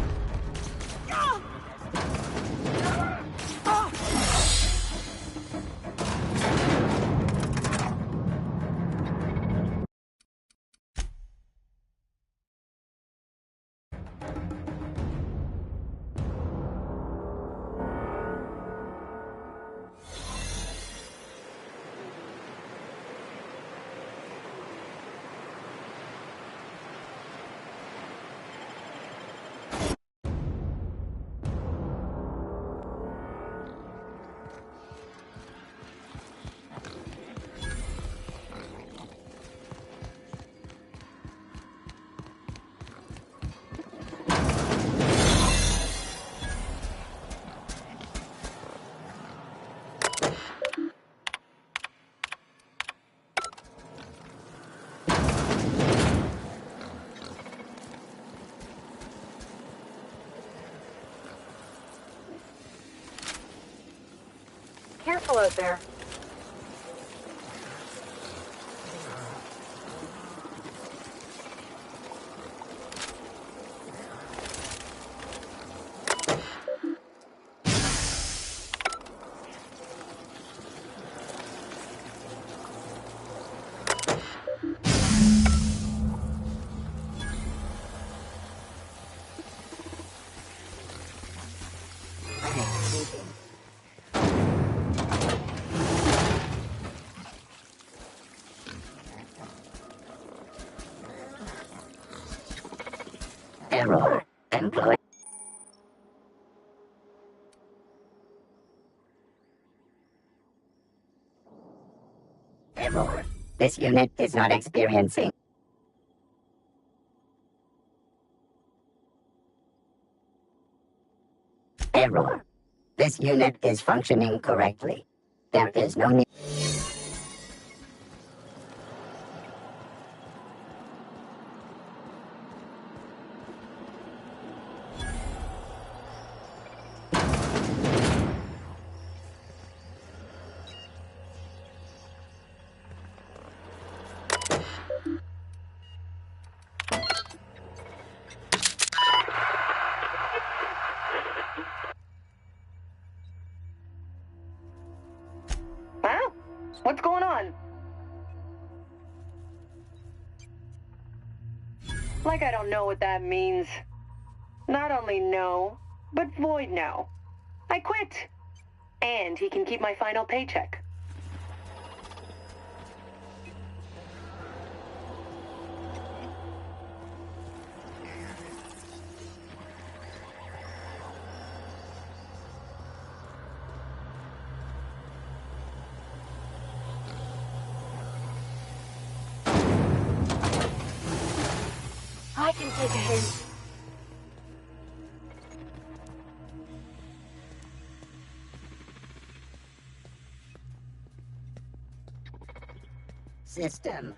Careful out there. Error. Employee. Error. This unit is not experiencing. Error. This unit is functioning correctly. There is no need. Huh? What's going on? Like I don't know what that means. Not only no, but void no. I quit. And he can keep my final paycheck. I can take a hint. System.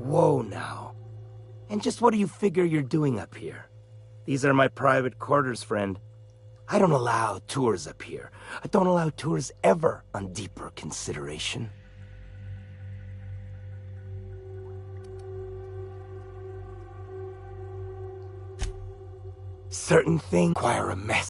Whoa now. And just what do you figure you're doing up here? These are my private quarters, friend. I don't allow tours up here. I don't allow tours ever on deeper consideration. Certain things require a mess.